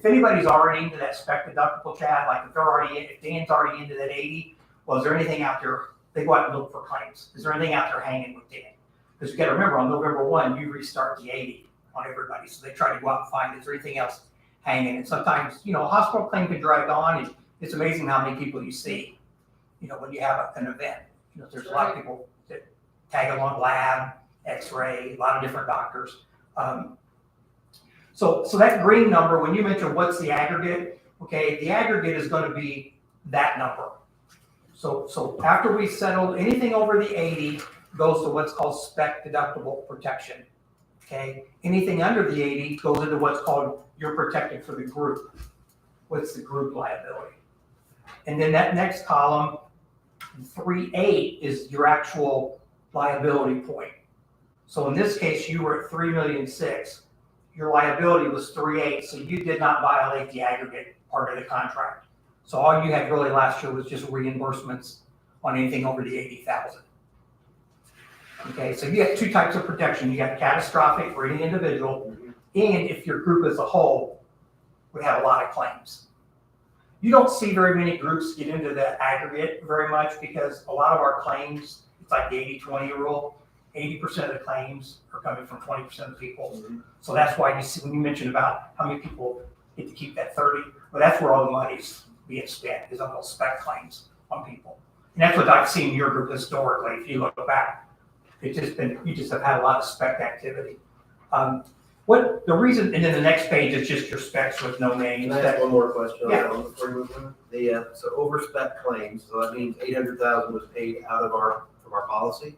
anybody's already into that spec deductible, Chad, like if Dan's already into that 80, well, is there anything out there? They go out and look for claims. Is there anything out there hanging with Dan? Because you got to remember, on November 1, you restart the 80 on everybody, so they try to go out and find is there anything else hanging. And sometimes, you know, a hospital claim can drag on. And it's amazing how many people you see, you know, when you have an event. You know, there's a lot of people that tag along lab, X-ray, a lot of different doctors. So that green number, when you mention what's the aggregate, okay, the aggregate is going to be that number. So after we settled, anything over the 80 goes to what's called spec deductible protection. Okay, anything under the 80 goes into what's called you're protected for the group. What's the group liability? And then that next column, 3.8 is your actual liability point. So in this case, you were at 3,000,006. Your liability was 3.8, so you did not violate the aggregate part of the contract. So all you had really last year was just reimbursements on anything over the 80,000. Okay, so you have two types of protection. You got catastrophic for any individual, and if your group as a whole would have a lot of claims. You don't see very many groups get into that aggregate very much because a lot of our claims, it's like the 80-20 rule. 80% of the claims are coming from 20% of the people. So that's why you see, when you mentioned about how many people get to keep that 30, well, that's where all the money's being spent, is on those spec claims on people. And that's what I've seen in your group historically. If you look back, it's just been, you just have had a lot of spec activity. What the reason, and then the next page is just your specs with no names. Can I ask one more question on Yeah. that one before we move on? So over spec claims, so that means 800,000 was paid out of from our policy?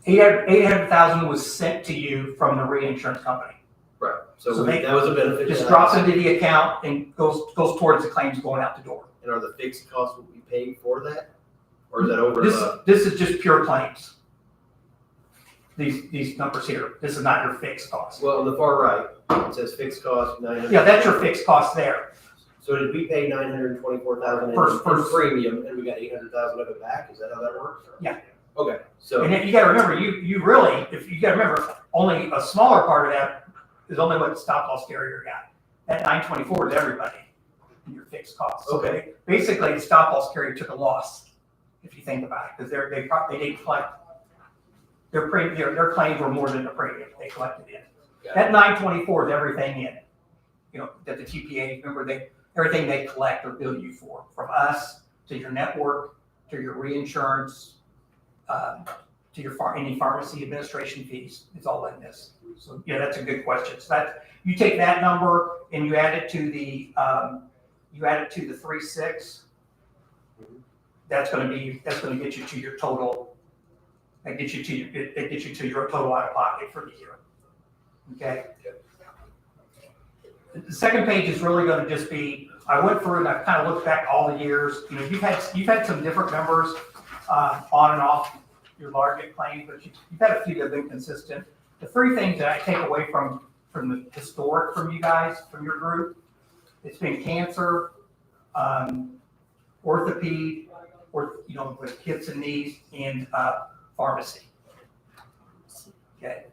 800,000 was sent to you from the reinsurance company. Right, so they- that was a benefit. Just to drops us. into the account and goes towards the claims going out the door. And are the fixed costs will be paid for that? Or is that over? This is just pure claims. These numbers here, this is not your fixed cost. Well, on the far right, it says fixed cost 900. Yeah, that's your fixed cost there. So did we pay 924,000 in First- premium and we got 800,000 of it back? Is that how that works? Yeah. Okay, so. And then you gotta remember, you really, if you gotta remember, only a smaller part of that is only what the stop loss carrier got. That 924 is everybody in your fixed costs. So Okay. basically, the stop loss carrier took a loss, if you think about it, because they didn't collect, their claims were more than the premium they collected in. That 924 is everything in, that the TPA, remember, everything they collect or bill you for, from us to your network, to your reinsurance, to your any pharmacy administration fees, it's all in this. So yeah, that's a good question. So that you take that number and you add it to the 3.6. That's going to get you to your total. That gets you to your total out of pocket for the year. Okay. The second page is really going to just be. I went through and I kind of looked back all the years. You've had some different numbers on and off your large claims, but you've had a few that have been consistent. The three things that I take away from the historic from you guys, from your group, it's been cancer, orthoped, with hips and knees, and pharmacy. Okay,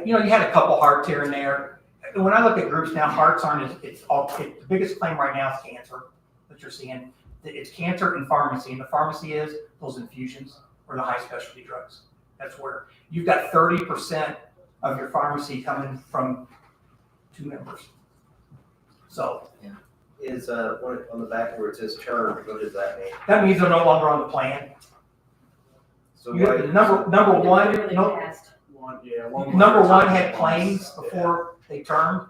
you had a couple hearts here and there. When I look at groups now, hearts aren't the biggest claim right now is cancer that you're seeing. It's cancer and pharmacy, and the pharmacy is those infusions or the high specialty drugs. That's where you've got 30% of your pharmacy coming from 2 members. So Is on the back where it says churn, what does that mean? that means they're no longer on the plan. So You why- number one, number one had claims Yeah. before they turned,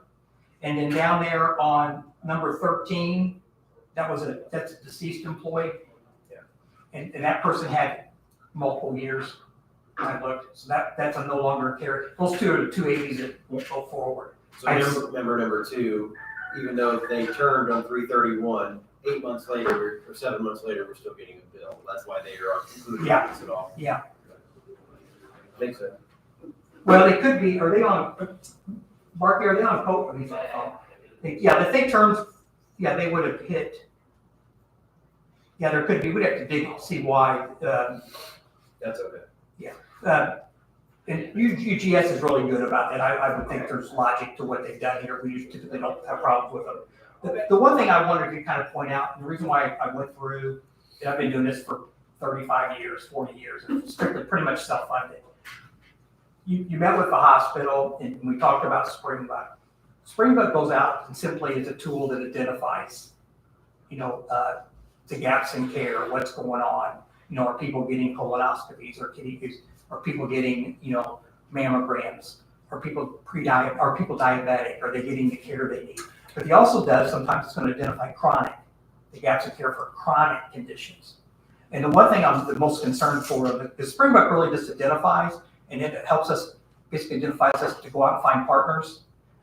and then down there on number 13, that's a deceased employee. Yeah. And that person had multiple years when I looked, so that's a no longer carry. Those two are the 280s that will go forward. So member number 2, even though they turned on 3/31, 8 months later or 7 months later, we're still getting a bill. That's why they are included in Yeah. this at all. Yeah. Makes sense. Well, they could be, are they on, Marky, are they on quote for these on the phone? If they turned, they would have hit. Yeah, there could be, we'd have to dig, see why. That's okay. And UGS is really good about that. I would think there's logic to what they've done here. We typically don't have problems with them. The one thing I wanted to kind of point out, and the reason why I went through, and I've been doing this for 35 years, 40 years, and strictly pretty much self-funded. You met with the hospital and we talked about Springbuk. Springbuk goes out and simply is a tool that identifies, the gaps in care, what's going on. Are people getting colonoscopies, are people getting, mammograms? Are people diabetic? Are they getting the care they need? But he also does, sometimes it's going to identify the gaps in care for chronic conditions. And the one thing I'm the most concerned for is Springbuk really just identifies, and it helps us, basically identifies us to go out and find partners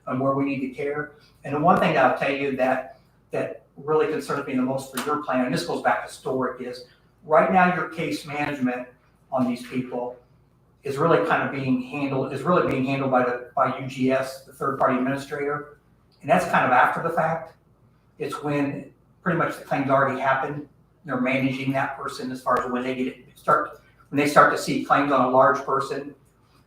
on where we need to care. And the one thing that I'll tell you that really concerns me the most for your plan, and this goes back to Storic, is right now your case management on these people is really kind of being handled by UGS, the third party administrator. And that's kind of after the fact. It's when pretty much the claims already happened. They're managing that person as far as when they start to see claims on a large person,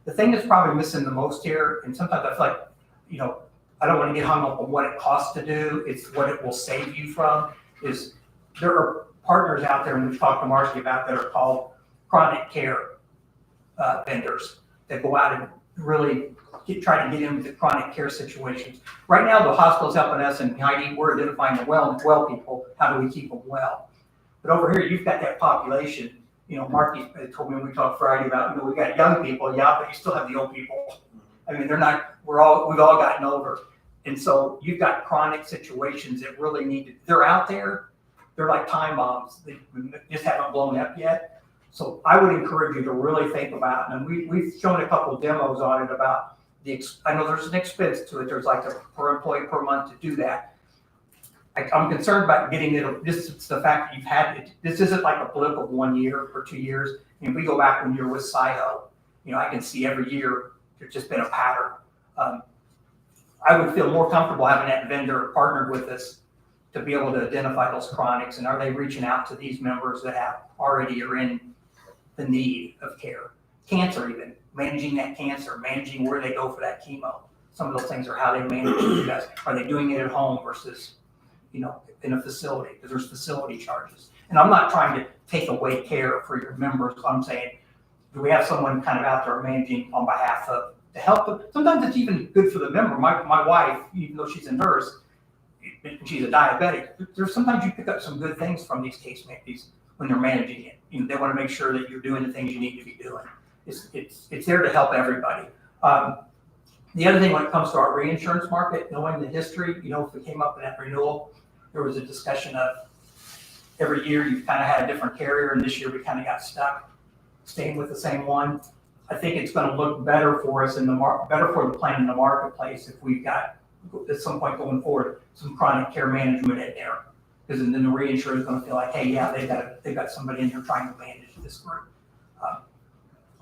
The thing that's probably missing the most here, and sometimes I feel like, you know, I don't want to get hung up on what it costs to do, it's what it will save you from, is there are partners out there, and we've talked to Marcy about, that are called chronic care vendors that go out and really try to get into chronic care situations. Right now, the hospital's helping us, and Heidi, we're identifying the well people, how do we keep them well? But over here, you've got that population, you know, Marky told me when we talked Friday about, you know, we got young people, yeah, but you still have the old people. I mean, we've all gotten over. And so you've got chronic situations that really they're out there, they're like time bombs, they just haven't blown up yet. So I would encourage you to really think about, and we've shown a couple of demos on it about I know there's an expense to it, there's like a per employee per month to do that. I'm concerned about getting it, this is the fact that you've had it, this isn't like a blip of 1 year or 2 years. And we go back when you're with SIO, you know, I can see every year there's just been a pattern. I would feel more comfortable having that vendor partnered with us to be able to identify those chronics, and are they reaching out to these members that already are in the need of care. Cancer even, managing that cancer, managing where they go for that chemo. Some of those things are how they manage it. Are they doing it at home versus, you know, in a facility, because there's facility charges. And I'm not trying to take away care for your members. I'm saying, do we have someone kind of out there managing on behalf of, to help them? Sometimes it's even good for the member. My wife, even though she's a nurse, she's a diabetic, there's sometimes you pick up some good things from these case managers when they're managing it. You know, they want to make sure that you're doing the things you need to be doing. It's there to help everybody. The other thing when it comes to our reinsurance market, knowing the history, you know, if it came up in that renewal, there was a discussion of every year you've kind of had a different carrier, and this year we kind of got stuck staying with the same one. I think it's going to look better for us better for the plan in the marketplace if we've got, at some point going forward, some chronic care management in there. Because then the reinsurer is going to feel like, hey, yeah, they've got somebody in here trying to manage this group.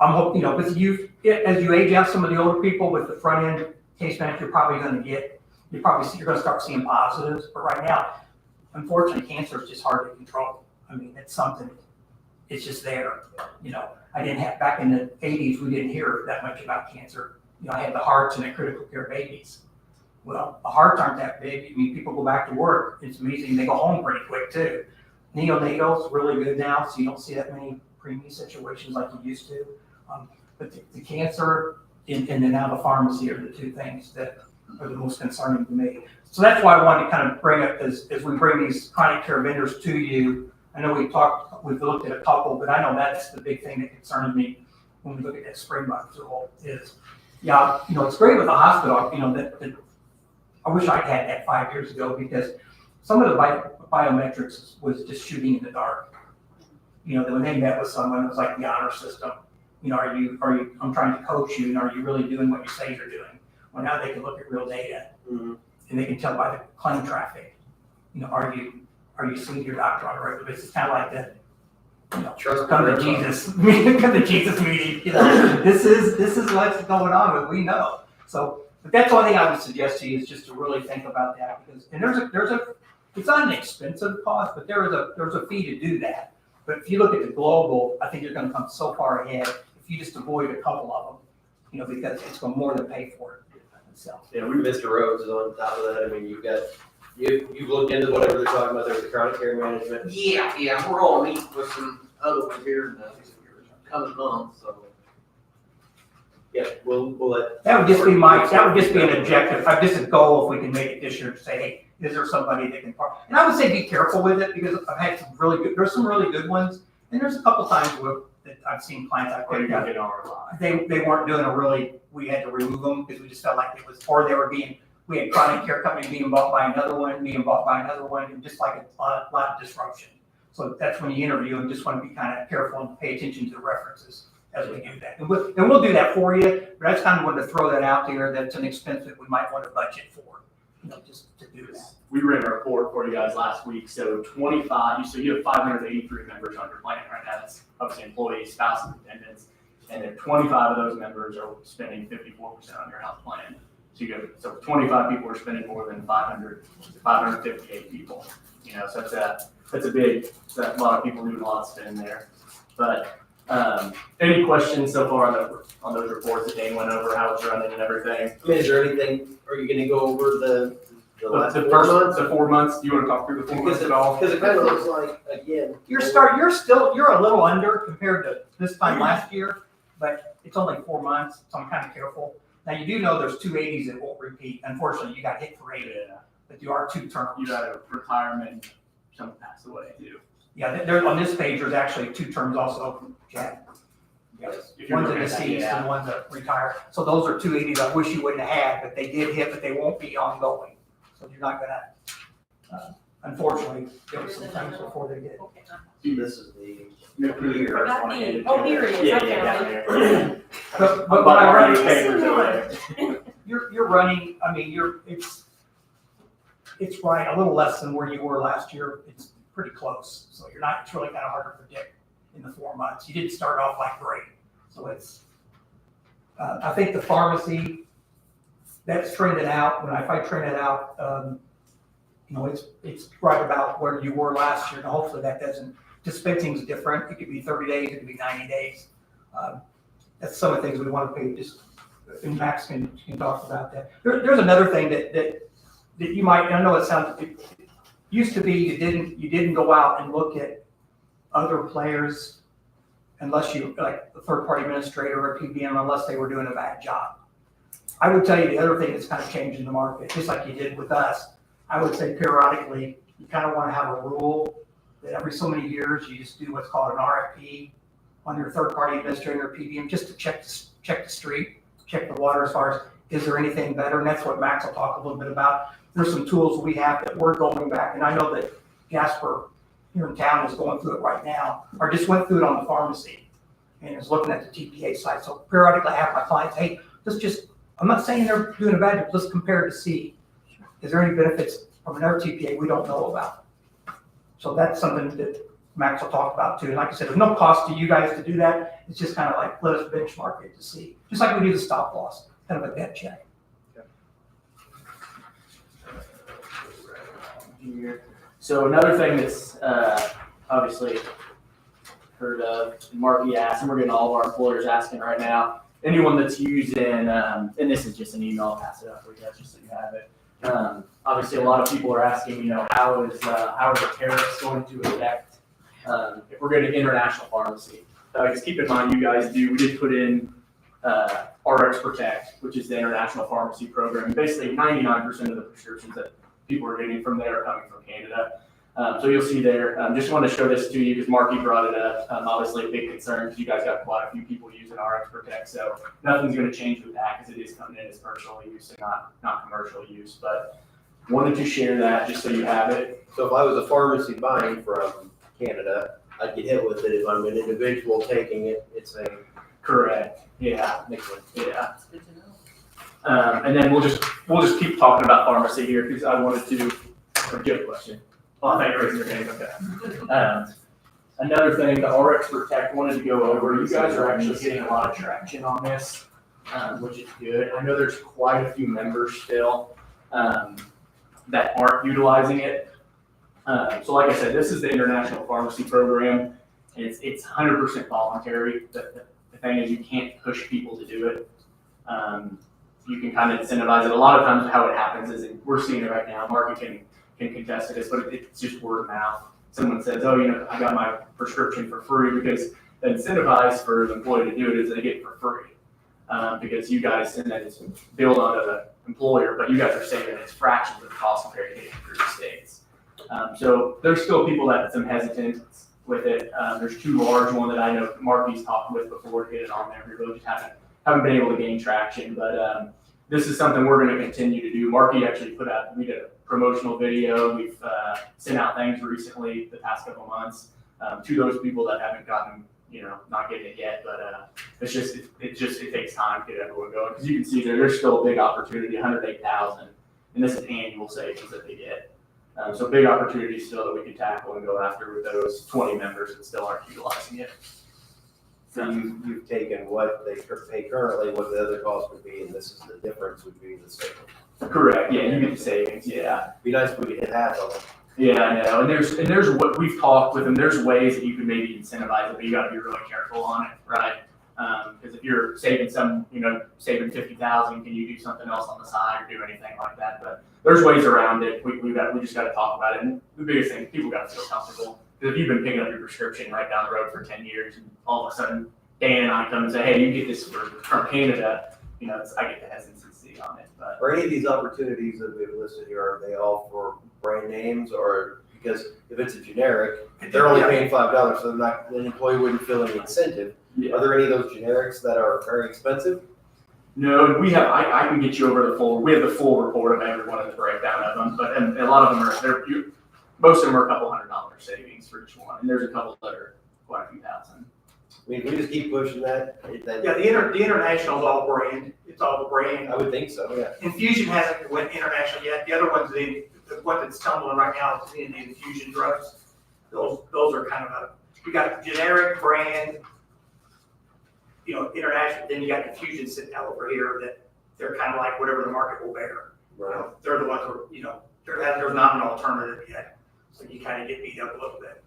I'm hoping, you know, as you age out some of the older people with the front end case manager, you're probably going to start seeing positives. But right now, unfortunately, cancer is just hard to control. I mean, it's something, it's just there. You know, back in the 80s, we didn't hear that much about cancer. You know, I had the hearts and the critical care babies. Well, the hearts aren't that big. I mean, people go back to work. It's amazing. They go home pretty quick too. Neonatal's really good now, so you don't see that many preemie situations like you used to. But the cancer and then now the pharmacy are the two things that are the most concerning to me. So that's why I wanted to kind of bring up as we bring these chronic care vendors to you. I know we've looked at a couple, but I know that's the big thing that concerns me when we look at that Springbok tool is, yeah, you know, it's great with the hospital, you know, that I wish I'd had that 5 years ago, because some of the biometrics was just shooting in the dark. You know, when they met with someone, it was like the honor system. You know, are you, I'm trying to coach you, and are you really doing what you say you're doing? Well, now they can look at real data, and they can tell by the claim traffic, you know, are you seeing your doctor on a regular basis? It's kind of like that, you know, come to Jesus, come to Jesus meeting, you know, this is what's going on, and we know. So, but that's the only thing I would suggest to you is just to really think about that, because, and it's not an expensive cost, but there's a fee to do that. But if you look at the global, I think you're going to come so far ahead if you just avoid a couple of them, you know, because it's going to more than pay for it. So. Yeah, Mr. Rhodes is on top of that. I mean, you've looked into whatever they're talking about. There's the chronic care management. Yeah, we're all meeting with some other ones here in the coming months, so. Yeah, we'll let. That would just be an objective, just a goal if we can make it this year to say, hey, is there somebody that can, and I would say be careful with it, because I've had there's some really good ones, and there's a couple times that I've seen clients out there, they weren't doing we had to remove them because we just felt like it was, or we had chronic care company being bought by another one, and just like a lot of disruption. So that's when you interview and just want to be kind of careful and pay attention to the references as we do that. And we'll do that for you, but I just kind of wanted to throw that out there. That's an expense that we might want to budget for, you know, just to do that. We ran a report for you guys last week. So you have 583 members on your plan right now. That's obviously employees, spouses, dependents, and then 25 of those members are spending 54% on your health plan. So 25 people are spending more than 558 people. You know, so that's a lot of people doing a lot of spending there. But Any questions so far on those reports that Dane went over, how it's running and everything? I mean, is there anything, are you gonna go over the last The 4 months? the 4 months, do you wanna talk through the 4 months at all? Because it kind of looks like, again. you're a little under compared to this time last year, but it's only 4 months, so I'm kind of careful. Now, you do know there's 280s that won't repeat. Unfortunately, you got hit for 80, but you are 2 terms. You got a retirement, someone passed away too. Yeah, there, on this page, there's actually 2 terms also, Jack. Yes. If you're One's a looking at that, deceased yeah. and one's a retired. So those are 280s I wish you wouldn't have had, but they did hit, but they won't be ongoing. So you're not gonna, unfortunately, there was some times before they did. This is the Here. Oh, here it is, Yeah, I yeah, found it. down there. But But when I our run papers over there. you're running, I mean, it's right, a little less than where you were last year. It's pretty close. So it's really kind of hard to predict in the 4 months. You didn't start off like great. So I think the pharmacy, that's trended out. If I trend it out, it's right about where you were last year. And hopefully that doesn't, dispensing is different. It could be 30 days, it could be 90 days. That's some of the things we want to pay, and Max can talk about that. There's another thing that you might, I know it used to be you didn't go out and look at other players unless you, like the third-party administrator or PBM, unless they were doing a bad job. I would tell you the other thing that's kind of changed in the market, just like you did with us, I would say periodically, you kind of want to have a rule that every so many years, you just do what's called an RFP on your third-party administrator or PBM, just to check the street, check the water as far as, is there anything better? And that's what Max will talk a little bit about. There's some tools we have that we're going back, and I know that Jasper here in town is going through it right now, or just went through it on the pharmacy and is looking at the TPA site. So periodically I have my clients, hey, I'm not saying they're doing a bad job, let's compare to see, is there any benefits from another TPA we don't know about? So that's something that Max will talk about too. And like I said, there's no cost to you guys to do that. It's just kind of like, let us benchmark it to see, just like we do the stop loss, kind of a debt check. So another thing that's obviously heard of, Marky asked, and we're getting all of our employers asking right now, anyone that's using, and this is just an email, I'll pass it up for you guys just so you have it. Obviously, a lot of people are asking, how are the tariffs going to affect if we're going to international pharmacy? Just keep in mind, you guys we did put in RX Protect, which is the international pharmacy program. Basically, 99% of the prescriptions that people are getting from there are coming from Canada. So you'll see there, just wanted to show this to you because Marky brought it up. Obviously a big concern because you guys got quite a few people using RX Protect. So nothing's going to change with that because it is coming in as personal use and not commercial use. But wanted to share that just so you have it. So if I was a pharmacy buying from Canada, I'd get hit with it. If I'm an individual taking it, it's a. Correct. Yeah. Makes sense. Yeah. And then we'll just keep talking about pharmacy here because I wanted to get a question. Oh, I thought you were raising your hand. Okay. Another thing, the RX Protect wanted to go over. You guys are actually getting a lot of traction on this, which is good. I know there's quite a few members still that aren't utilizing it. So like I said, this is the International Pharmacy Program. It's 100% voluntary. The thing is you can't push people to do it. You can kind of incentivize it. A lot of times how it happens is, we're seeing it right now, Marky can contest to this, but it's just word of mouth. Someone says, oh, I got my prescription for free, because the incentivize for the employee to do it is they get it for free. Because you guys, and then it's billed onto the employer, but you guys are saving it's fractions of the cost compared to getting through the states. So there's still people that have some hesitance with it. There's 2 large ones that I know Marky's talked with before to get it on there. We really just haven't been able to gain traction, but this is something we're going to continue to do. Marky actually we did a promotional video. We've sent out things recently the past couple months to those people that haven't gotten, not getting it yet, but it takes time to get everyone going, because you can see there's still a big opportunity, 108,000, and this is annual savings that they get. So big opportunity still that we can tackle and go after with those 20 members that still aren't utilizing it. So you've taken what they pay currently, what the other cost would be, and this is the difference would be the savings. Correct, yeah, you get the savings, yeah. Be nice if we could hit half of Yeah, I know, and there's what we've talked with them, there's ways that you can maybe incentivize it, but you gotta be really careful on it, right? Because if you're saving saving 50,000, can you do something else on the side or do anything like that? But there's ways around it, we just gotta talk about it, and the biggest thing, people gotta feel comfortable. Because if you've been picking up your prescription right down the road for 10 years, and all of a sudden Dan and I come and say, hey, you get this from Canada, I get the hesitancy on it, but. Are any of these opportunities that we've listed here, are they all for brand names, or, because if it's a generic, they're only paying $5, so an employee wouldn't feel any incentive. Yeah. Are there any of those generics that are very expensive? No, we have, I can get you over we have the full report of every one of the breakdown of them, but and a lot of them most of them are a couple $100 savings for each one, and there's a couple that are quite a few thousand. I mean, we just keep pushing that. Yeah, the international is all brand, it's all the brand. I would think so, yeah. Infusion hasn't went international yet, the other ones, the one that's tumbling right now is in the infusion drugs. Those are kind of you got generic brand, international, then you got infusion sitting out over here that they're kind of like whatever the market will bear. Right. They're the ones who, there's not an alternative yet, so you kind of get beat up a little bit.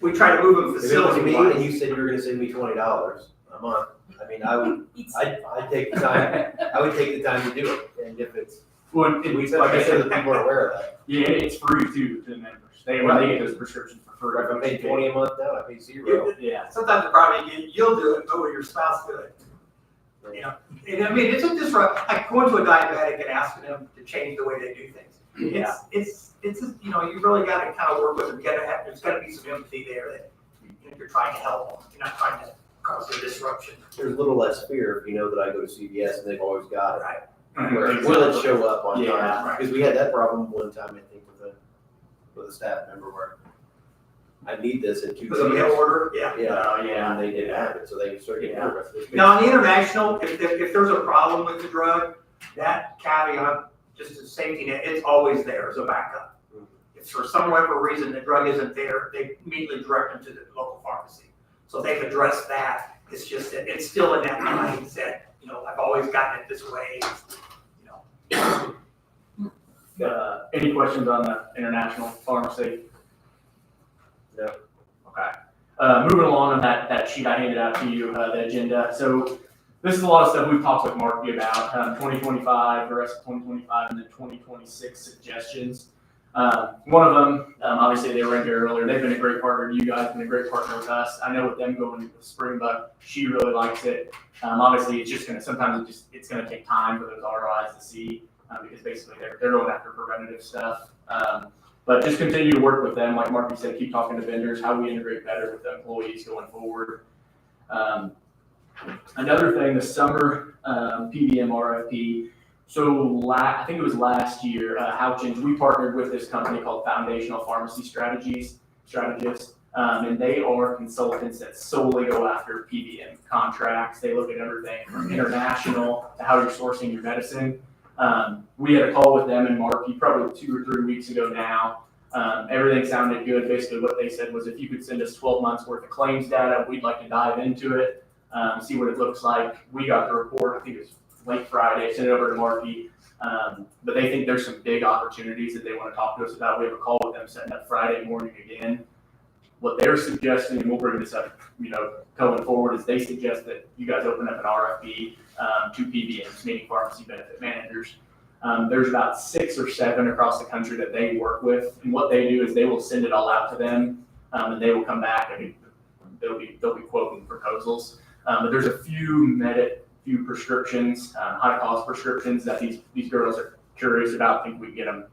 We try to move them If it was facility me wise. and you said you were gonna send me $20 a month, I mean, I'd take the time, I would take the time to do it, and if it's, Well, we said, like I said, the people are aware of that. Yeah, it's free too to the members. When they get those prescriptions for free. If I pay 20 a month now, I pay $0. Yeah. Sometimes the problem, you'll do it, but will your spouse do it? And I mean, it's just like going to a diabetic and asking them to change the way they do things. Yeah. It's you really gotta kind of work with them, there's gotta be some empathy there that, you're trying to help them, you're not trying to cause a disruption. There's a little less fear if you know that I go to CVS and they've always got it. Right. Where will it show up on Yeah, time? right. Because we had that problem one time, I think, with a staff member where I need this in 2 Because of mail order, yeah. Yeah, and they didn't have it, so they started getting nervous. Now, on the international, if there's a problem with the drug, that caveat, just a safety net, it's always there as a backup. If for some whatever reason the drug isn't there, they immediately direct them to the local pharmacy. So they've addressed that. It's just that it's still in that mindset, I've always gotten it this way, Any questions on the international pharmacy? No. Okay. Moving along on that sheet I handed out to you, the agenda. So this is a lot of stuff we've talked with Marky about, 2025, the rest of 2025, and then 2026 suggestions. One of them, obviously they were in here earlier. They've been a great partner to you guys, been a great partner with us. I know with them going into the Springbuk, she really likes it. Obviously it's just sometimes it's gonna take time for those ROIs to see, because basically they're going after preventative stuff. But just continue to work with them. Like Marky said, keep talking to vendors, how we integrate better with the employees going forward. Another thing, the summer PBM RFP. So I think it was last year, Houchins, we partnered with this company called Foundational Pharmacy Strategists, and they are consultants that solely go after PBM contracts. They look at everything from international to how you're sourcing your medicine. We had a call with them and Marky probably 2 or 3 weeks ago now. Everything sounded good. Basically what they said was if you could send us 12 months worth of claims data, we'd like to dive into it, see what it looks like. We got the report, I think it was late Friday, sent it over to Marky. But they think there's some big opportunities that they want to talk to us about. We have a call with them setting up Friday morning again. What they're suggesting, and we'll bring this up, going forward, is they suggest that you guys open up an RFP to PBMs, meaning pharmacy benefit managers. There's about 6 or 7 across the country that they work with, and what they do is they will send it all out to them, and they will come back and they'll be quoting proposals. But there's a few prescriptions, high cost prescriptions that these girls are curious about. think we can get them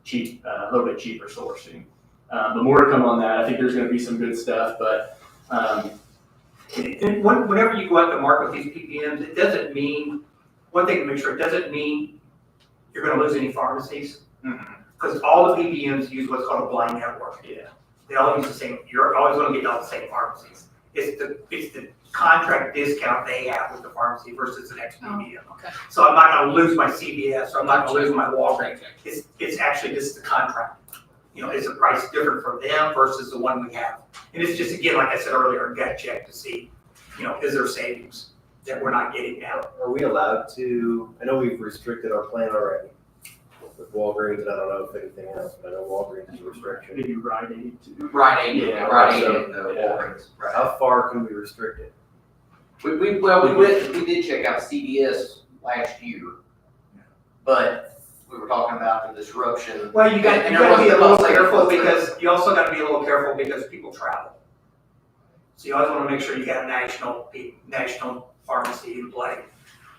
cheap, a little bit cheaper sourcing. But more to come on that. I think there's going to be some good stuff, but. And whenever you go out to market with these PBMs, it doesn't mean, one thing to make sure, it doesn't mean you're going to lose any pharmacies. Because all the PBMs use what's called a blind network. Yeah. They all use the same, you're always going to get all the same pharmacies. It's the contract discount they have with the pharmacy versus the next PBM. Okay. So I'm not going to lose my CVS, or I'm not going to lose my Walgreens. It's actually just the contract. Is the price different for them versus the one we have? And it's just, again, like I said earlier, a gut check to see, is there savings that we're not getting now? Are we allowed to, I know we've restricted our plan already, with Walgreens, and I don't know if anything else, but I know Walgreens is a restriction. Maybe Rite Aid too. Rite Aid, Yeah, Rite Aid so- and Walgreens, right. How far can we restrict it? We did check out CVS last year, but we were talking about the disruption. Well, you got, And you there gotta be a wasn't little much careful there. because, you also gotta be a little careful because people travel. So you always wanna make sure you got a national pharmacy in play.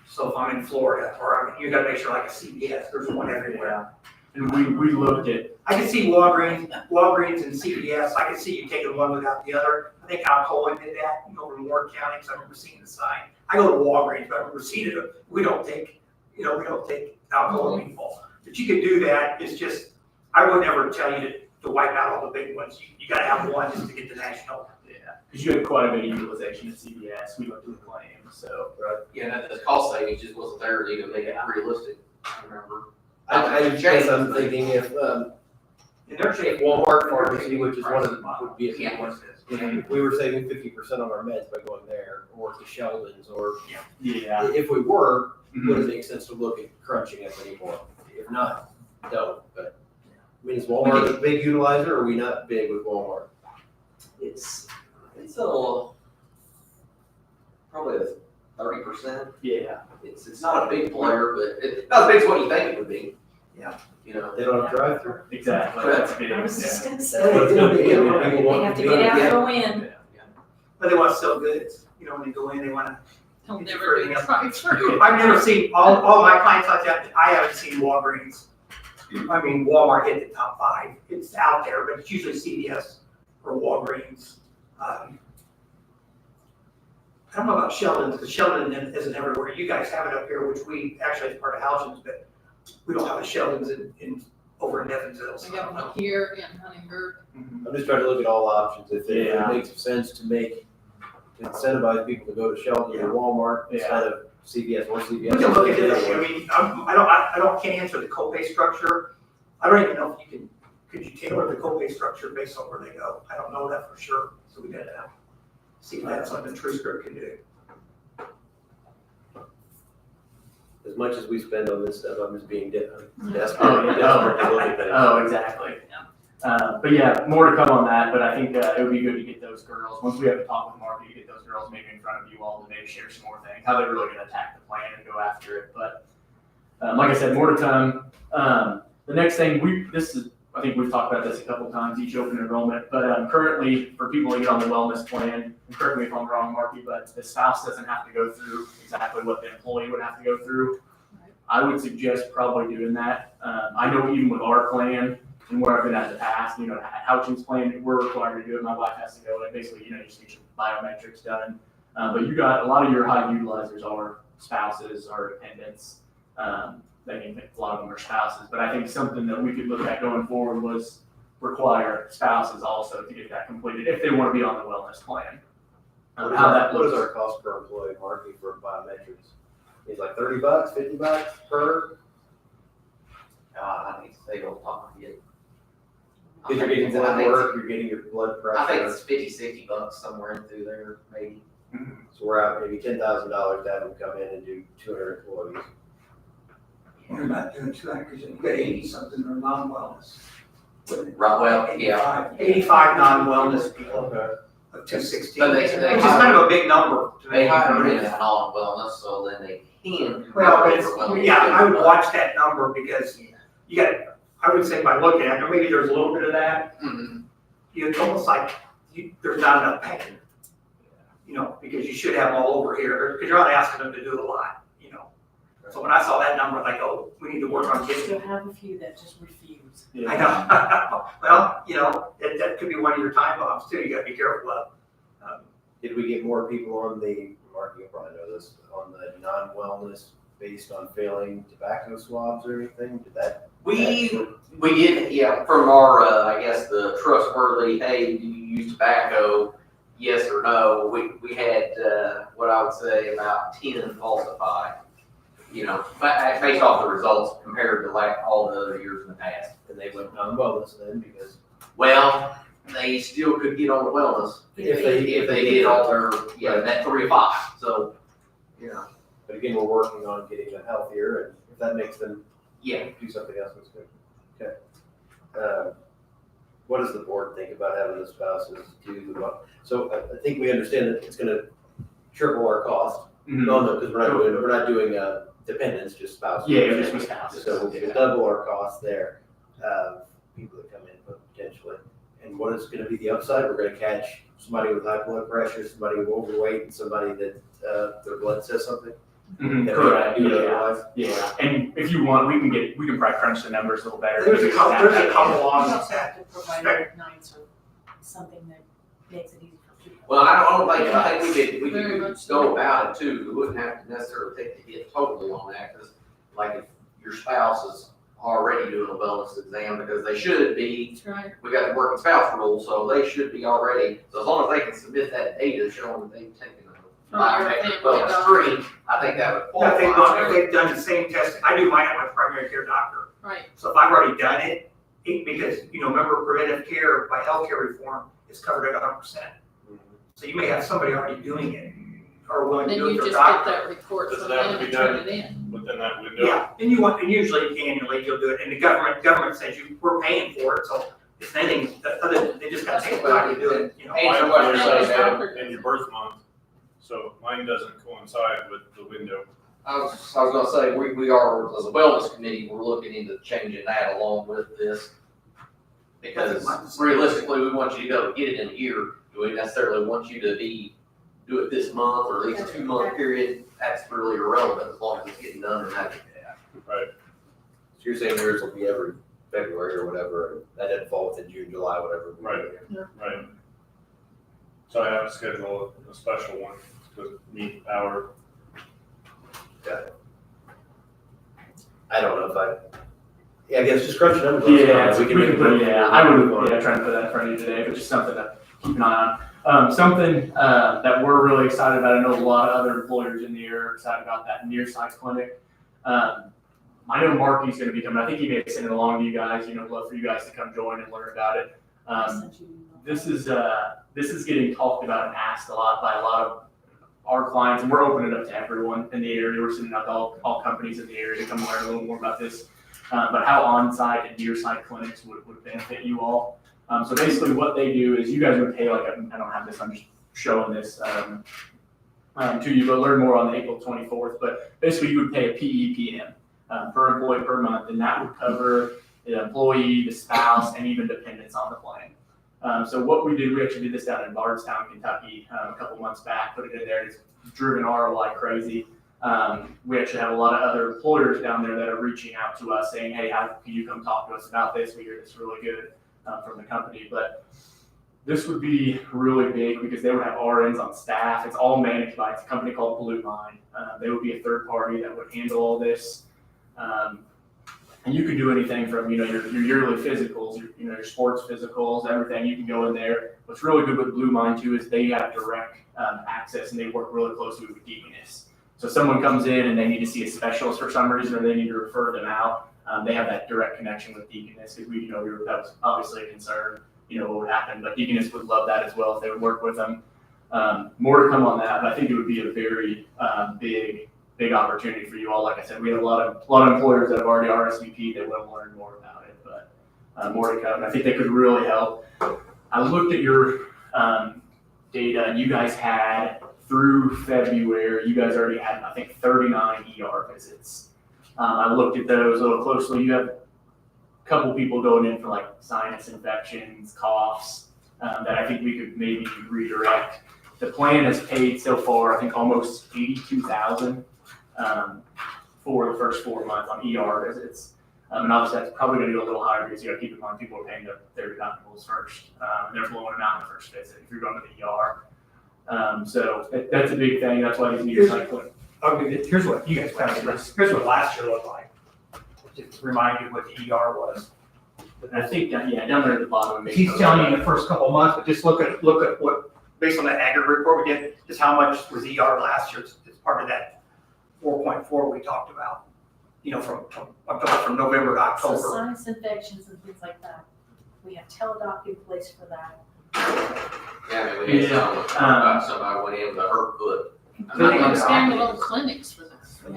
So if I'm in Florida, or you gotta make sure like a CVS, there's one everywhere. And we looked at, I can see Walgreens and CVS, I can see you taking one without the other. I think Alcoa did that, over in Ward County, because I remember seeing the sign. I go to Walgreens, but I remember seeing it, we don't take Alcoa people. But you can do that, it's just, I would never tell you to wipe out all the big ones. You gotta have one just to get the national. because you had quite a bit of utilization at CVS, we looked at the claim, so. Yeah, and the cost savings just wasn't there to even make it realistic, I remember. I guess I'm thinking if Walmart pharmacy, which is one of the, would be a big one. If we were saving 50% on our meds by going there, or to Sheldon's, or Yeah. if we were, would it make sense to look at crunching up anymore? If not, don't. But I mean, is Walmart a big utilizer, or are we not big with Walmart? It's a little, probably a 30%. Yeah. It's not a big player, but it's not as big as what you think it would be. Yeah. You know. They don't have drive-through. Exactly, that's big. I was just gonna Well, say, it's gonna be, I mean, they people want have to be- get out yeah. and go in. But they want to sell goods, when they go in, they wanna. He'll never do drive-through. I've never seen, all my clients like that, I haven't seen Walgreens. I mean, Walmart hit the top 5, it's out there, but it's usually CVS or Walgreens. I don't know about Sheldon's, because Sheldon isn't everywhere. You guys have it up here, which we actually is part of Halton's, but we don't have a Sheldon's over in Evansville. so We got one here in Huntingburg. I'm just trying to look at all options. If it Yeah. makes sense to incentivize people to go to Sheldon or Walmart instead of CVS or CVS. We can look at this, I mean, can't answer the copay structure. I don't even know if could you tailor the copay structure based on where they go? I don't know that for sure, so we gotta see if that's something TrueScript can do. As much as we spend on this stuff, I'm just being desperate Oh, desperate to look at things. Oh, exactly. But yeah, more to come on that, but I think it would be good to get those girls, once we have a talk with Mark, to get those girls maybe in front of you all to maybe share some more things, how they're really gonna attack the plan and go after it, but like I said, more to come. The next thing, I think we've talked about this a couple times, each open enrollment, but currently, for people to get on the wellness plan, and correct me if I'm wrong, Marky, but the spouse doesn't have to go through exactly what the employee would have to go through. I would suggest probably doing that. I know even with our plan, and where I've been at the past, Houchins plan, we're required to do it, my wife has to go, and basically, you just get your biometrics done. But you got, a lot of your high utilizers are spouses or dependents. I mean, a lot of them are spouses, but I think something that we could look at going forward was require spouses also to get that completed if they want to be on the wellness plan. How that What is looks. our cost per employee, Marky, for biometrics? It's like $30, $50 per? I need to say off the top of my head. Because you're getting blood work, you're getting your blood pressure. I think it's $50-$60 somewhere in through there, maybe. So we're out maybe $10,000 to have them come in and do 200 employees. You're not doing 200, because you got 80 something or non-wellness. Right, well, yeah. 85 non-wellness people Okay. of 260, But which they is kind of a big number to They me. hire in non-wellness, so then they can. Well, convert it's, for wellness. yeah, I would watch that number because you got, I would say by looking at it, maybe there's a little bit of that. It's almost like there's not enough pain. Because you should have them all over here, because you're not asking them to do a lot, So when I saw that number, I go, oh, we need to work on getting. Still have a few that just refuse. I know. Well, that could be one of your time bombs too. You gotta be careful of. Did we get more people on the, Mark, you probably know this, on the non-wellness based on failing tobacco swabs or anything? Did that? We did, yeah, from our, I guess, the trustworthy, hey, do you use tobacco? Yes or no? We had, what I would say about 10 falsified, but based off the results compared to like all the other years in the past. And they went non-wellness then because? Well, they still could get on the wellness if they did all their, that 3 or 5, so, But again, we're working on getting them healthier, and if that makes them Yeah. Do something else that's good. Okay. What does the board think about having the spouses do the, so I think we understand that it's gonna triple our cost. No, because we're not doing dependents, just spouses. Yeah, it would just be spouses. So we'll double our cost there, people that come in potentially. And what is gonna be the upside? We're gonna catch somebody with high blood pressure, somebody with overweight, and somebody that, their blood says something. Correct, Do it yeah, otherwise. yeah, and if you want, we can probably crunch the numbers a little better. There's a couple You on. also have to provide nights or something that makes it easy for people. Well, I think we Very could much go about it too, we wouldn't have to necessarily take the hit totally on that, because like if your spouse is already doing a wellness exam, because they should be, That's right. we got the working spouse rule, so they should be already, so as long as they can submit that data showing that they've taken a biometric wellness screen, I think that would Now, qualify. if they've done the same testing, I do mine at my primary care doctor. Right. So if I've already done it, because, remember preventive care by healthcare reform is covered at 100%. So you may have somebody already doing it or willing to Then do it you for a just get doctor. that report Does from it have them to be and turn done it in. within that window? Yeah, and usually annually you'll do it, and the government says we're paying for it, so it's anything, they just gotta take the time to do it, Answer what you're saying, Adam. In your birth month, so mine doesn't coincide with the window. I was gonna say, we are, as a wellness committee, we're looking into changing that along with this. Because realistically, we want you to go get it in a year, do we necessarily want you to do it this month or at least a 2-month period? That's really irrelevant as long as it's getting done and that. Right. So you're saying yours will be every February or whatever, and that doesn't fall within June, July, whatever. Right. Right. So I have to schedule a special one to meet our. Got it. I don't know if I guess just crunch numbers. Yeah, We can make I would, try to put that in front of you today, but just something to keep an eye on. Something that we're really excited about, I know a lot of other employers in the area are excited about that near-site clinic. I know Marky's gonna be coming, I think he may have sent it along to you guys, love for you guys to come join and learn about it. This is getting talked about and asked a lot by a lot of our clients, and we're opening it up to everyone in the area. We're sending out to all companies in the area to come learn a little more about this. But how on-site and near-site clinics would benefit you all. So basically what they do is you guys would pay I don't have this, I'm just showing this to you, but learn more on April 24th. But basically you would pay a PEPM per employee per month, and that would cover the employee, the spouse, and even dependents on the plan. So what we did, we actually did this down in Bardstown, Kentucky, a couple months back, put it in there. It's driven ROI crazy. We actually have a lot of other employers down there that are reaching out to us saying, hey, how can you come talk to us about this? We hear it's really good from the company. But this would be really big because they would have RNs on staff. It's all managed by a company called Blue Line. They would be a third party that would handle all this. And you can do anything from, your yearly physicals, your sports physicals, everything. You can go in there. What's really good with Blue Line too is they have direct access, and they work really closely with Deaconess. So someone comes in and they need to see a specialist for some reason, or they need to refer them out. They have that direct connection with Deaconess because that was obviously a concern, what would happen. But Deaconess would love that as well if they would work with them. More to come on that, but I think it would be a very big opportunity for you all. Like I said, we have a lot of employers that have already RSVP'd that want to learn more about it, but more to come. I think they could really help. I looked at your data, and you guys had through February, you guys already had, I think, 39 ER visits. I looked at those a little closely. You have a couple people going in for sinus infections, coughs, that I think we could maybe redirect. The plan has paid so far, I think, almost $82,000 for the first 4 months on ER visits. And obviously that's probably going to go a little higher because you got to keep in mind people are paying their deductibles first. And they're blowing them out in the first visit if you're going to the ER. So that's a big thing. That's why these near site clinics. Okay, here's what you guys found. Here's what last year looked like. Just to remind you what the ER was. And I think, down there at the bottom. He's telling you the first couple of months, but just look at what, based on that aggregate report we did, just how much was ER last year. It's part of that 4.4 we talked about. From November to So October. sinus infections and things like that, we have Teladoc in place for that. Yeah, we need somebody went in with a hurt foot. Expand little clinics for this. I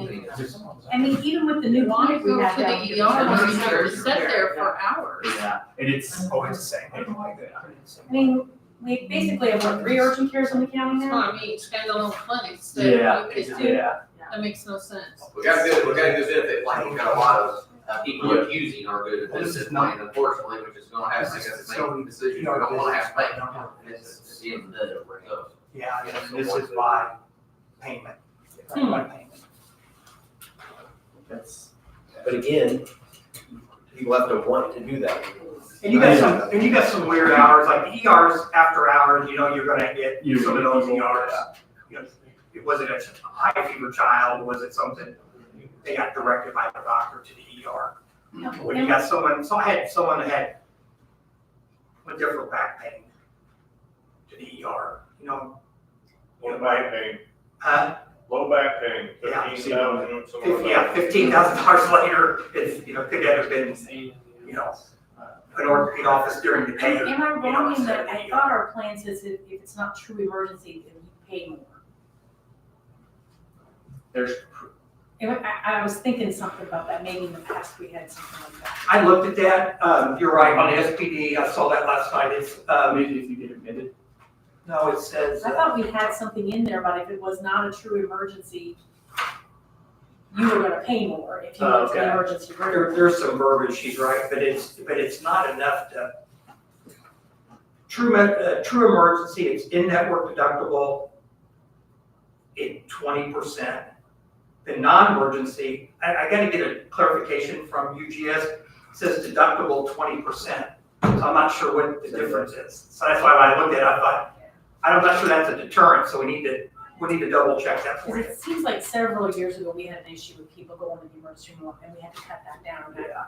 mean, even with the new Why clinic we go have to down the here. ER when you have to sit there for hours? Yeah, and it's always the same. I mean, we basically have, what, 3 urgent cares in the county That's now? what I mean, standalone clinics that Yeah, you could do. yeah. That makes no sense. We got a good benefit plan, we got a lot of people using our good benefit plan, unfortunately, which is gonna have to make decisions we don't wanna have to make. It's the end of the day, where it goes. Yeah, and this is by payment. By payment. That's. But again, people have to want to do that. And you got some weird hours, like the ERs after hours, you know, you're gonna get some of those ERs. You know, it wasn't a high fever child, was it something, they got directed by the doctor to the ER. When you got someone that had with different back pain to the ER, you know. Low back pain. Huh? Low back pain, Yeah. $15,000. Later, it's, you know, could have been, you know, an orthopedic office during the day. Am I wrong in that, I thought our plan says if it's not true emergency, then you pay more. There's. I was thinking something about that, maybe in the past we had something like that. I looked at that, you're right, on the SPD, I saw that last night, it's, Maybe if you get admitted. no, it says. I thought we had something in there about if it was not a true emergency, you were gonna pay more if you went to the emergency room. There's some verbiage, she's right, but it's not enough to. True emergency, it's in-network deductible in 20%. The non-emergency, I gotta get a clarification from UGS, it says deductible 20%. So I'm not sure what the difference is. So that's why when I looked at it, I thought, I'm not sure that's a deterrent, so we need to double check that for you. Because it seems like several years ago, we had an issue with people going to the emergency room and we had to cut that down. Yeah.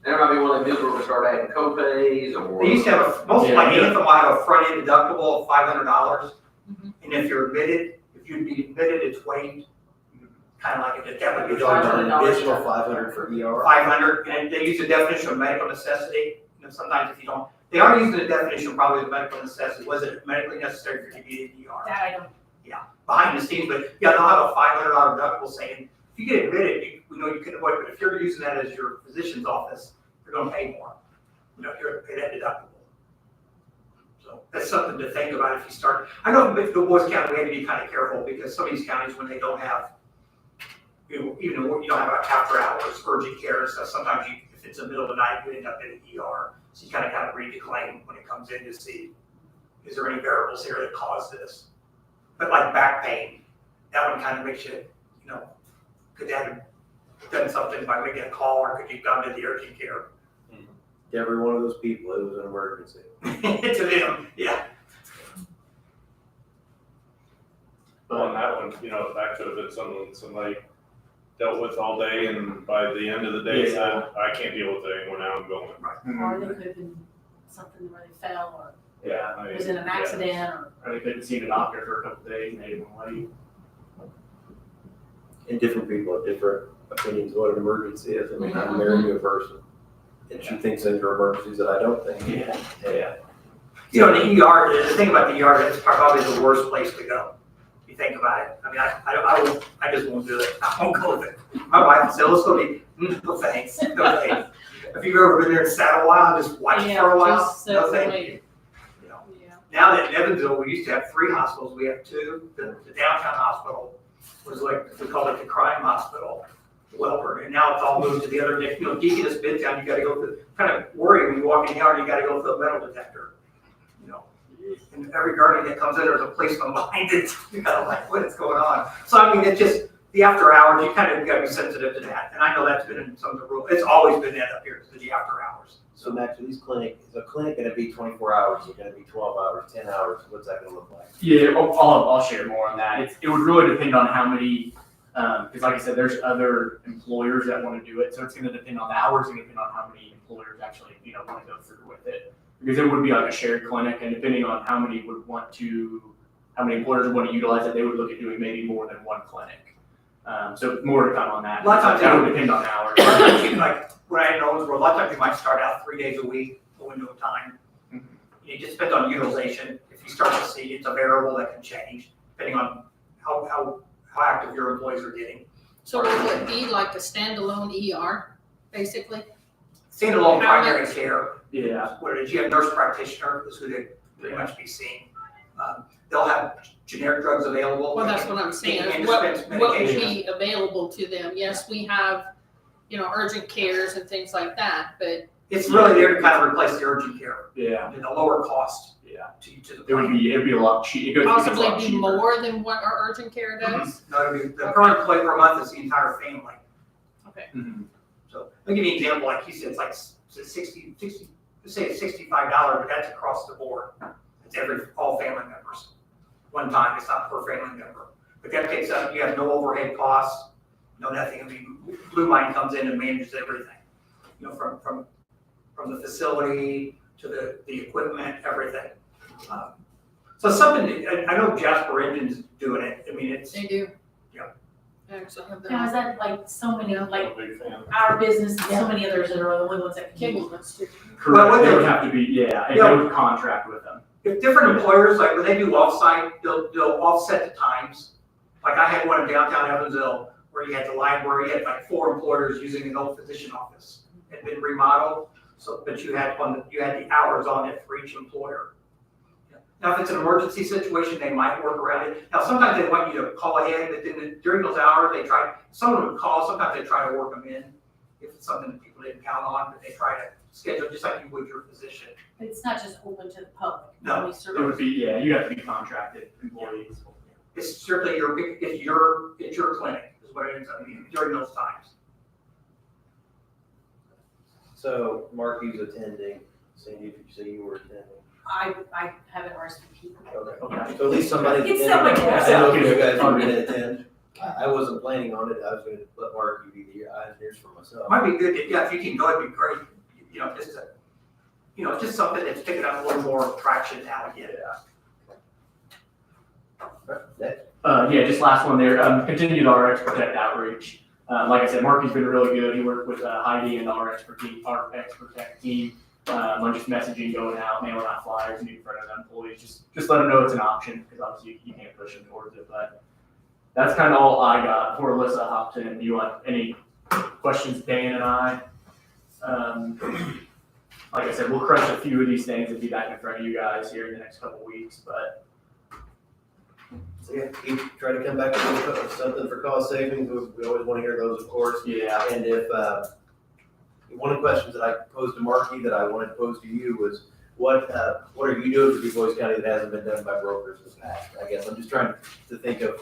There might be one of the deals where we start adding co-pays or. They used to have most like Anthem will have a front-end deductible of $500. And if you'd be admitted, it's waived. Kind of like that would be You're talking about an additional 500 for ER. 500, and they use the definition of medical necessity. You know, sometimes if you don't, they are using the definition probably of medical necessity. Was it medically necessary for you to be in the ER? That I don't. Yeah, behind the scenes, but yeah, they'll have a $500 deductible saying, if you get admitted, we know you can avoid, but if you're using that as your physician's office, you're gonna pay more. You know, you're gonna pay that deductible. So that's something to think about if you start. I know in Du Bois County, we have to be kind of careful because some of these counties, when they don't have, even you don't have after hours urgent care and stuff, sometimes if it's the middle of the night, you end up in an ER. So you kind of read the claim when it comes in to see, is there any variables here that cause this? But like back pain, that one kind of makes you, you know, could that have done something by making a call or could you come to the urgent care? To every one of those people, it was an emergency. To them, yeah. But on that one, you know, that could have been something somebody dealt with all day and by the end of the day said, I can't deal with it anymore, now I'm going. Or they could have been something where they fell or Yeah. was in an accident or. Or they couldn't see the doctor for a couple of days and they didn't wait. And different people have different opinions of what an emergency is. I mean, I'm married to a person and she thinks things are emergencies that I don't think. Yeah. You know, the ER, the thing about the ER, it's probably the worst place to go. If you think about it. I mean, I just won't do it. I won't go with it. My wife said, let's go to, no thanks, no thanks. If you've ever been there and sat a while and just watched for a while, no thank you. You know. Now that in Evansville, we used to have 3 hospitals. We have 2. The downtown hospital was like, we call it the crime hospital, Welburn, and now it's all moved to the other, you know, Deaconess Midtown, you gotta go through, kind of worry when you walk in the yard, you gotta go through a metal detector. You know, and every guardian that comes in, there's a policeman behind it, you gotta like, what is going on? So I mean, it's just, the after hours, you kind of gotta be sensitive to that, and I know that's been in some of the rules, it's always been that up here, to the after hours. So Max, with these clinics, is a clinic gonna be 24 hours, is it gonna be 12 hours, 10 hours, what's that gonna look like? Yeah, I'll share more on that. It would really depend on how many, because like I said, there's other employers that want to do it, so it's going to depend on the hours and depend on how many employers actually, you know, want to go through with it. Because it would be like a shared clinic, and depending on how many employers would want to utilize it, they would look at doing maybe more than one clinic. So more to come on that. A lot of times that would depend on hours. Like when I know, a lot of times you might start out 3 days a week, a window of time. It just depends on utilization. If you start to see, it's a variable that can change depending on how active your employees are getting. So will it be like a standalone ER, basically? Standalone How primary much- care, Yeah. what it is, you have nurse practitioner, is who they pretty much be seeing. They'll have generic drugs available. Well, that's what I'm saying, They can what dispense would medications. be available to them? Yes, we have, urgent cares and things like that, but It's really there to kind of replace the urgent care, Yeah. and a lower cost Yeah. to the It'd plan. be a lot cheaper. possibly be more than what our urgent care does? No, it'd be, the current play per month is the entire family. Okay. So, I'll give you an example, like he said, it's like 60, let's say it's $65, but that's across the board. It's all family members. One time, it's not per family member. But that takes up, you have no overhead costs, no nothing. I mean, Blue Line comes in and manages everything. From the facility to the equipment, everything. So something, I know Jasper Engine's doing it. I mean, it's. They do. Yeah. I actually have Now, is that. that like so many, like Big fan. our business and so many others that are the only ones that can use Cable ones too. Well, what They would they- have to be, yeah, and Yeah. they would contract with them. If different employers, like when they do offsite, they'll offset the times. Like I had one in downtown Evansville where you had the library, you had like 4 employers using an old physician office. It had been remodeled, so, but you had the hours on it for each employer. Now, if it's an emergency situation, they might work around it. Now, sometimes they want you to call ahead, but then during those hours, someone would call, sometimes they try to work them in. If it's something that people didn't count on, but they try to schedule just like you would your physician. It's not just open to the public. No, Only It certain- would be, yeah, you have to be contracted employees. It's strictly it's your clinic is what it ends up being during those times. So Marky's attending, Sandy, did you say you were attending? I haven't RSVP'd. Okay, so at least somebody. It's somebody else. I don't know if you guys are gonna attend. I wasn't planning on it, I was gonna let Marky be the eyes and ears for myself. Might be good, if you can go, it'd be great, just something that's picking up a little more traction now again. Yeah, just last one there, continued RX Protect outreach. Like I said, Marky's been really good, he worked with Heidi and our RX Protect team, on just messaging, going out, mailing out flyers, and in front of the employees, just let them know it's an option, because obviously you can't push them towards it, but that's kind of all I got. Before Alyssa hopped in, do you want any questions, Dan and I? Like I said, we'll crush a few of these things and be back in front of you guys here in the next couple weeks, but So yeah, keep try to come back with something for cost savings, we always wanna hear those, of course. yeah. And if, one of the questions that I posed to Marky that I wanted to pose to you was, what are you doing for DuBois County that hasn't been done by brokers in the past? I guess I'm just trying to think of,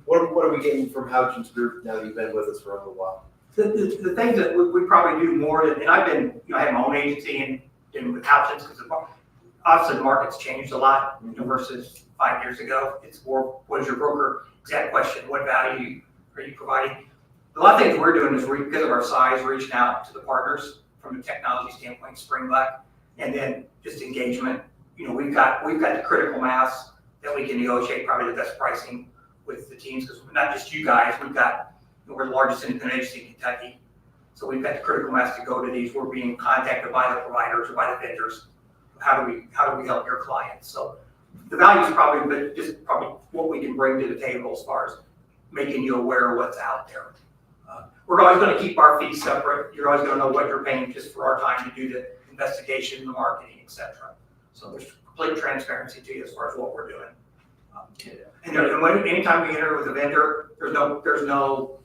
what are we getting from Houchins Group now that you've been with us for a little while? The things that we probably do more than, and I've been, I have my own agency and with Houchins, because obviously the market's changed a lot, versus 5 years ago. It's more, what is your broker, exact question, what value are you providing? A lot of things we're doing is because of our size, reaching out to the partners from a technology standpoint, Springback, and then just engagement. We've got the critical mass that we can negotiate probably the best pricing with the teams, because not just you guys, we're the largest independent agency in Kentucky. So we've got the critical mass to go to these. We're being contacted by the providers or by the vendors. How do we help your clients? So the value is probably what we can bring to the table as far as making you aware of what's out there. We're always going to keep our fees separate. You're always going to know what you're paying just for our time to do the investigation, the marketing, etc. So there's complete transparency to you as far as what we're doing. Anytime we enter with a vendor, there's no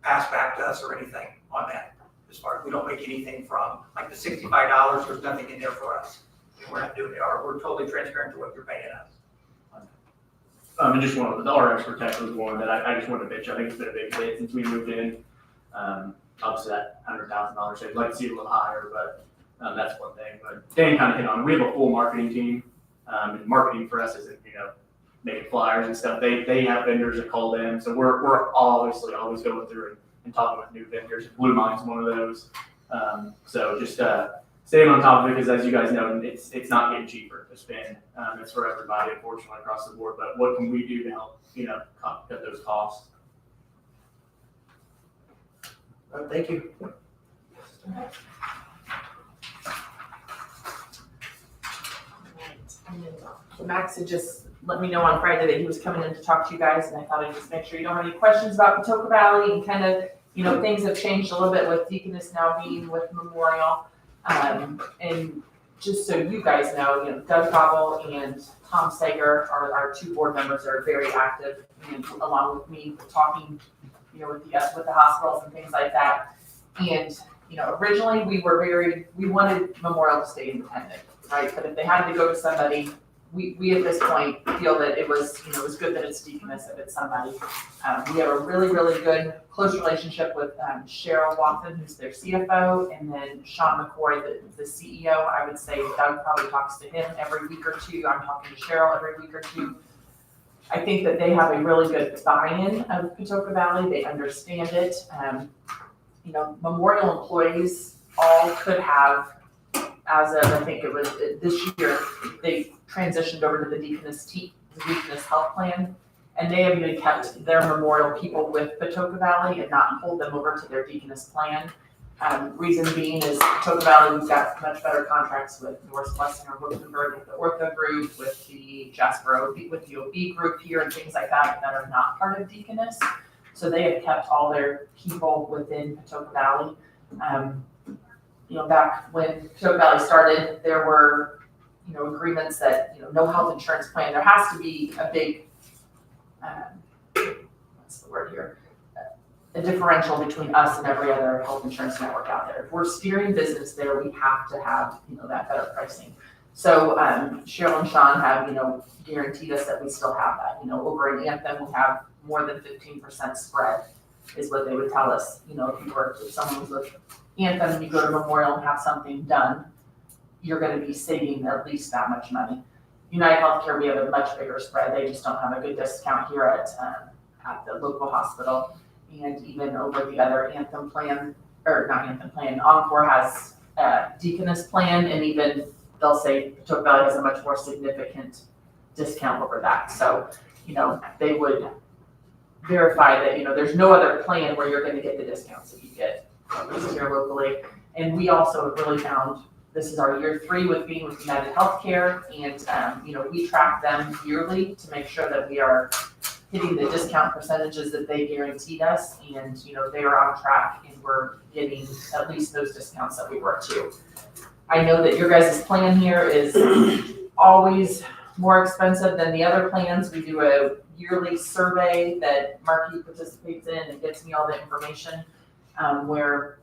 pass back to us or anything on that. As far as we don't make anything from, like the $65, there's nothing in there for us. We're not doing it. We're totally transparent to what you're paying us. And just one of the RX Protect was one that I just wanted to pitch. I think it's been a big hit since we moved in. Obviously that $100,000 shade, I'd like to see it a little higher, but that's one thing. But Dan kind of hit on it. We have a full marketing team. And marketing for us isn't, making flyers and stuff. They have vendors that call them. So we're obviously always going through and talking with new vendors. Blue Mine's one of those. So just staying on top of it, because as you guys know, it's not getting cheaper to spend. It's for everybody, unfortunately, across the board. But what can we do to help, cut those costs? Thank you. Max had just let me know on Friday that he was coming in to talk to you guys, and I thought I'd just make sure you don't have any questions about Patoka Valley, and kind of, you know, things have changed a little bit with Deaconess now being with Memorial. And just so you guys know, you know, Doug Gobble and Tom Sager are our 2 board members that are very active, and along with me, talking, you know, with the hospitals and things like that. And, you know, originally we wanted Memorial to stay independent, right? But if they had to go to somebody, we at this point feel that it was, you know, it was good that it's Deaconess if it's somebody. We have a really, really good, close relationship with Cheryl Watson, who's their CFO, and then Sean McCoy, the CEO. I would say Doug probably talks to him every week or 2. I'm talking to Cheryl every week or 2. I think that they have a really good buy-in of Patoka Valley. They understand it. You know, Memorial employees all could have, as of, I think it was this year, they transitioned over to the Deaconess Health Plan, and they have even kept their Memorial people with Patoka Valley and not pulled them over to their Deaconess plan. Reason being is Patoka Valley, we've got much better contracts with Northwestern or Wilkenberg, with the Ortho group, with the Jasper OB, with the OB group here, and things like that are not part of Deaconess. So they have kept all their people within Patoka Valley. You know, back when Patoka Valley started, there were, you know, agreements that, you know, no health insurance plan. There has to be a big, what's the word here? A differential between us and every other health insurance network out there. If we're steering business there, we have to have, you know, that better pricing. So Cheryl and Sean have, you know, guaranteed us that we still have that. You know, over in Anthem, we have more than 15% spread, is what they would tell us. You know, if someone was with Anthem and you go to Memorial and have something done, you're going to be saving at least that much money. United Healthcare, we have a much bigger spread. They just don't have a good discount here at the local hospital. And even over the other Anthem plan, or not Anthem plan, Encore has a Deaconess plan, and even they'll say Patoka Valley has a much more significant discount over that. So, you know, they would verify that, you know, there's no other plan where you're going to get the discounts that you get here locally. And we also have really found, this is our year 3 with being with United Healthcare, and you know, we track them yearly to make sure that we are hitting the discount percentages that they guaranteed us, and you know, they are on track, and we're getting at least those discounts that we were to. I know that your guys' plan here is always more expensive than the other plans. We do a yearly survey that Marky participates in and gets me all the information, where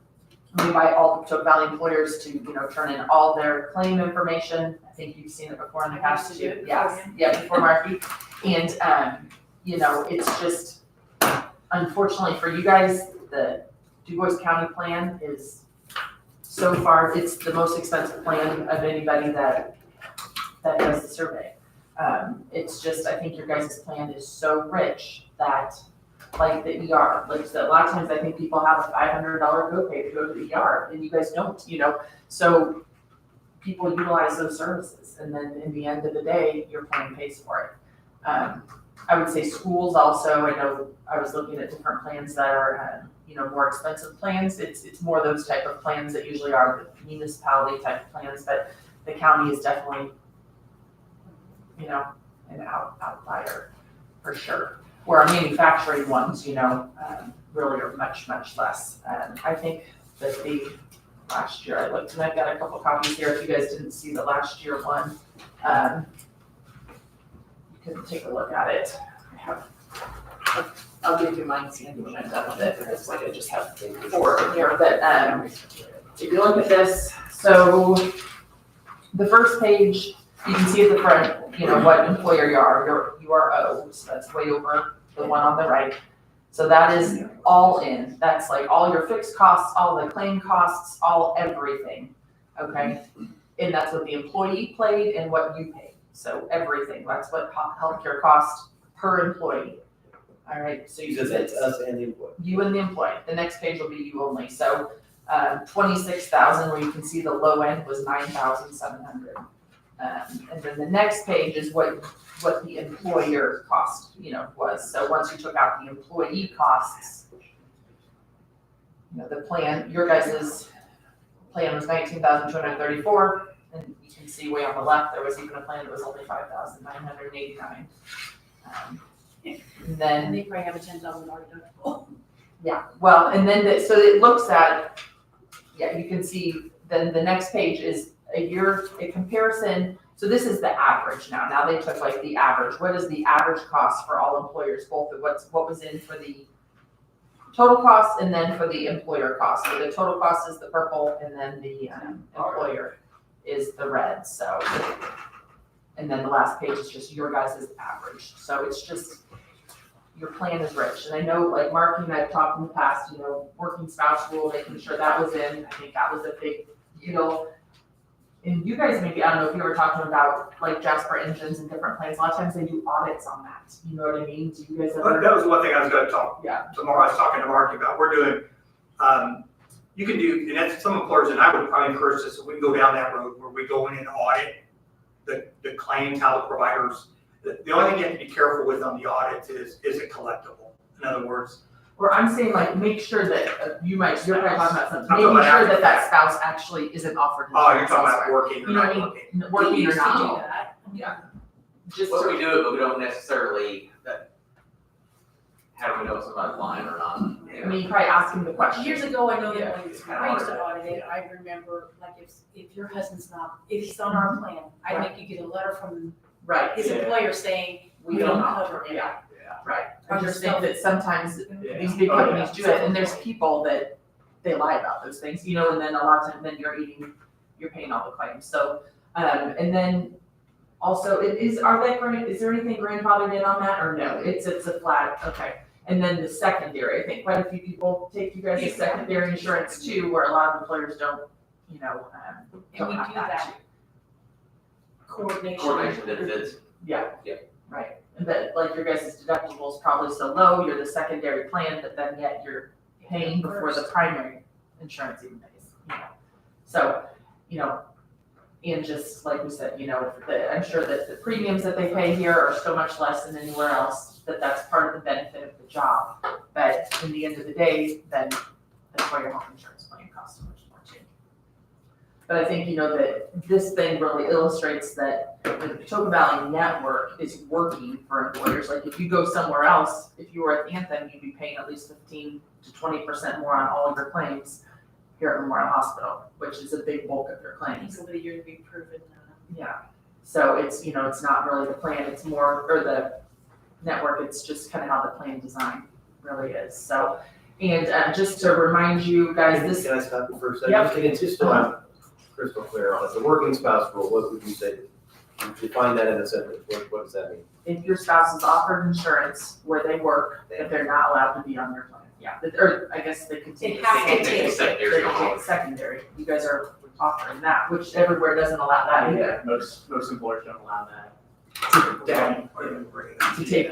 we invite all the Patoka Valley employers to, you know, turn in all their claim information. I think you've seen it before in the past too. Yes, yeah, before Marky. And you know, it's just, unfortunately for you guys, the DuBois County plan is so far, it's the most expensive plan of anybody that does the survey. It's just, I think your guys' plan is so rich that, like the ER, like a lot of times I think people have a $500 copay to go to the ER, and you guys don't, you know, so people utilize those services, and then in the end of the day, your plan pays for it. I would say schools also, I know I was looking at different plans that are, you know, more expensive plans. It's more those type of plans that usually are the municipality type of plans, but the county is definitely, you know, an outlier for sure. Where our manufacturing ones, you know, really are much, much less. I think that the last year I looked, and I've got a couple copies here if you guys didn't see the last year one. You can take a look at it. I'll give you mine, Sandy, when I'm done with it, because I just have 4 in here. But if you look at this, so the first page, you can see at the front, you know, what employer you are. Your URO, so that's way over the one on the right. So that is all in. That's like all your fixed costs, all the claim costs, all everything. Okay, and that's what the employee paid and what you paid. So everything. That's what healthcare costs per employee. All right. So you That's us and the employee. You and the employee. The next page will be you only. So 26,000, where you can see the low end was 9,700. And then the next page is what the employer cost, you know, was. So once you took out the employee costs, you know, the plan, your guys' plan was 19,234. And you can see way on the left, there was even a plan that was only $5,989. And then. And they probably have a $10,000 deductible. Yeah, well, and then, so it looks at, yeah, you can see, then the next page is a comparison. So this is the average now. Now they took like the average. What is the average cost for all employers, both of what was in for the total cost and then for the employer cost. So the total cost is the purple and then the employer is the red, so. And then the last page is just your guys' average. So it's just, your plan is rich. And I know, like Mark and I have talked in the past, you know, working spouse rule, making sure that was in. I think that was a big deal. And you guys maybe, I don't know if you were talking about like Jasper Engines and different plans. A lot of times they do audits on that. You know what I mean? Do you guys ever? That was one thing I was gonna talk tomorrow. I was talking to Mark about. We're doing, you can do, and that's some employers, and I would probably encourage this, if we go down that road where we go in and audit the claims, how the providers, the only thing you have to be careful with on the audits is it collectible? In other words. Or I'm saying like, make sure that you're probably talking about something, I'm making talking sure about that spouse actually isn't offered. Oh, you're talking about elsewhere. working or You know not what I working. mean? Working or used to do not. that. Yeah. Just Well, to- we do it, but we don't necessarily, how do we know if somebody's lying or not? I mean, you probably ask him the question. Years ago, I know that when It's kinda I used to hard. audit it, I remember, like, if your husband's not, if he's on our plan, I Right. think you get a letter from Right. his Yeah. employer saying, We we don't don't know. cover it. Yeah. Right. I Or just yourself. think that sometimes Yeah. these big Oh, companies yeah. do it, and there's people that they lie about those things, you know, and then a lot of times then you're paying all the claims. So, and then also, is there anything grandfathered in on that or no? It's a flat, okay. And then the secondary, I think quite a few people take you guys' Yeah. secondary insurance too, where a lot of employers don't, you know, And don't we have do that that too. coordination. benefits. Yeah. Yeah. Right, and that, like, your guys' deductible is probably so low, you're the secondary plan, but then yet you're paying before the primary insurance even pays, you know? So, you know, and just like we said, you know, I'm sure that the premiums that they pay here are so much less than anywhere else, that that's part of the benefit of the job. But in the end of the day, then that's why your health insurance plan costs so much more too. But I think, you know, that this thing really illustrates that the Patoka Valley network is working for employers. Like if you go somewhere else, if you were at Anthem, you'd be paying at least 15 to 20% more on all of your claims here at Memorial Hospital, which is a big bulk of your claims. Over the year to be proven. Yeah. So it's, you know, it's not really the plan, it's more, or the network, it's just kind of how the plan design really is. So, and just to remind you guys, this. Can I stop you for a second? Yep. And it's just so I'm crystal clear on it. The working spouse rule, what would you say? Define that in a sentence. What does that mean? If your spouse is offered insurance where they work, if they're not allowed to be on your plan. Yeah, or I guess they continue. They have to They take secondary. take secondary. You guys are offering that, which everywhere doesn't allow that either. Most employers don't allow that. To take.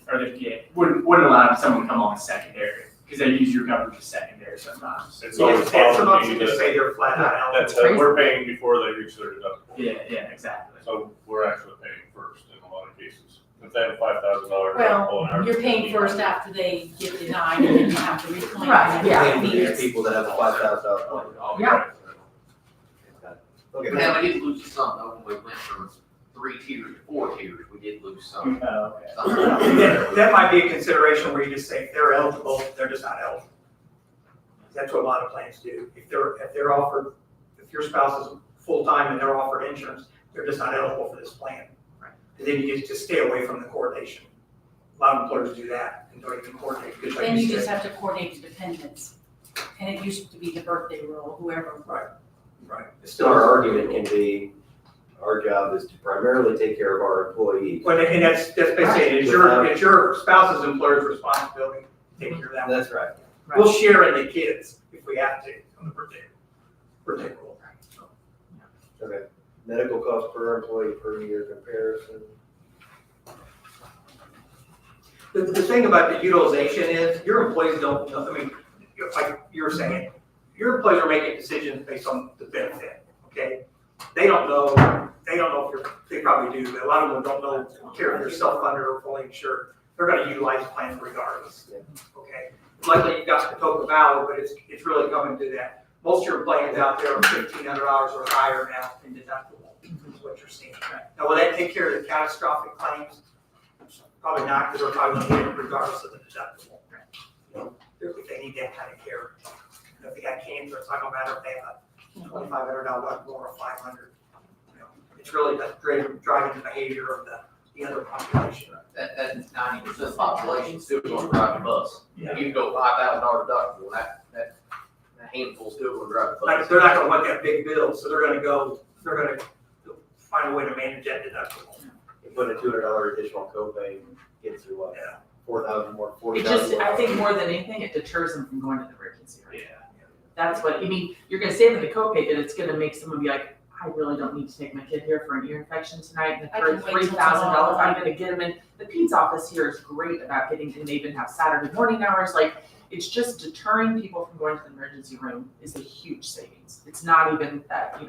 Or wouldn't allow someone to come on secondary, because they use your coverage as secondary sometimes. It's always Some of policy them just that- say they're flat out That's, eligible. we're paying before they reach their deductible. Yeah, exactly. So we're actually paying first in a lot of cases. If they have a $5,000 deductible. Well, you're paying first after they get denied, and then you have to reclaim. Right, yeah. There's people that have a $5,000 plan. Yeah. Okay. Now, we did lose some, though, when we went from 3 tiers to 4 tiers, we did lose some. Oh, okay. That might be a consideration where you just say, if they're eligible, they're just not eligible. That's what a lot of plans do. If they're offered, if your spouse is full-time and they're offered insurance, they're just not eligible for this plan. And then you get to stay away from the coordination. A lot of employers do that and don't even coordinate. because like Then you said- just have to coordinate the dependents. And it used to be the birthday rule, whoever. Right. Still, our argument can be, our job is to primarily take care of our employees. Well, and that's basically it. It's your spouse's employer's responsibility to take care of that. That's right. We'll share in the kids if we have to on the birthday rule. Okay. Medical cost per employee per year comparison. The thing about the utilization is, your employees don't, know. I mean, like you were saying, your employees are making decisions based on the benefit, okay? They don't know if they probably do, but a lot of them don't care if they're self-funded or fully insured. They're gonna utilize the plan regardless, okay? Likely you've got Patoka Valley, but it's really coming to that most of your plans out there are $1,500 or higher now in deductible, is what you're seeing. Now, will that take care of the catastrophic claims? Probably not, because they're probably going to get it regardless of the deductible. If they need that kind of care. If they got cancer, it's not gonna matter if they have a $2,500 more or $500. It's really driving the behavior of the other population. That 90% of the population still gonna drive the bus. You can go $5,000 deductible, that handful still gonna drive the Like, bus. they're not gonna want that big bill, so they're gonna find a way to manage that deductible. You put a $200 additional copay, gets you what? Yeah. 4,000 more, It 40,000 just, more. I think more than anything, it deters them from going to the emergency room. Yeah. That's what, I mean, you're gonna save them the copay, but it's gonna make someone be like, I really don't need to take my kid here for an ear infection tonight, and I for can wait till $3,000, I'm gonna get them in. The PEDS office here is great about getting, and they even have Saturday morning hours, like, it's just deterring people from going to the emergency room is a huge savings. It's not even that,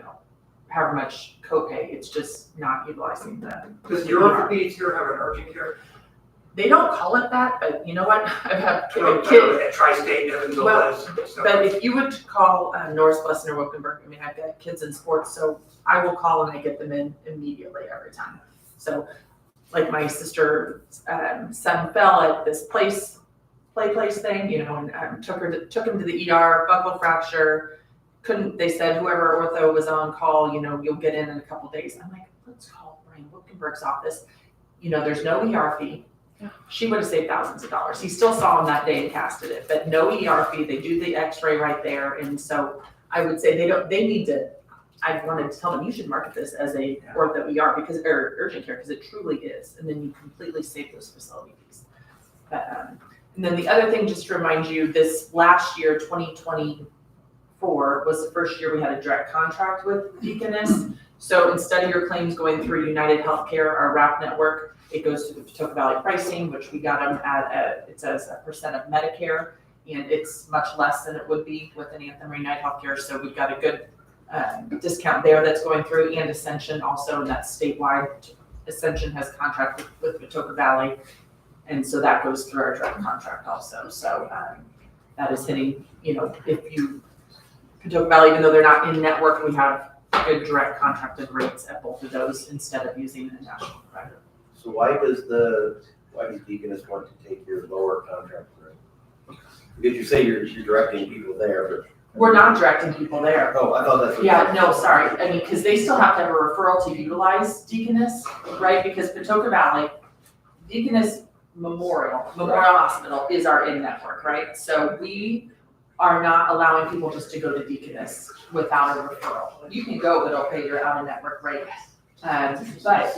however much copay, it's just not utilizing them. Does your orthopedics here have an urgent care? They don't call it that, but you know what, I've had I know kids. that Tri-State, Evansville Well, does. So- But if you would call Norris Blessing or Wilkenberg, I mean, I've got kids in sports, so I will call and I get them in immediately every time. So, like my sister's son fell at this play place thing, and took him to the ER, buckle fracture. They said whoever ortho was on call, you'll get in a couple days. I'm like, let's call Brian Wilkenberg's office. There's no ER fee. She would have saved thousands of dollars. He still saw him that day and casted it, but no ER fee. They do the x-ray right there. And so I would say they need to, I wanted to tell them, you should market this as a ortho ER or urgent care, because it truly is. And then you completely save those facility fees. But, and then the other thing, just to remind you, this last year, 2024, was the first year we had a direct contract with Deaconess. So instead of your claims going through United Healthcare, our RAP network, it goes to the Patoka Valley pricing, which we got them at, it says a % of Medicare, and it's much less than it would be with an Anthem or United Healthcare. So we've got a good discount there that's going through, and Ascension also, and that's statewide. Ascension has contract with Patoka Valley, and so that goes through our direct contract also. So that is hitting, Patoka Valley, even though they're not in network, we have good direct contracted rates at both of those instead of using a national provider. So why does Deaconess want to take your lower contract rate? Because you say you're directing people there, but. We're not directing people there. Oh, I thought that's what. Yeah, no, sorry. I mean, because they still have to have a referral to utilize Deaconess, right? Because Patoka Valley, Deaconess Memorial Hospital is our in-network, right? So we are not allowing people just to go to Deaconess without a referral. You can go, but they'll pay your out-of-network rate. But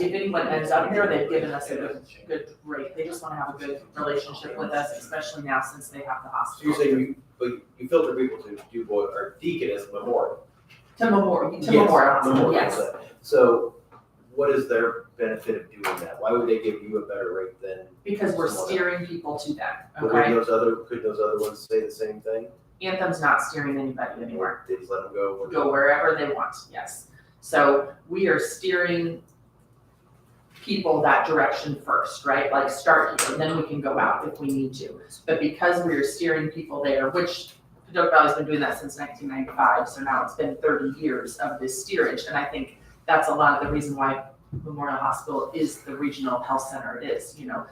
if anyone ends up here, they've given us a good rate. They just want to have a good relationship with us, especially now since they have the So hospital. you're saying you filter people to DuBois or Deaconess Memorial? To Memorial Yes, Hospital, Memorial, yes. So what is their benefit of doing that? Why would they give you a better rate than? Because we're someone else? steering people to them, But okay? could those other ones say the same thing? Anthem's not steering anybody anywhere. They just let them go? Go wherever they want, yes. So we are steering people that direction first, right? Like start here, and then we can go out if we need to. But because we are steering people there, which Patoka Valley's been doing that since 1995, so now it's been 30 years of this steerage. And I think that's a lot of the reason why Memorial Hospital is the regional health center it is. You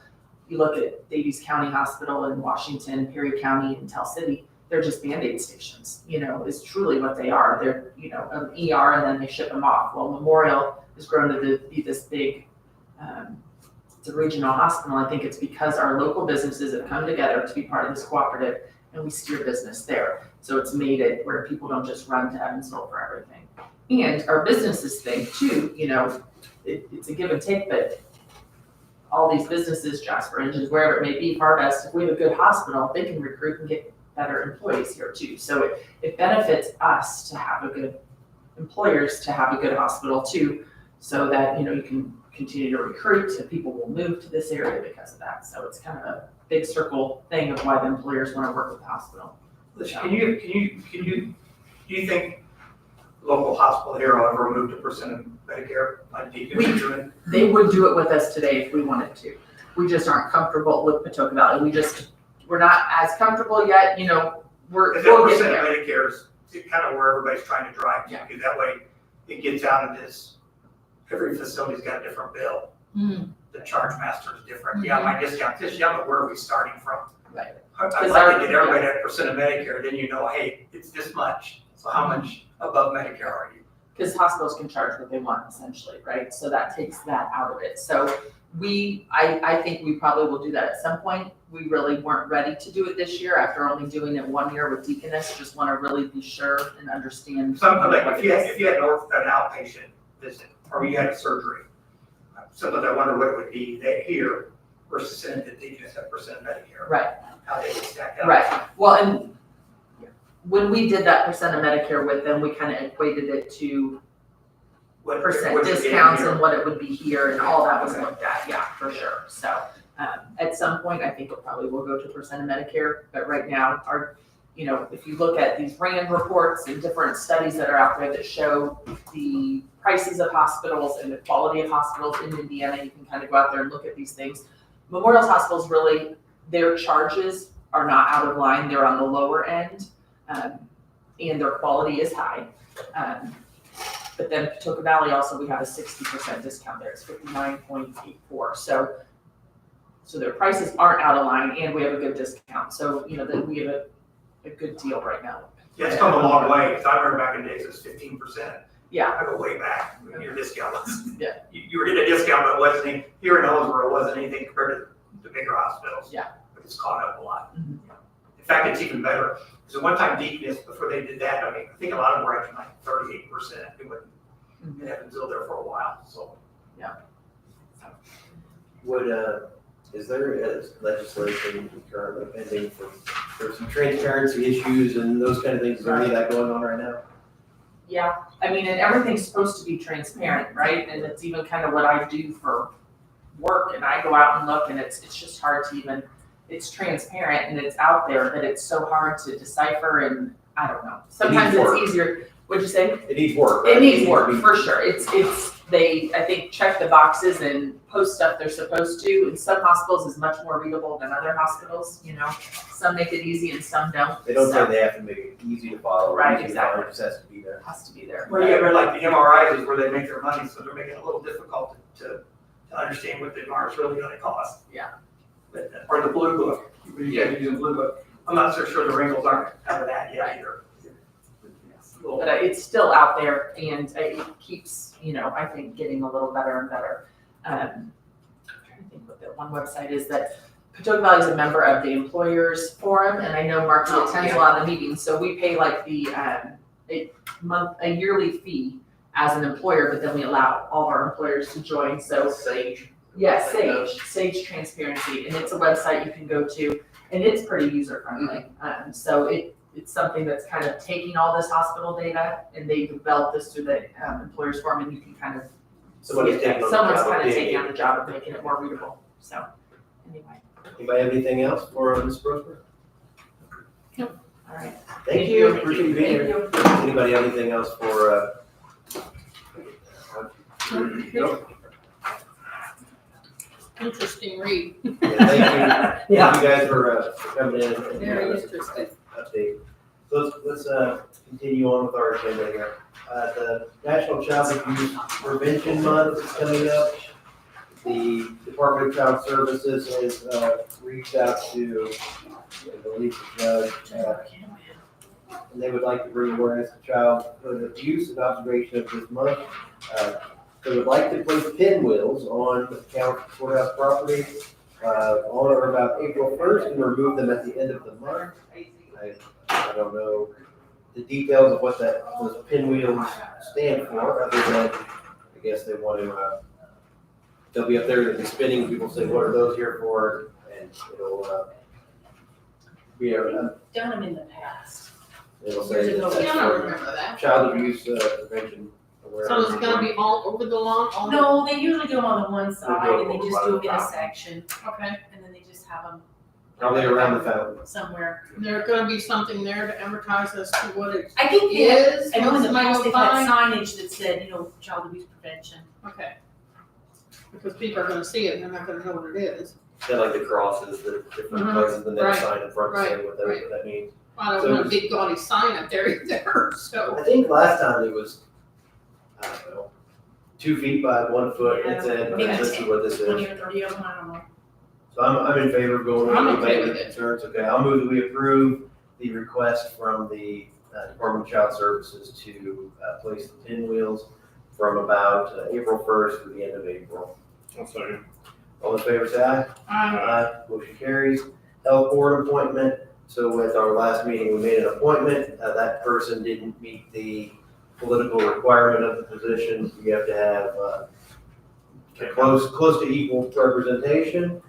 look at Davies County Hospital in Washington, Perry County, and Tell City, they're just Band-Aid stations, is truly what they are. They're, an ER and then they ship them off. Well, Memorial has grown to be this big, it's a regional hospital. I think it's because our local businesses have come together to be part of this cooperative and we steer business there. So it's made it where people don't just run to Evansville for everything. And our businesses think too, it's a give and take, but all these businesses, Jasper Engines, wherever it may be, Harvest, if we have a good hospital, they can recruit and get better employees here too. So it benefits us to have employers to have a good hospital too, so that, you can continue to recruit and people will move to this area because of that. So it's kind of a big circle thing of why the employers want to work with the hospital. Do you think local hospital here will ever move to % of Medicare like Deaconess is doing? They would do it with us today if we wanted to. We just aren't comfortable with Patoka Valley. We're not as comfortable yet, we'll If that get % of there. Medicare kind of where everybody's trying to drive to, because that way it gets out of this, every facility's got a different bill. The charge master is different. Yeah, my discount this, yeah, but where are we starting from? Right. I'd like to get everybody at percent of Medicare, then you know, hey, it's this much, so how much above Medicare are you? Because hospitals can charge what they want essentially, right? So that takes that out of it. So I think we probably will do that at some point. We really weren't ready to do it this year after only doing it 1 year with Deaconess. Just want to really be sure and understand. Something like if you had an outpatient visit, or you had a surgery, sometimes I wonder what it would be here versus saying that they just have percent of Medicare. Right. How they would stack up. Right. Well, and when we did that percent of Medicare with them, we kind of equated it to What percent what you're getting discounts here. and what it would be here and all that was looked at, yeah, for sure. So, at some point, I think it probably will go to percent of Medicare, but right now, if you look at these RAND reports and different studies that are out there that show the prices of hospitals and the quality of hospitals in Indiana, you can kind of go out there and look at these things. Memorial Hospitals really, their charges are not out of line, they're on the lower end, and their quality is high. But then Patoka Valley also, we have a 60% discount there, it's 59.84. So their prices aren't out of line and we have a good discount. So, that we have a good deal right now. Yeah, it's come a long way, because I remember back in the days, it was 15%. Yeah. I go way back, when your discount was, Yeah. you were getting a discount, but it wasn't, here in Owensboro, it wasn't anything compared to the bigger hospitals. Yeah. But it's caught up a lot. Mhm. In fact, it's even better, because one time Deaconess, before they did that, I think a lot of them were actually like 38%. It wouldn't, it hadn't been there for a while, so. Yeah. Is there legislation currently pending for some transparency issues and those kind of things? Is there any of that going on right now? Yeah, I mean, and everything's supposed to be transparent, right? And it's even kind of what I do for work, and I go out and look, and it's just hard to even, it's transparent and it's out there, but it's so hard to decipher, and I don't know. Sometimes it's easier, what'd you say? It needs work. It needs work, for sure. They, I think, check the boxes and post stuff they're supposed to, and some hospitals is much more readable than other hospitals, Some make it easy and some don't. They don't So, say they have to make it easy to follow. Right, easy to follow, exactly. It just has to be there. Has to be there. Well, yeah, but like the MRIs is where they make their money, so they're making it a little difficult to understand what the MRI is really gonna cost. Yeah. But, or the blue book, you guys use the blue book, I'm not so sure the wrinkles aren't out of that yet either. But it's still out there, and it keeps, I think, getting a little better and better. I'm trying to think what that one website is that Patoka Valley is a member of the Employers Forum, and I know Marky attends a lot of the meetings, so we pay like the a yearly fee as an employer, but then we allow all of our employers to join. So Sage. yeah, Sage Transparency, and it's a website you can go to, and it's pretty user friendly. So it's something that's kind of taking all this hospital data, and they developed this through the Employers Forum, and you can kind of Someone's taking on the job of kind of digging. taking on the job of making it more readable. So anyway, Anybody have anything else for Ms. Brosper? all right. Thank you. Appreciate you being Thank here. you. Anybody have anything else for, Nope. Interesting read. Yeah, thank you. Thank you guys for coming in and Very giving us interesting. an update. So let's continue on with our agenda here. The National Child Abuse Prevention Month is coming up. The Department of Child Services has reached out to, I believe, the judge, and they would like to bring awareness to childhood abuse and observation of this month. They would like to place pinwheels on the courthouse property on or about April 1st and remove them at the end of the month. I don't know the details of what those pinwheels stand for, other than I guess they want to. They'll be up there, they'll be spinning. People say, "What are those here for?" And it'll be Done them in the past. it'll say Years ago. that that's Yeah, I for remember that. child abuse prevention awareness. So it's gonna be all over the lawn? all the- No, they usually do them on the one side go and they over just by do the them in a top. section, Okay. and then they just have them Probably around the fountain. somewhere. There's gonna be something there to advertise as to what it I think they have, is. I know in the Somebody past will they've had find- signage that said, child abuse prevention. Okay. Because people are gonna see it and they're not gonna know what it is. Yeah, like the crosses, the different Mhm. places, and then a Right, sign in front right, saying what right. that means. I don't want a big gaudy sign up there either, so. I think last time it was, I don't know, 2 feet by 1 foot, it said, Yeah. this is what this is. 20 or 30 of them, I don't know. So I'm in favor of going with I'm anybody okay with with it. concerns. Okay, I'll move that we approve the request from the Department of Child Services to place the pinwheels from about April 1st to the end of April. I'll second. All in favor, say aye. Aye. Motion carries. Health board appointment. So at our last meeting, we made an appointment. That person didn't meet the political requirement of the position. You have to have close to equal representation.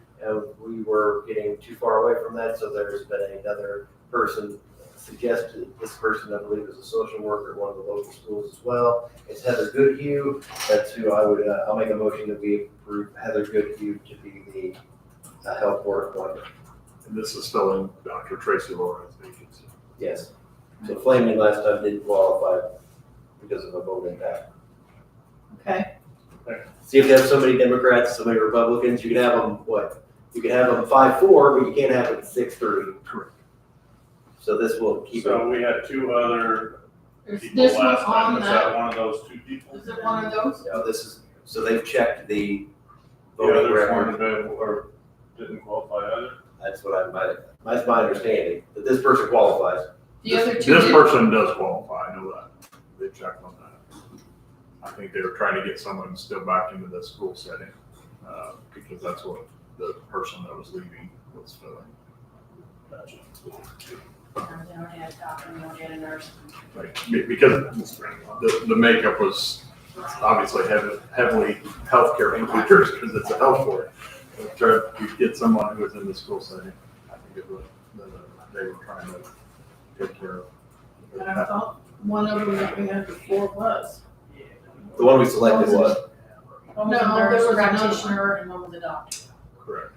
We were getting too far away from that, so there's been another person suggested. This person, I believe, is a social worker at one of the local schools as well. It's Heather Goodhue. That's who I would, I'll make a motion that we approve Heather Goodhue to be the health board appointment. And this is filling Dr. Tracy Lawrence vacancy. Yes. So Flaming last time didn't qualify because of a vote impact. Okay. See if you have so many Democrats, so many Republicans, you could have them, what? You could have them 5-4, but you can't have it 6-3. Correct. So this will keep it. So we had 2 other Is people this one last time. on Is that? that one of those 2 people? Is it one of those? No, this is, so they've checked the The voting others record. weren't available or didn't qualify either? That's what that's my understanding, that this person qualifies. The other two This did? person does qualify, I know that. They checked on that. I think they were trying to get someone still back into the school setting, because that's what the person that was leaving was filling. They already had a doctor, and they already had a nurse. Like, because the makeup was obviously heavily healthcare includers, because it's a health board. Trying to get someone who was in the school setting, I think it was, they were trying to take care of. And I thought one of them that we had before was. The one we selected was. One was a No, there nurse, was another practitioner, and one was a doctor. Correct.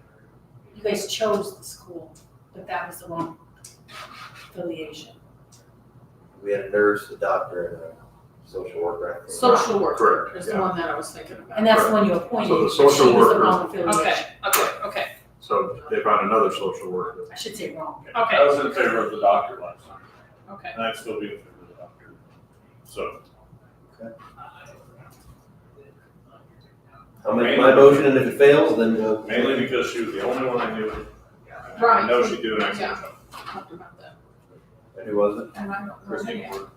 You guys chose the school, but that was the wrong affiliation. We had a nurse, a doctor, and a social worker. Social worker Correct, is the yeah. one that I was thinking about. And that's the one you appointed. So the but social she was the worker- wrong affiliation. Okay. So they found another social worker. I should say wrong. I was in favor of the doctor last time. Okay. And I'd still be in favor of the doctor. So. I'll make my motion, and if it fails, then we'll. Mainly because she was the only one I knew. Right. I know she'd do an excellent Yeah. job. Talked about that. And who was it? And I don't Christine remember.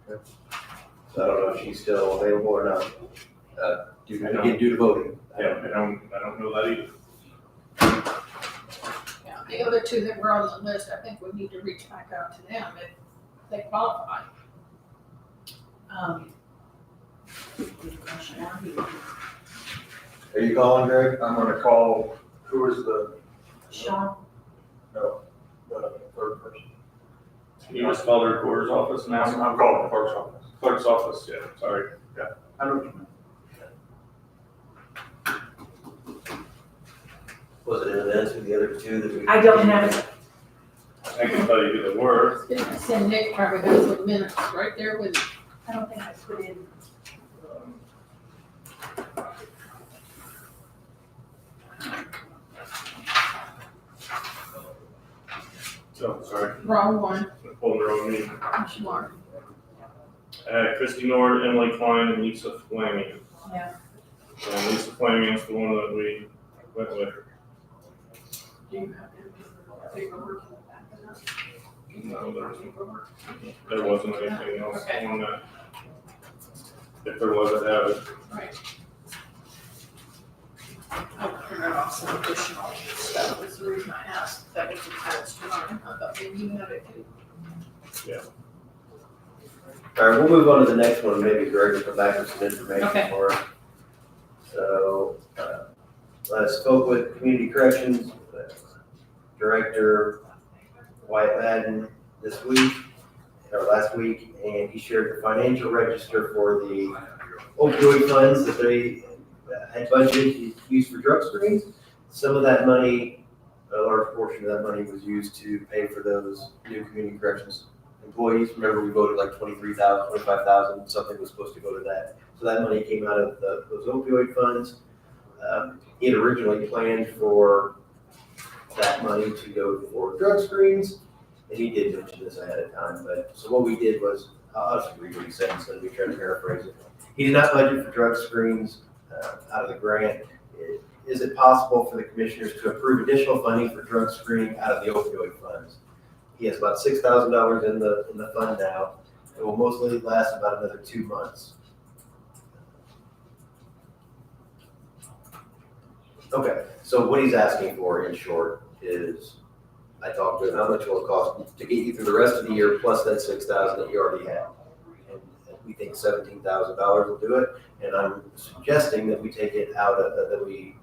Ward. So I don't know if she's still available or not. Due to voting. Yeah, I don't know that either. Yeah, the other two that were on the list, I think we need to reach back out to them if they qualify. Good question. Are you calling, Greg? I'm gonna call, who is the Sean, third person? Can you just call the recorder's office and ask? I'm calling the clerk's office. Clerk's office, yeah, sorry. I know what you mean. Was it in the minutes with the other two that we? I don't have it. I can tell you who they were. Send Nick probably has the minutes right there with. I don't think I put in. So, sorry. Wrong one. Pulling the wrong name. Smart. Christy Nord, Emily Klein, and Lisa Flaming. Yeah. And Lisa Flaming is the one that we went with. Do you have paperwork in the back of that? No, there wasn't anything else Okay. on that. If there was, I'd have it. Right. I'll print off some additional stuff, was the reason I asked, that was attached to mine, I thought maybe you had it too. Yeah. All right, we'll move on to the next one, maybe Greg will come back with some information Okay. for us. So, I spoke with Community Corrections Director Wyatt Madden this week, or last week, and he shared the financial register for the opioid funds that they had budgeted to use for drug screens. Some of that money, a large portion of that money was used to pay for those new community corrections employees. Remember, we voted like 23,000, 25,000, something was supposed to go to that. So that money came out of those opioid funds. He had originally planned for that money to go for drug screens. and he did mention this ahead of time, but, so what we did was, I'll just read what he said instead of me trying to paraphrase it. He did not budget for drug screens out of the grant. Is it possible for the commissioners to approve additional funding for drug screening out of the opioid funds? He has about $6,000 in the fund now. It will mostly last about another 2 months. Okay, so what he's asking for, in short, is I talked to him, how much will it cost to get you through the rest of the year plus that $6,000 that you already have? And we think $17,000 will do it, and I'm suggesting that we take it out of, that we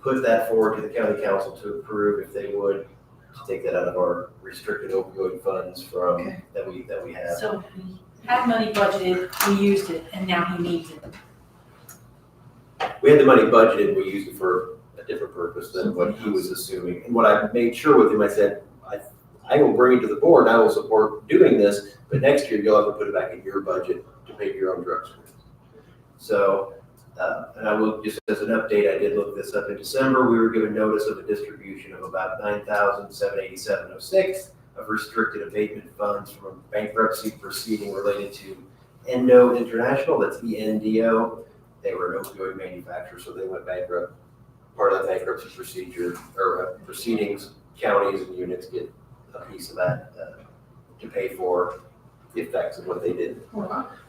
put that forward to the county council to approve if they would, to take that out of our restricted opioid funds from, that we have. So we had money budgeted, we used it, and now he needs it. We had the money budgeted, we used it for a different purpose than what he was assuming. And what I made sure with him, I said, I will bring it to the board, and I will support doing this, but next year you'll have to put it back in your budget to pay for your own drug screens. So, and I will, just as an update, I did look this up in December, we were given notice of a distribution of about $9,787.06 of restricted abatement funds from a bankruptcy proceeding related to Endo International, that's ENDO. They were an opioid manufacturer, so they went bankrupt. Part of that bankruptcy procedure, or proceedings, counties and units get a piece of that to pay for the effects of what they did.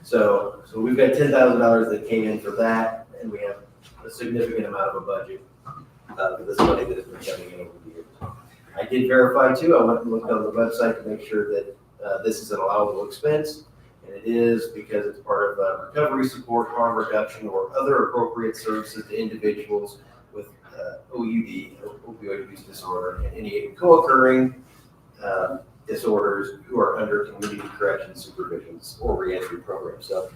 So we've got $10,000 that came in for that, and we have a significant amount of a budget for this money that has been coming in over the years. I did verify too, I went and looked on the website to make sure that this is an allowable expense, and it is because it's part of recovery support, harm reduction, or other appropriate services to individuals with OUD, opioid use disorder, and any co-occurring disorders who are under community correction supervisions or reentry programs. So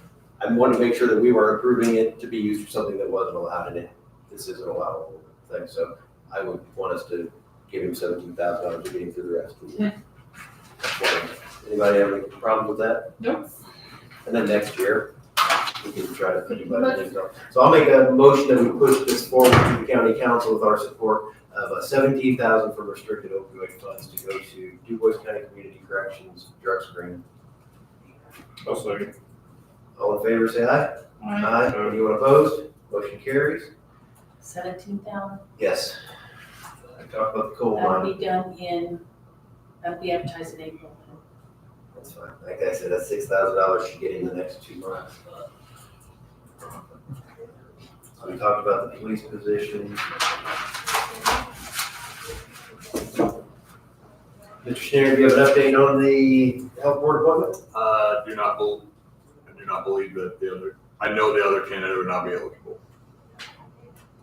I wanted to make sure that we were approving it to be used for something that wasn't allowed in it. This is an allowable thing. So I would want us to give him $17,000 to get him through the rest of the year. Anybody have any problem with that? Nope. And then next year, we can try to think about it. So I'll make a motion that we push this forward to the county council with our support of $17,000 from restricted opioid funds to go to DuBois County Community Corrections drug screen. I'll second. All in favor, say aye. Aye. Anyone opposed? Motion carries. 17,000, Yes. I talked about the coal that'll mine. be done that'll be advertised in April. That's fine. Like I said, that $6,000 should get in the next 2 months. We talked about the police position. Mr. Schneider, do you have an update on the health board appointment? I do not believe that I know the other candidate would not be eligible.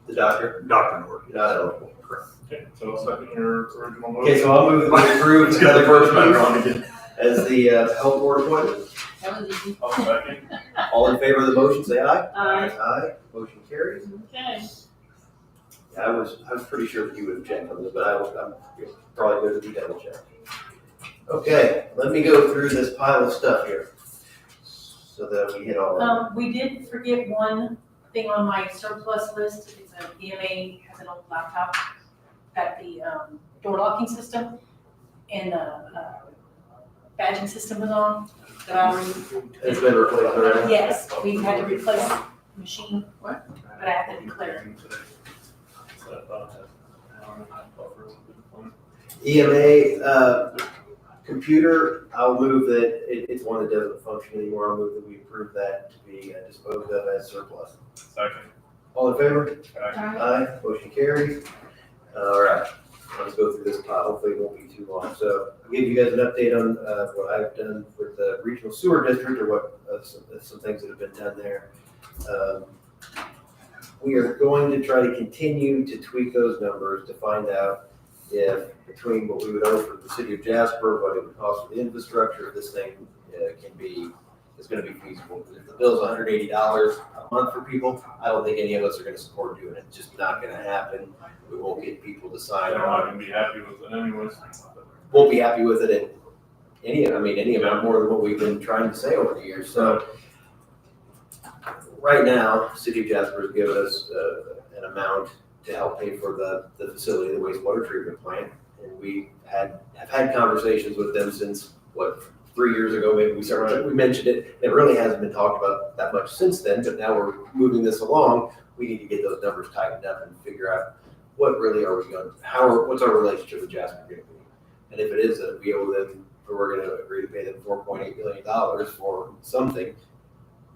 The doctor? Dr. Norton. You're not eligible. Correct. Okay, so I'll second your original motion. Okay, so I'll move that we approve Let's get the first matter on Heather again. as the health board appointment. That was easy. I'll second. All in favor of the motion, say aye. Aye. Aye. Motion carries. Okay. Yeah, I was pretty sure that you would have checked on this, but I'm probably good to be double checked. Okay, let me go through this pile of stuff here so that we hit all of it. We did forget one thing on my surplus list. It's an EMA, has an old laptop, got the door locking system and the badging system was on. That I already, It's been replaced already? yes, we had to replace the machine. What? But I had to declare. EMA, computer, I'll move that, it's one that doesn't function anymore, I'll move that we approve that to be disposed of as surplus. Second. All in favor? Aye. Aye, motion carries. All right, let's go through this pile, hopefully it won't be too long. So I'll give you guys an update on what I've done with the regional sewer district, or what, some things that have been done there. We are going to try to continue to tweak those numbers to find out if between what we would owe for the city of Jasper, what it would cost for the infrastructure, if this thing is going to be feasible. If the bill's $180 a month for people, I don't think any of us are going to support doing it. It's just not going to happen. We won't get people to sign They're not on. gonna be happy with it anyways. Won't be happy with it at any amount more than what we've been trying to say over the years. So right now, City of Jasper has given us an amount to help pay for the facility, the wastewater treatment plant. And we have had conversations with them since, 3 years ago, maybe we mentioned it. It really hasn't been talked about that much since then, but now we're moving this along. We need to get those numbers tightened up and figure out what really are we going, what's our relationship with Jasper going to be? And if it is that we owe them, or we're going to agree to pay them $4.8 million for something,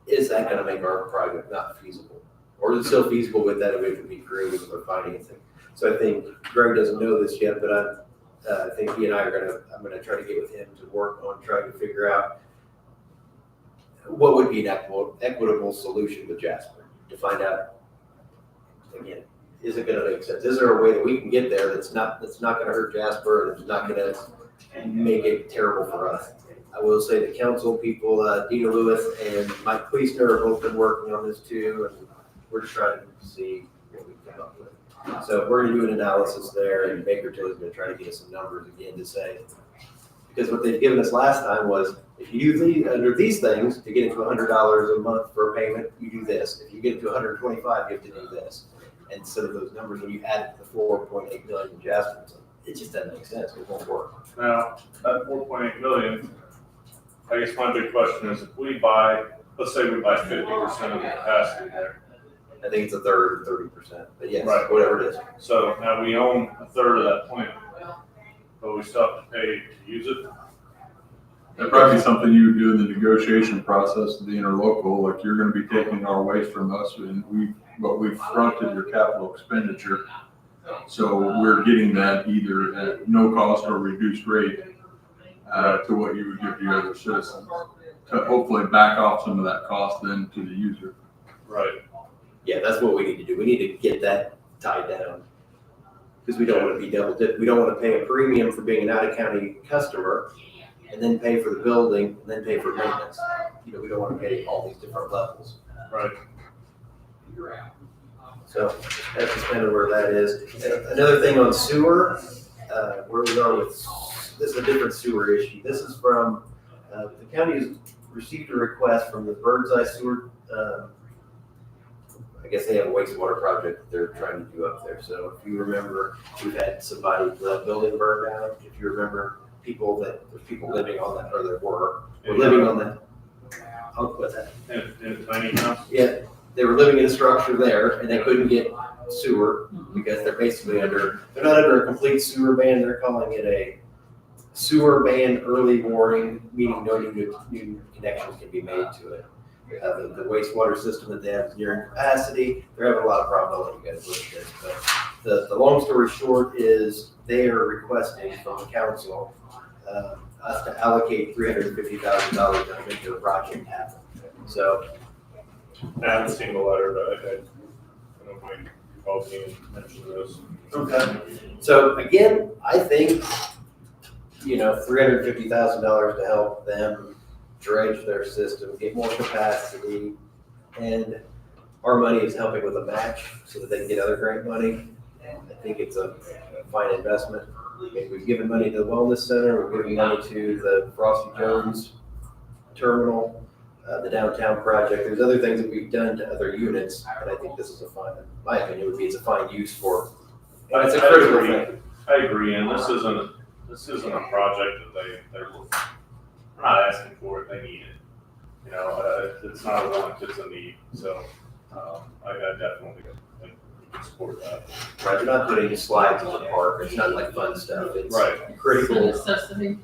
is that going to make our project not feasible? Or is it still feasible with that if we can be creative with our financing? So I think Greg doesn't know this yet, but I think he and I I'm gonna try to get with him to work on trying to figure out what would be an equitable solution with Jasper, to find out, again, is it gonna make sense? Is there a way that we can get there that's not gonna hurt Jasper and it's not gonna make it terrible for us? I will say the council people, Dina Lewis and Mike Kleesner have both been working on this too, and we're just trying to see what we can come up with. So we're gonna do an analysis there, and Baker Tilly's gonna try to get us some numbers again to say, because what they've given us last time was, if you do under these things, to get it to $100 a month for a payment, you do this. If you get it to 125, you have to do this. And so those numbers, when you add it to the 4.8 million in Jasper, it just doesn't make sense. It won't work. Now, that 4.8 million, I guess my big question is, if we buy, let's say we buy 50% of the capacity there. I think it's a third, 30%, but yes, Right. whatever it is. So now we own a third of that plant, but we still have to pay to use it. That'd probably be something you would do in the negotiation process of the interlocal, like you're gonna be taking our waste from us and but we've fronted your capital expenditure. So we're getting that either at no cost or reduced rate, to what you would give the other citizens, to hopefully back off some of that cost then to the user. Right. Yeah, that's what we need to do. We need to get that tied down. Because we don't want to be double dipped. We don't want to pay a premium for being an out-of-county customer and then pay for the building and then pay for maintenance. We don't want to pay all these different levels. Right. So that's just kind of where that is. Another thing on sewer, where we are with, this is a different sewer issue. This is from, the county has received a request from the Birdseye Sewer, I guess they have a wastewater project that they're trying to do up there. So if you remember, we've had somebody, the building burned down. If you remember, there's people living on that, or there were living on that. What's that? In a tiny house? Yeah, they were living in a structure there and they couldn't get sewer because they're basically they're not under a complete sewer ban. They're calling it a sewer ban early warning, meaning no new connections can be made to it. The wastewater system that they have is nearing capacity. They're having a lot of problems. I'll let you guys look at this. But the long story short is they are requesting from the council us to allocate $350,000 to make the project happen. So I haven't seen the letter, but I don't know if you called me and mentioned this. okay. So again, I think $350,000 to help them dredge their system, get more capacity, and our money is helping with a match so that they can get other grant money. And I think it's a fine investment. I mean, we've given money to the Wellness Center, we're giving money to the Frosty Jones Terminal, the downtown project. There's other things that we've done to other units, and I think this is a fine, in my opinion, it's a fine use for. It's a critical thing. I agree, and this isn't a project that they're not asking for it, they need it. It's not a want, it's a need, so, I definitely think we can support that. Right, they're not putting slides in the park, it's not like fun stuff, it's Right. critical. It's a necessity.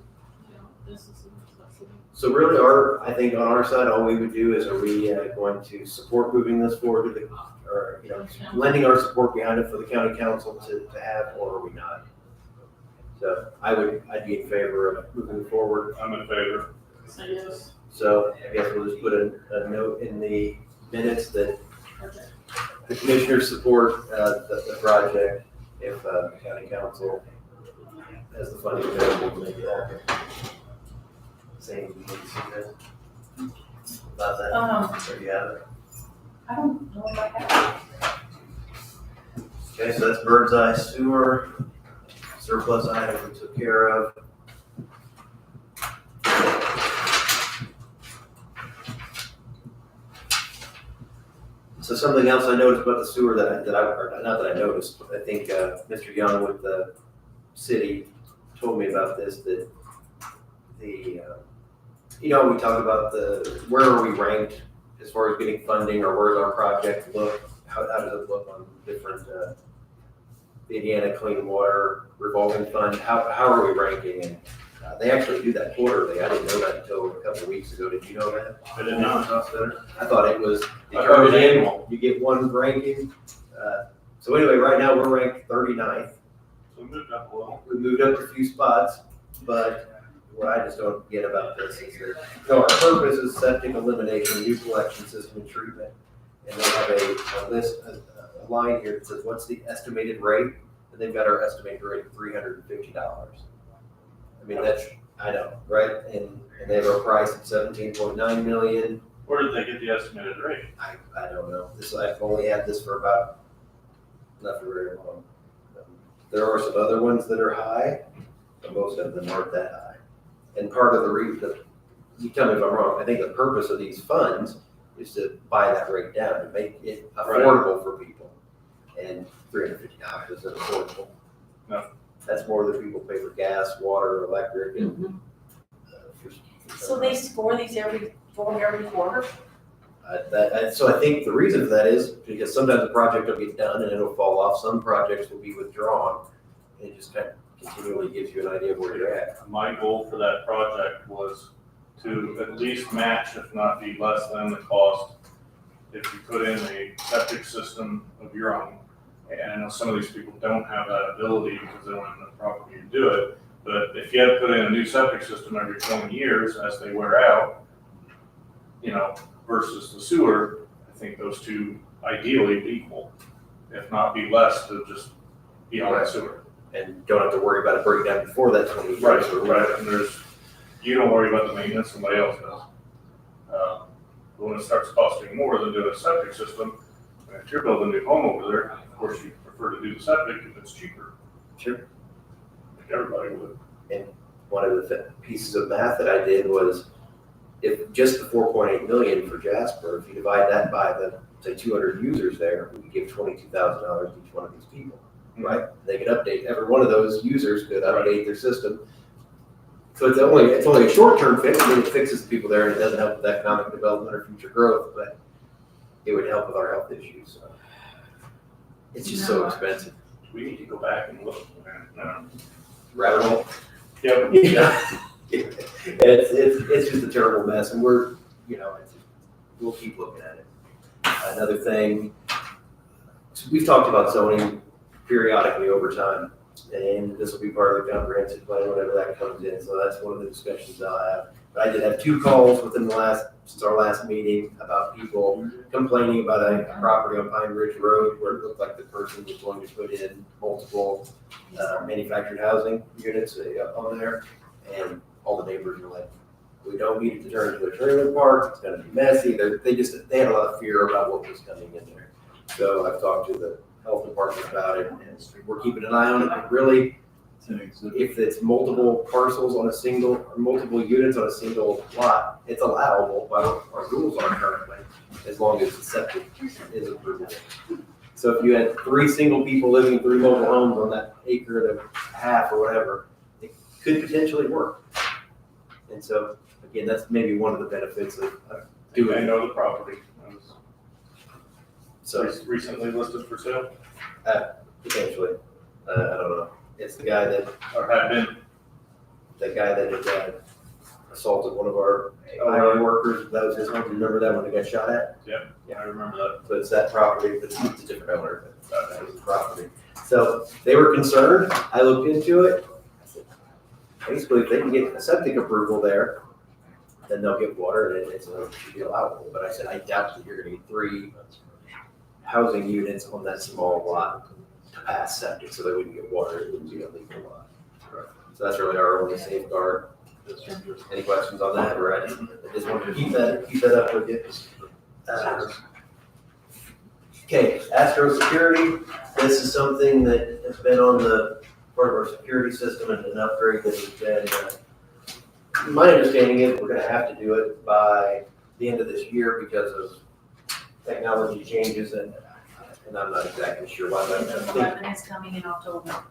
This is a necessity. So really I think on our side, all we would do is, are we going to support moving this forward to lending our support behind it for the county council to have, or are we not? So I'd be in favor of moving forward. I'm in favor. Say yes. So I guess we'll just put a note in the minutes that the commissioners support the project if the county council has the funding available to make it happen. Same, you can see that? About that? Or do you have it? I don't know if I have. Okay, so that's Birdseye Sewer, surplus item we took care of. So something else I noticed about the sewer or not that I noticed, but I think Mr. Young with the city told me about this, that we talk about where are we ranked as far as getting funding, or where's our project look? How does it look on different, the Indiana Clean Water Revolving Fund? How are we ranking? And they actually do that quarterly. I didn't know that until a couple of weeks ago. Did you know that? I did not. I thought it was I thought it was annual. You get one ranking. So anyway, right now we're ranked 39th. So we moved up a little. We moved up a few spots, but what I just don't get about this is that, so our purpose is septic elimination, new collection system and treatment. And they have a list, a line here that says, what's the estimated rate? And they've got our estimated rate of $350. I mean, that's, I know, right? And they have a price of 17.9 million. Where did they get the estimated rate? I don't know. I've only had this for about, not for very long. There are some other ones that are high, but most of them aren't that high. And part of the reason, you tell me if I'm wrong, I think the purpose of these funds is to buy that rate down, to make it affordable for people. And $350 isn't affordable. No. That's more than people pay for gas, water, electric, and. So they score these every quarter? So I think the reason for that is because sometimes the project will get done and it'll fall off. Some projects will be withdrawn. And it just kind of continually gives you an idea of where you're at. My goal for that project was to at least match, if not be less than the cost, if you put in a septic system of your own. And I know some of these people don't have that ability because they don't have enough property to do it. But if you had to put in a new septic system every 20 years as they wear out, versus the sewer, I think those two ideally equal, if not be less to just be on the sewer. And don't have to worry about it breaking down before that 20 years. Right. And you don't worry about the maintenance, somebody else does. But when it starts costing more than doing a septic system, and if you're building a new home over there, of course you prefer to do the septic if it's cheaper. Sure. Like everybody would. And one of the pieces of math that I did was, if just the 4.8 million for Jasper, if you divide that by the, say, 200 users there, we could give $22,000 to each one of these people, right? They could update, every one of those users could update their system. So it's only a short-term fix. I mean, it fixes the people there and it doesn't help with economic development or future growth, but it would help with our health issues. So it's just so expensive. We need to go back and look. Rabbit hole. Yep. Yeah. It's just a terrible mess, and we'll keep looking at it. Another thing, so we've talked about zoning periodically over time, and this will be part of the comprehensive plan whenever that comes in. So that's one of the discussions I'll have. But I did have 2 calls since our last meeting about people complaining about a property on Pine Ridge Road where it looked like the person was going to put in multiple manufactured housing units on there, and all the neighbors were like, we don't need it to turn into a trailer park, it's gonna be messy. They had a lot of fear about what was coming in there. So I've talked to the health department about it, and we're keeping an eye on it. But really, if it's multiple parcels on a single, or multiple units on a single lot, it's allowable by what our rules are currently, as long as the septic is approvable. So if you had 3 single people living in 3 mobile homes on that acre and a half or whatever, it could potentially work. And so, again, that's maybe one of the benefits of doing. I know the property. So recently listed for sale? Potentially. I don't know. It's the guy that, or had been. The guy that had assaulted one of our hiring workers. That was his home. Remember that one that got shot at? Yep. Yeah, I remember that. So it's that property, but it's a different owner. But that was the property. So they were concerned. I looked into it. Basically, if they can get a septic approval there, then they'll get water and it should be allowable. But I said, I doubt that you're gonna get 3 housing units on that small lot to pass septic, so they wouldn't get water, it wouldn't be a legal lot. So that's really our only safeguard. Any questions on that, right? I just wanted to keep that up with you. Okay, Astro Security, this is something that has been on the part of our security system and an upgrade that has been, my understanding is we're gonna have to do it by the end of this year because of technology changes and I'm not exactly sure why, but I think. 11 is coming in October.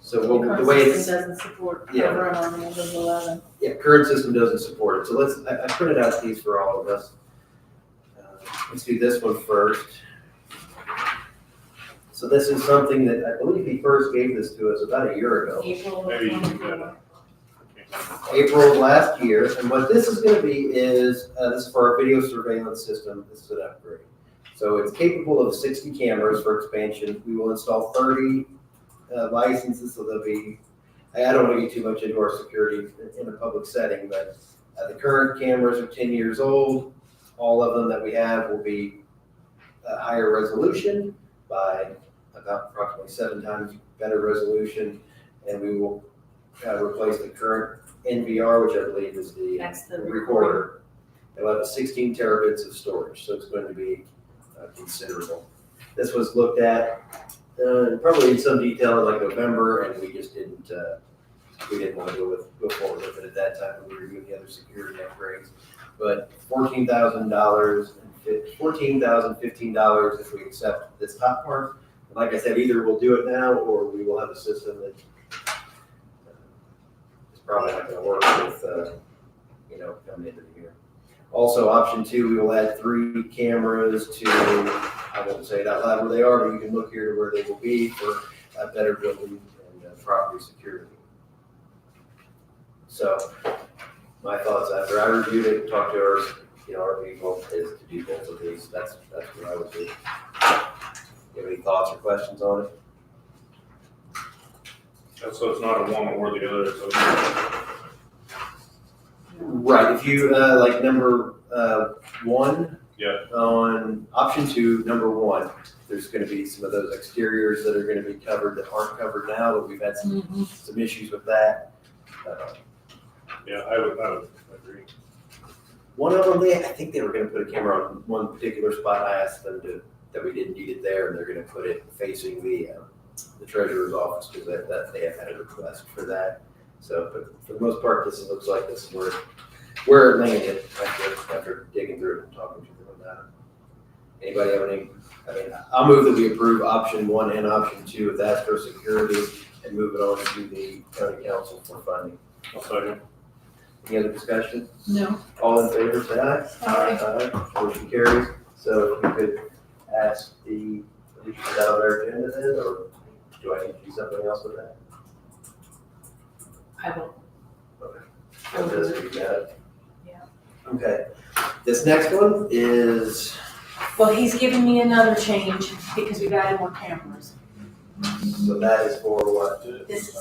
So the way it's, System doesn't support Yeah. run on Windows 11. yeah, current system doesn't support it. So I printed out these for all of us. Let's do this one first. So this is something that I believe he first gave this to us about a year ago. April of Maybe you can 24. April of last year, and what this is gonna be is, this is for our video surveillance system, this is an upgrade. So it's capable of 60 cameras for expansion, we will install 30 licenses, so there'll be, I don't wanna get too much into our security in a public setting, but the current cameras are 10 years old, all of them that we have will be higher resolution by about approximately 7 times better resolution, and we will replace the current NVR, which I believe is the That's the recorder. It'll have 16 terabits of storage, so it's going to be considerable. This was looked at probably in some detail in like November, and we just didn't want to go forward with it at that time when we were doing the other security upgrades. But $14,000 $15 if we accept this top part. And like I said, either we'll do it now or we will have a system that is probably not going to work with, coming into the year. Also, option 2, we will add 3 cameras to, I won't say it out loud where they are, but you can look here to where they will be for better building and property security. So, my thoughts after I reviewed it, talked to our people, is to do both of these. That's what I would do. You have any thoughts or questions on it? So it's not a one or the other, so. Right, if you, like number 1. Yeah. On option 2, number 1, there's gonna be some of those exteriors that are gonna be covered that aren't covered now, but we've had some issues with that. Yeah, I would agree. One of them, I think they were gonna put a camera on one particular spot. I asked them that we didn't need it there, and they're gonna put it facing the treasurer's office, because that they have had a request for that. So, but for the most part, this looks like this is where it landed after digging through it and talking to them about it. Anybody have any? I mean, I'll move that we approve option 1 and option 2 with Astro Security and move it on to the county council for funding. I'll second. Any other discussion? No. All in favor, say aye. Aye. Motion carries. So if you could ask did you put that on their agenda then, or do I need to do something else with that? I will. Okay. So this, you got it? Yeah. Okay. This next one is, Well, he's giving me another change because we've added more cameras. so that is for what? This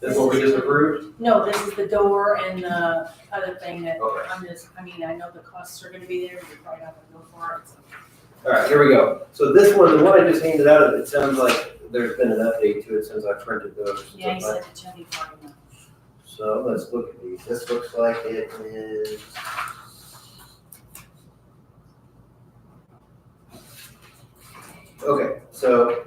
This is what we just approved? No, this is the door and the other thing that Okay. I know the costs are gonna be there, you're probably not gonna go for it, so. All right, here we go. So this one, the one I just handed out, it sounds like there's been an update to it since I printed those. Yeah, he said the Chevy part of it. So let's look at these. This looks like it is. Okay, so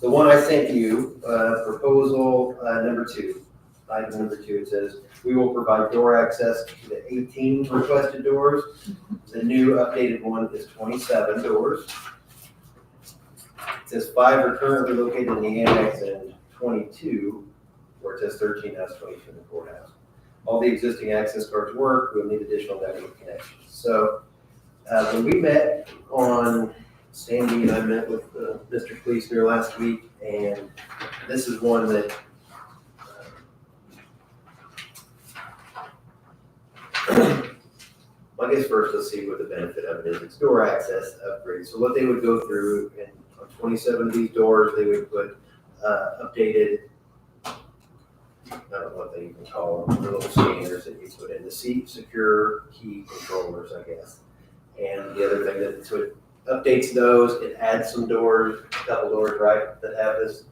the one I sent you, proposal number 2, item number 2, it says, we will provide door access to the 18 requested doors. The new updated one is 27 doors. It says 5 are currently located in the annex and 22, where it says 13 has 22 in the courthouse. All the existing access cards work, we'll need additional network connections. So when we met on, Sandy and I met with Mr. Fleesner last week, and this is one that I guess first let's see what the benefit of it is. It's door access upgrade. So what they would go through, and on 27 of these doors, they would put updated, I don't know what they even call them, the little scanners that you put in, the seat secure key controllers, I guess. And the other thing that, so it updates those, it adds some doors, a couple doors, right, that have this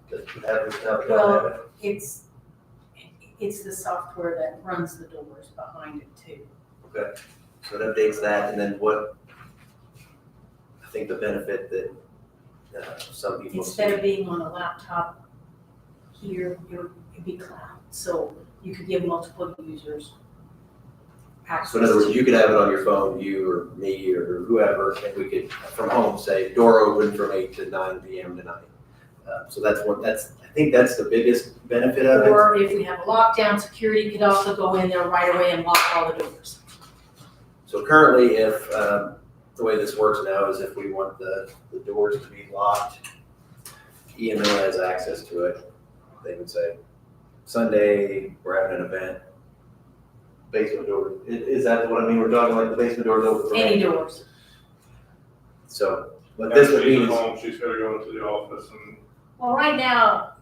now, but don't have it. It's the software that runs the doors behind it too. Okay, so it updates that, and then what, I think the benefit that some people see. Instead of being on a laptop here, it'd be cloud, so you could give multiple users access. So in other words, to- you could have it on your phone, you or me or whoever, and we could, from home, say, door open from 8 to 9 p.m. tonight. So I think that's the biggest benefit of it. Or if we have a lockdown, security could also go in there right away and lock all the doors. So currently, if, the way this works now is if we want the doors to be locked, EMA has access to it. They would say, Sunday, we're having an event, basement door, is that what I mean? We're talking like the basement doors open for Any me? doors. So, what this would She's mean at is, home, she's gotta go into the office and Well, right now,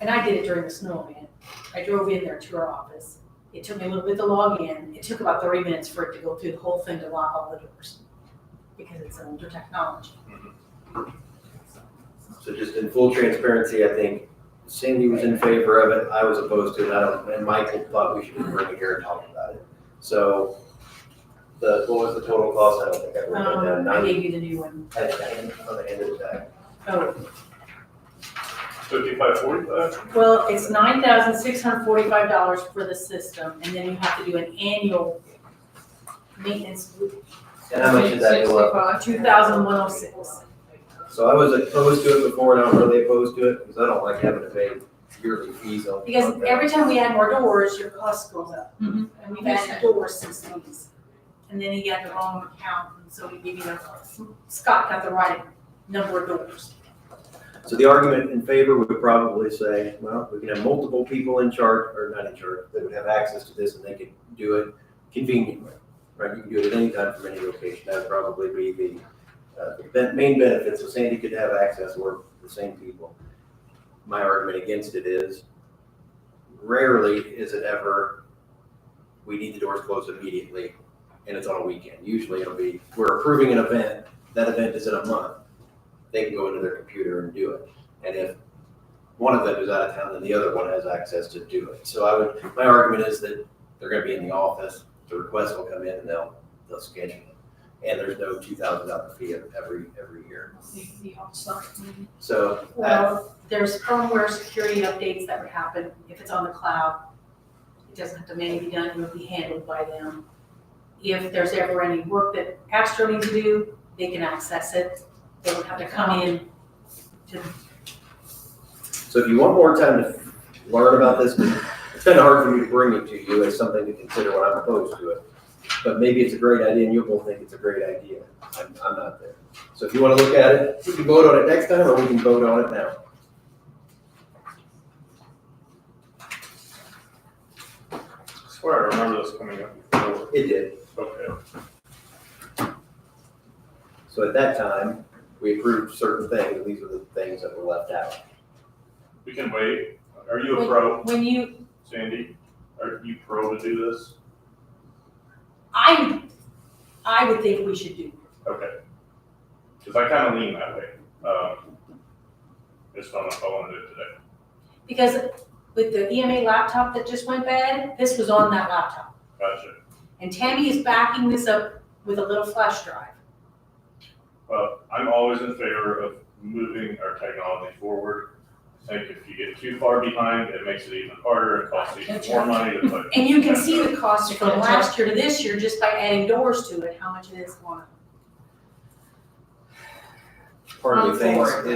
and I did it during the snow event, I drove in there to our office. It took me a little bit to log in. It took about 30 minutes for it to go through the whole thing to lock all the doors. Because it's an older technology. so just in full transparency, I think Sandy was in favor of it, I was opposed to it, and Michael thought we should bring it here and talk about it. So, what was the total cost? I don't think I wrote that down. I gave you the new one. At the end, on the end of the tag. Oh, 55.45. well, it's $9,645 for the system, and then you have to do an annual maintenance. And how much did that go up? 2,106. So I was opposed to it before, and I'm really opposed to it, because I don't like having to pay yearly fees on. Because on that. every time we add more doors, your cost goes up. And we've added doors since these. And then he had the wrong account, and so we gave you Scott got the right number of doors. So the argument in favor would probably say, well, we can have multiple people in charge, or not in charge, that would have access to this, and they could do it conveniently, right? You can do it at any time from any location. That would probably be the main benefit, so Sandy could have access, or the same people. My argument against it is, rarely is it ever, we need the doors closed immediately, and it's on a weekend. Usually it'll be, we're approving an event, that event is in a month. They can go into their computer and do it. And if one of them is out of town, then the other one has access to do it. So my argument is that they're gonna be in the office, the request will come in and they'll schedule it. And there's no $2,000 fee every year. The offsite. So, Well, there's firmware security updates that would happen if it's on the cloud. It doesn't have to manually be done, it will be handled by them. If there's ever any work that Astro needs to do, they can access it. They would have to come in to. so if you want more time to learn about this, it's kind of hard for me to bring it to you as something to consider when I'm opposed to it. But maybe it's a great idea and you'll both think it's a great idea. I'm not there. So if you want to look at it, we can vote on it next time or we can vote on it now. I swear, I remember this coming up before. It did. Okay. So at that time, we approved certain things, and these are the things that were left out. We can wait. Are you a pro, When you, Sandy? Are you pro to do this? I would think we should do. Okay. Because I kind of lean that way. Just on the phone and do it today. Because with the EMA laptop that just went bad, this was on that laptop. Gotcha. And Tammy is backing this up with a little flash drive. Well, I'm always in favor of moving our technology forward. I think if you get too far behind, it makes it even harder, it costs even more money to put. And you can see the cost from last year to this year just by adding doors to it, how much it is going up. Part of the I'm things for it,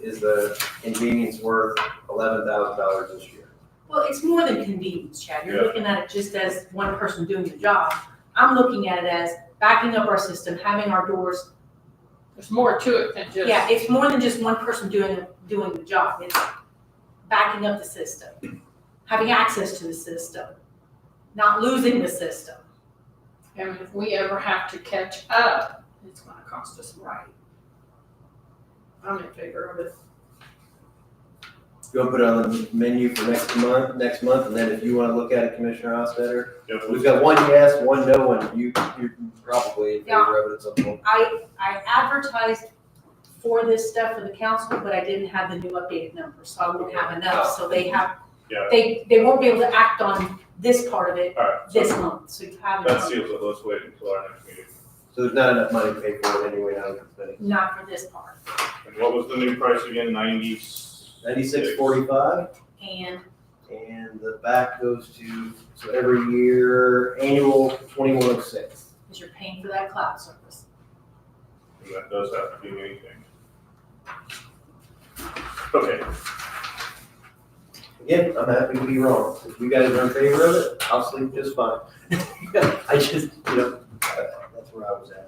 is the convenience worth $11,000 this year. Well, it's more than convenience, Chad. You're Yeah. looking at it just as one person doing the job. I'm looking at it as backing up our system, having our doors. There's more to it than just. Yeah, it's more than just one person doing the job. It's backing up the system, having access to the system, not losing the system. And if we ever have to catch up, it's gonna cost us right. I'm in favor of it. You want to put it on the menu for next month, and then if you want to look at it, Commissioner Hostetter? Yep. We've got one yes, one no, and you're probably in favor of it at some point. I advertised for this stuff for the council, but I didn't have the new updated numbers, so I wouldn't have enough, so they have, Yeah. they won't be able to act on this part of it All right. this So month, so you have that it, seals it. Let's wait until our next meeting. So there's not enough money to pay for it anyway, now it's finished. not for this part. And what was the new price again? 96.45, And and the back goes to, so every year, annual 2106. because you're paying for that cloud service. And that does have to be anything. Okay. Again, I'm happy to be wrong. If you guys are in favor of it, I'll sleep just fine. I just, that's where I was at.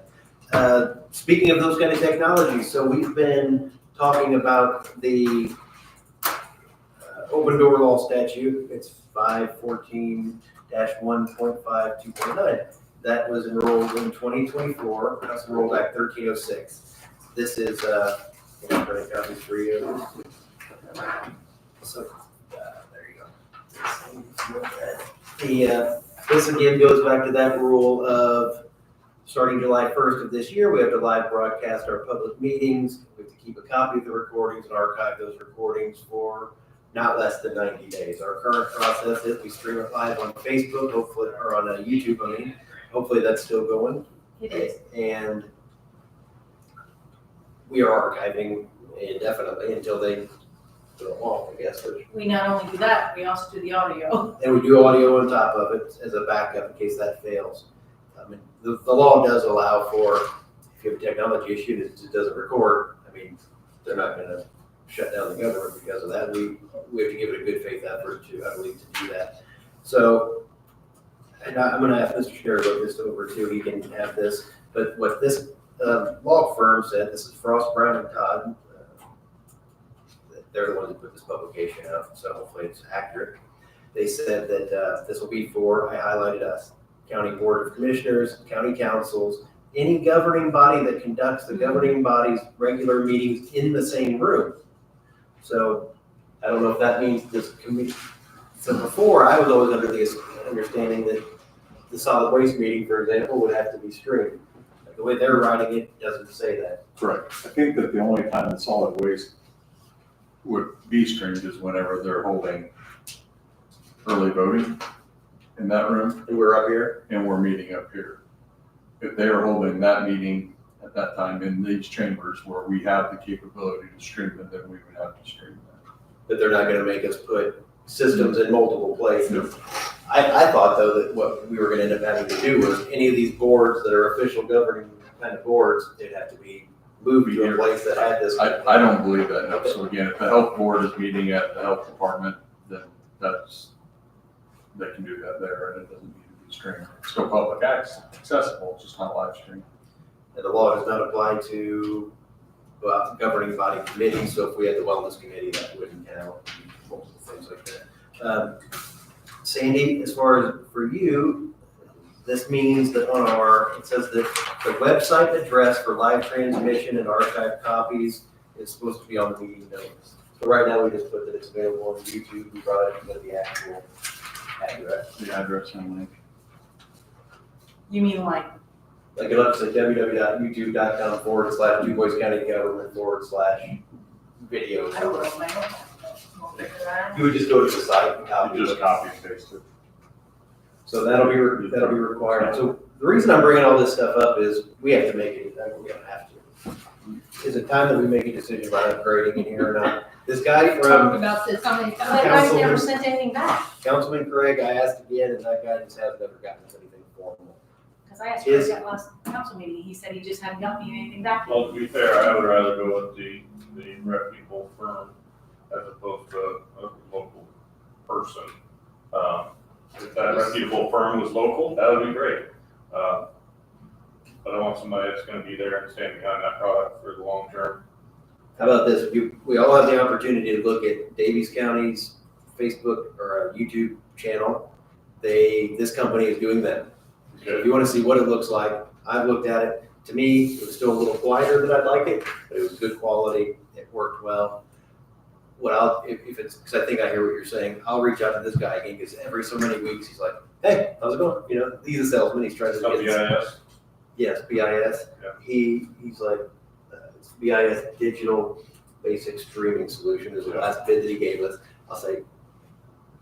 Speaking of those kind of technologies, so we've been talking about the open door law statute. It's 514-1.5 2.9. That was enrolled in 2024. That's enrolled Act 1306. This is, I'm going to copy for you. So, there you go. This again goes back to that rule of starting July 1st of this year, we have to live broadcast our public meetings. We have to keep a copy of the recordings and archive those recordings for not less than 90 days. Our current process is we stream it live on Facebook, hopefully, or on YouTube, I mean. Hopefully that's still going. It is. And we are archiving indefinitely until they go off, I guess. We not only do that, we also do the audio. And we do audio on top of it as a backup in case that fails. I mean, the law does allow for, if you have a technology issue that doesn't record, I mean, they're not gonna shut down the government because of that. We have to give it a good faith effort to, I believe, to do that. So, and I'm gonna ask Mr. Sheriff look this over too, he can have this, but what this law firm said, this is Frost, Brown and Todd, they're the ones that put this publication out, so hopefully it's accurate. They said that this will be for, I highlighted us, County Board of Commissioners, county councils, any governing body that conducts the governing body's regular meetings in the same room. So I don't know if that means this committee. So before, I was always under the understanding that the solid waste meeting, for example, would have to be streamed. The way they're writing it doesn't say that. Correct. I think that the only time that solid waste would be streamed is whenever they're holding early voting in that room. And we're up here? And we're meeting up here. If they are holding that meeting at that time in these chambers where we have the capability to stream it, then we would have to stream that. But they're not gonna make us put systems in multiple places. I thought though that what we were gonna end up having to do was any of these boards that are official governing kind of boards, they'd have to be moved to a place that had this. I don't believe that, no. So again, if the health board is meeting at the health department, then they can do that there and it doesn't need to be streamed. It's still public accessible, it's just not live streamed. And the law does not apply to governing body committees, so if we had the wellness committee, that wouldn't count, multiple things like that. Sandy, as far as for you, this means that on it says that the website address for live transmission and archive copies is supposed to be on the meeting notice. So right now, we just put that it's available on YouTube, we probably have to put the actual address. The address and link. You mean like, Like it'll have to say www.youtube.com/Du Bois County Government /videos. I don't know, man. You would just go to the site and copy. You just copy and paste it. So that'll be required. So the reason I'm bringing all this stuff up is we have to make it, we don't have to. Is it time that we make a decision about upgrading in here or not? This guy Talked from about this, how many times? That guy's never sent anything back. Councilman Craig, I asked again, and that guy just has never gotten us anything formal. Because I asked Craig at last council meeting, he said he just hadn't gotten me anything back. Well, to be fair, I would rather go with the reputable firm as opposed to a local person. If that reputable firm was local, that would be great. But I want somebody that's gonna be there and stand behind that product for the long term. How about this? We all have the opportunity to look at Davies County's Facebook or YouTube channel. This company is doing that. So if you want to see what it looks like, I've looked at it. To me, it was still a little quieter than I'd like it, but it was good quality. It worked well. If it's, because I think I hear what you're saying, I'll reach out to this guy again, because every so many weeks, he's like, hey, how's it going? You know, he's a salesman, he's trying to get. BIS? Yes, BIS. Yeah. He's like, it's BIS Digital Basic Streaming Solution is the last bid that he gave us. I'll say,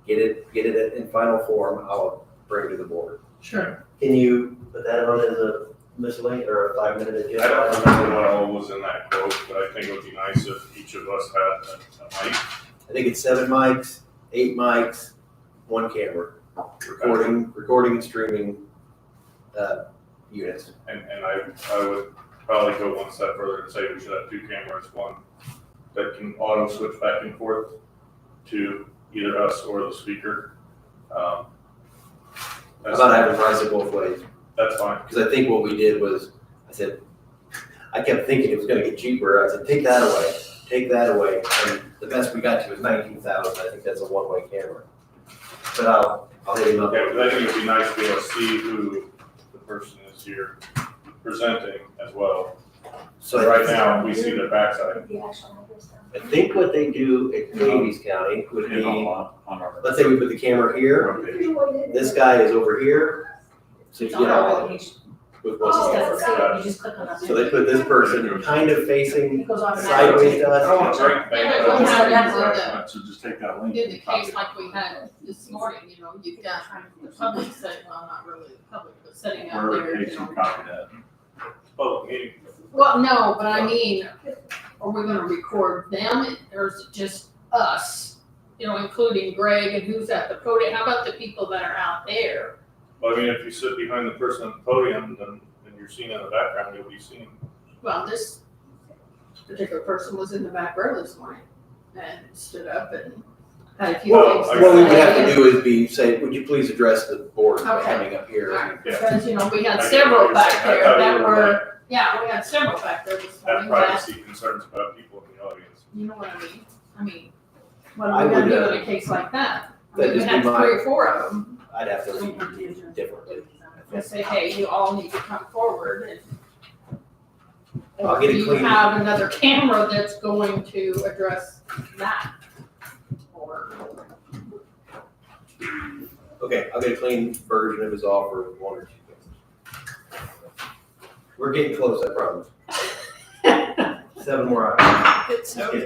get it in final form, I'll bring it to the board. Sure. Can you put that on as a miscellaneous or a 5-minute agenda? I don't remember what all was in that quote, but I think it would be nice if each of us had a mic. I think it's 7 mics, 8 mics, 1 camera, recording and streaming units. And I would probably go one step further and say we should have 2 cameras, one that can auto switch back and forth to either us or the speaker. How about having price it both ways? That's fine. Because I think what we did was, I kept thinking it was gonna get cheaper. I said, take that away. And the best we got to was 19,000. I think that's a one-way camera. But I'll hit him up. Yeah, because I think it'd be nice to be able to see who the person is here presenting as well. So right now, we see their backside. I think what they do at Davies County would be, let's say we put the camera here, this guy is over here, so you get all of them. With one Just camera. doesn't say it, you just click on that. So they put this person kind of facing It goes automatic. sideways to us. So just take that link. In the case like we had this morning, you know, you've got the public setting, well, not really the public, but setting out Where there. in case you copy that. Public meeting. Well, no, but I mean, are we gonna record them or is it just us? You know, including Greg and who's at the podium? How about the people that are out there? Well, I mean, if you sit behind the person at the podium, then you're seen in the background, you'll be seen. Well, this particular person was in the back row this morning and stood up and had a few Well, things to what we would say. have to do is say, would you please address the board Okay. coming up here? Because, you know, we had I get several what you're back saying. I there thought that you were, yeah, we had several back there this Have morning that, privacy concerns about people in the audience. you know what I mean? I mean, what I are we gonna would, do in a case like that? I that'd mean, we just had be my- 3 or 4 of them. I'd have to read it differently. And say, hey, you all need to come forward and. I'll get it You cleaned. have another camera that's going to address that. Or, Okay, I'll get a clean version of his offer with 1 or 2 things. We're getting close, I promise. 7 more items. it's okay.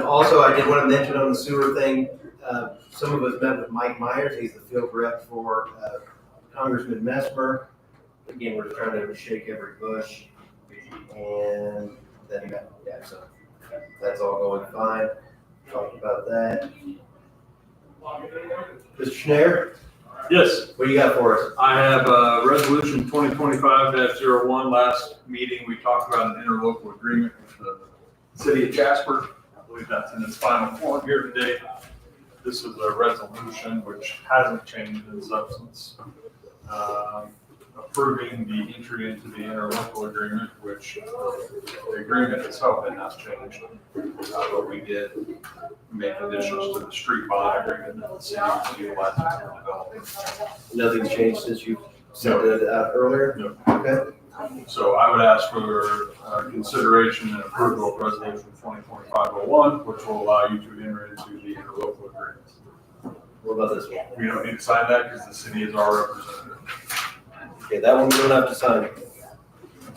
Also, I did want to mention on the sewer thing, some of us met with Mike Myers, he's the field rep for Congressman Messmer. Again, we're trying to shake every bush. And then, yeah, so that's all going fine. Talked about that. Mr. Schneider, Yes, what do you got for us? I have resolution 2025-01. Last meeting, we talked about an interlocal agreement with the city of Jasper. I believe that's in its final form here today. This is a resolution which hasn't changed in substance. Approving the entry into the interlocal agreement, which the agreement itself had not changed. But we did make additions to the street bond agreement that the city was utilizing for development. Nothing's changed since you sent it out earlier? No. Okay. So I would ask for consideration and approval of resolution 2025-01, which will allow you to enter into the interlocal agreement. What about this one? We don't need to sign that because the city is our representative. Okay, that one's going to have to sign.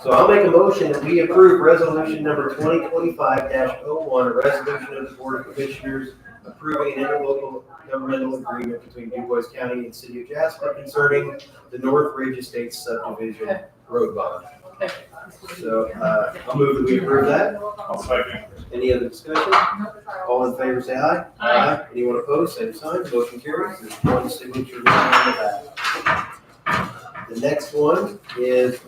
So I'll make a motion that we approve resolution number 2025-01, a resolution of the Board of Commissioners approving an interlocal governmental agreement between Du Bois County and City of Jasper concerning the North Ridge Estates subdivision road bond. So I'll move that we approve that. I'll second. Any other discussion? All in favor, say aye. Aye. Anyone opposed, same sign. Motion carries. There's one signature on the back. The next one is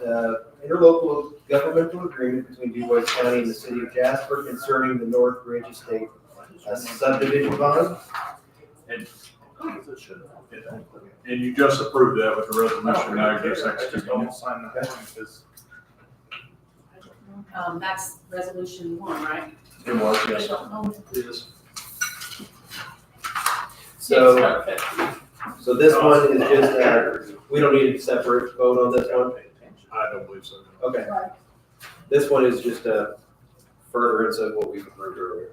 interlocal governmental agreement between Du Bois County and the City of Jasper concerning the North Ridge Estate subdivision bond. And you just approved that with the resolution, now you're just executing. Don't sign that one because That's resolution 1, right? It was, I yes. don't know. Yes. So this one is just, we don't need a separate vote on this one? I don't believe so. Okay. This one is just a furtherance of what we approved earlier.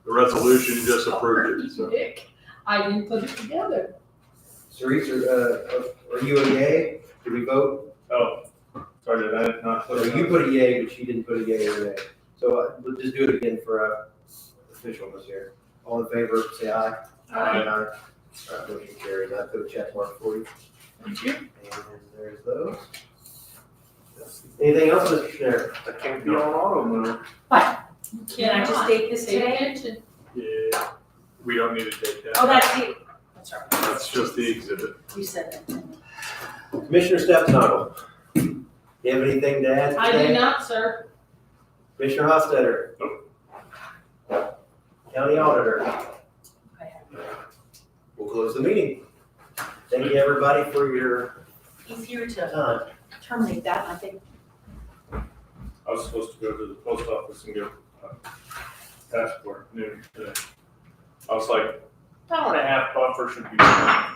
The resolution, you just approved it, so. Dick, I didn't put it together. Cerise, are you a yay? Did we vote? Oh, sorry, did I not put So it? you put a yay, but she didn't put a yay or nay. So we'll just do it again for officialness here. All in favor, say aye. Aye. Motion carries. I put a check mark for you. Thank you. And there's those. Anything else, Mr. Schneider? I can't be on auto mode. Can I just date this Pay today? attention. Yeah, we don't need to take that. Oh, that's you. That's right. That's just the exhibit. You said it. Commissioner Stephenottle, you have anything to add I do today? not, sir. Commissioner Hofstadter? Nope. County auditor. We'll close the meeting. Thank you, everybody, for your He's here time. to terminate that, I think. I was supposed to go to the post office and get a passport noon today. I was like, hour and a half buffer should be fine.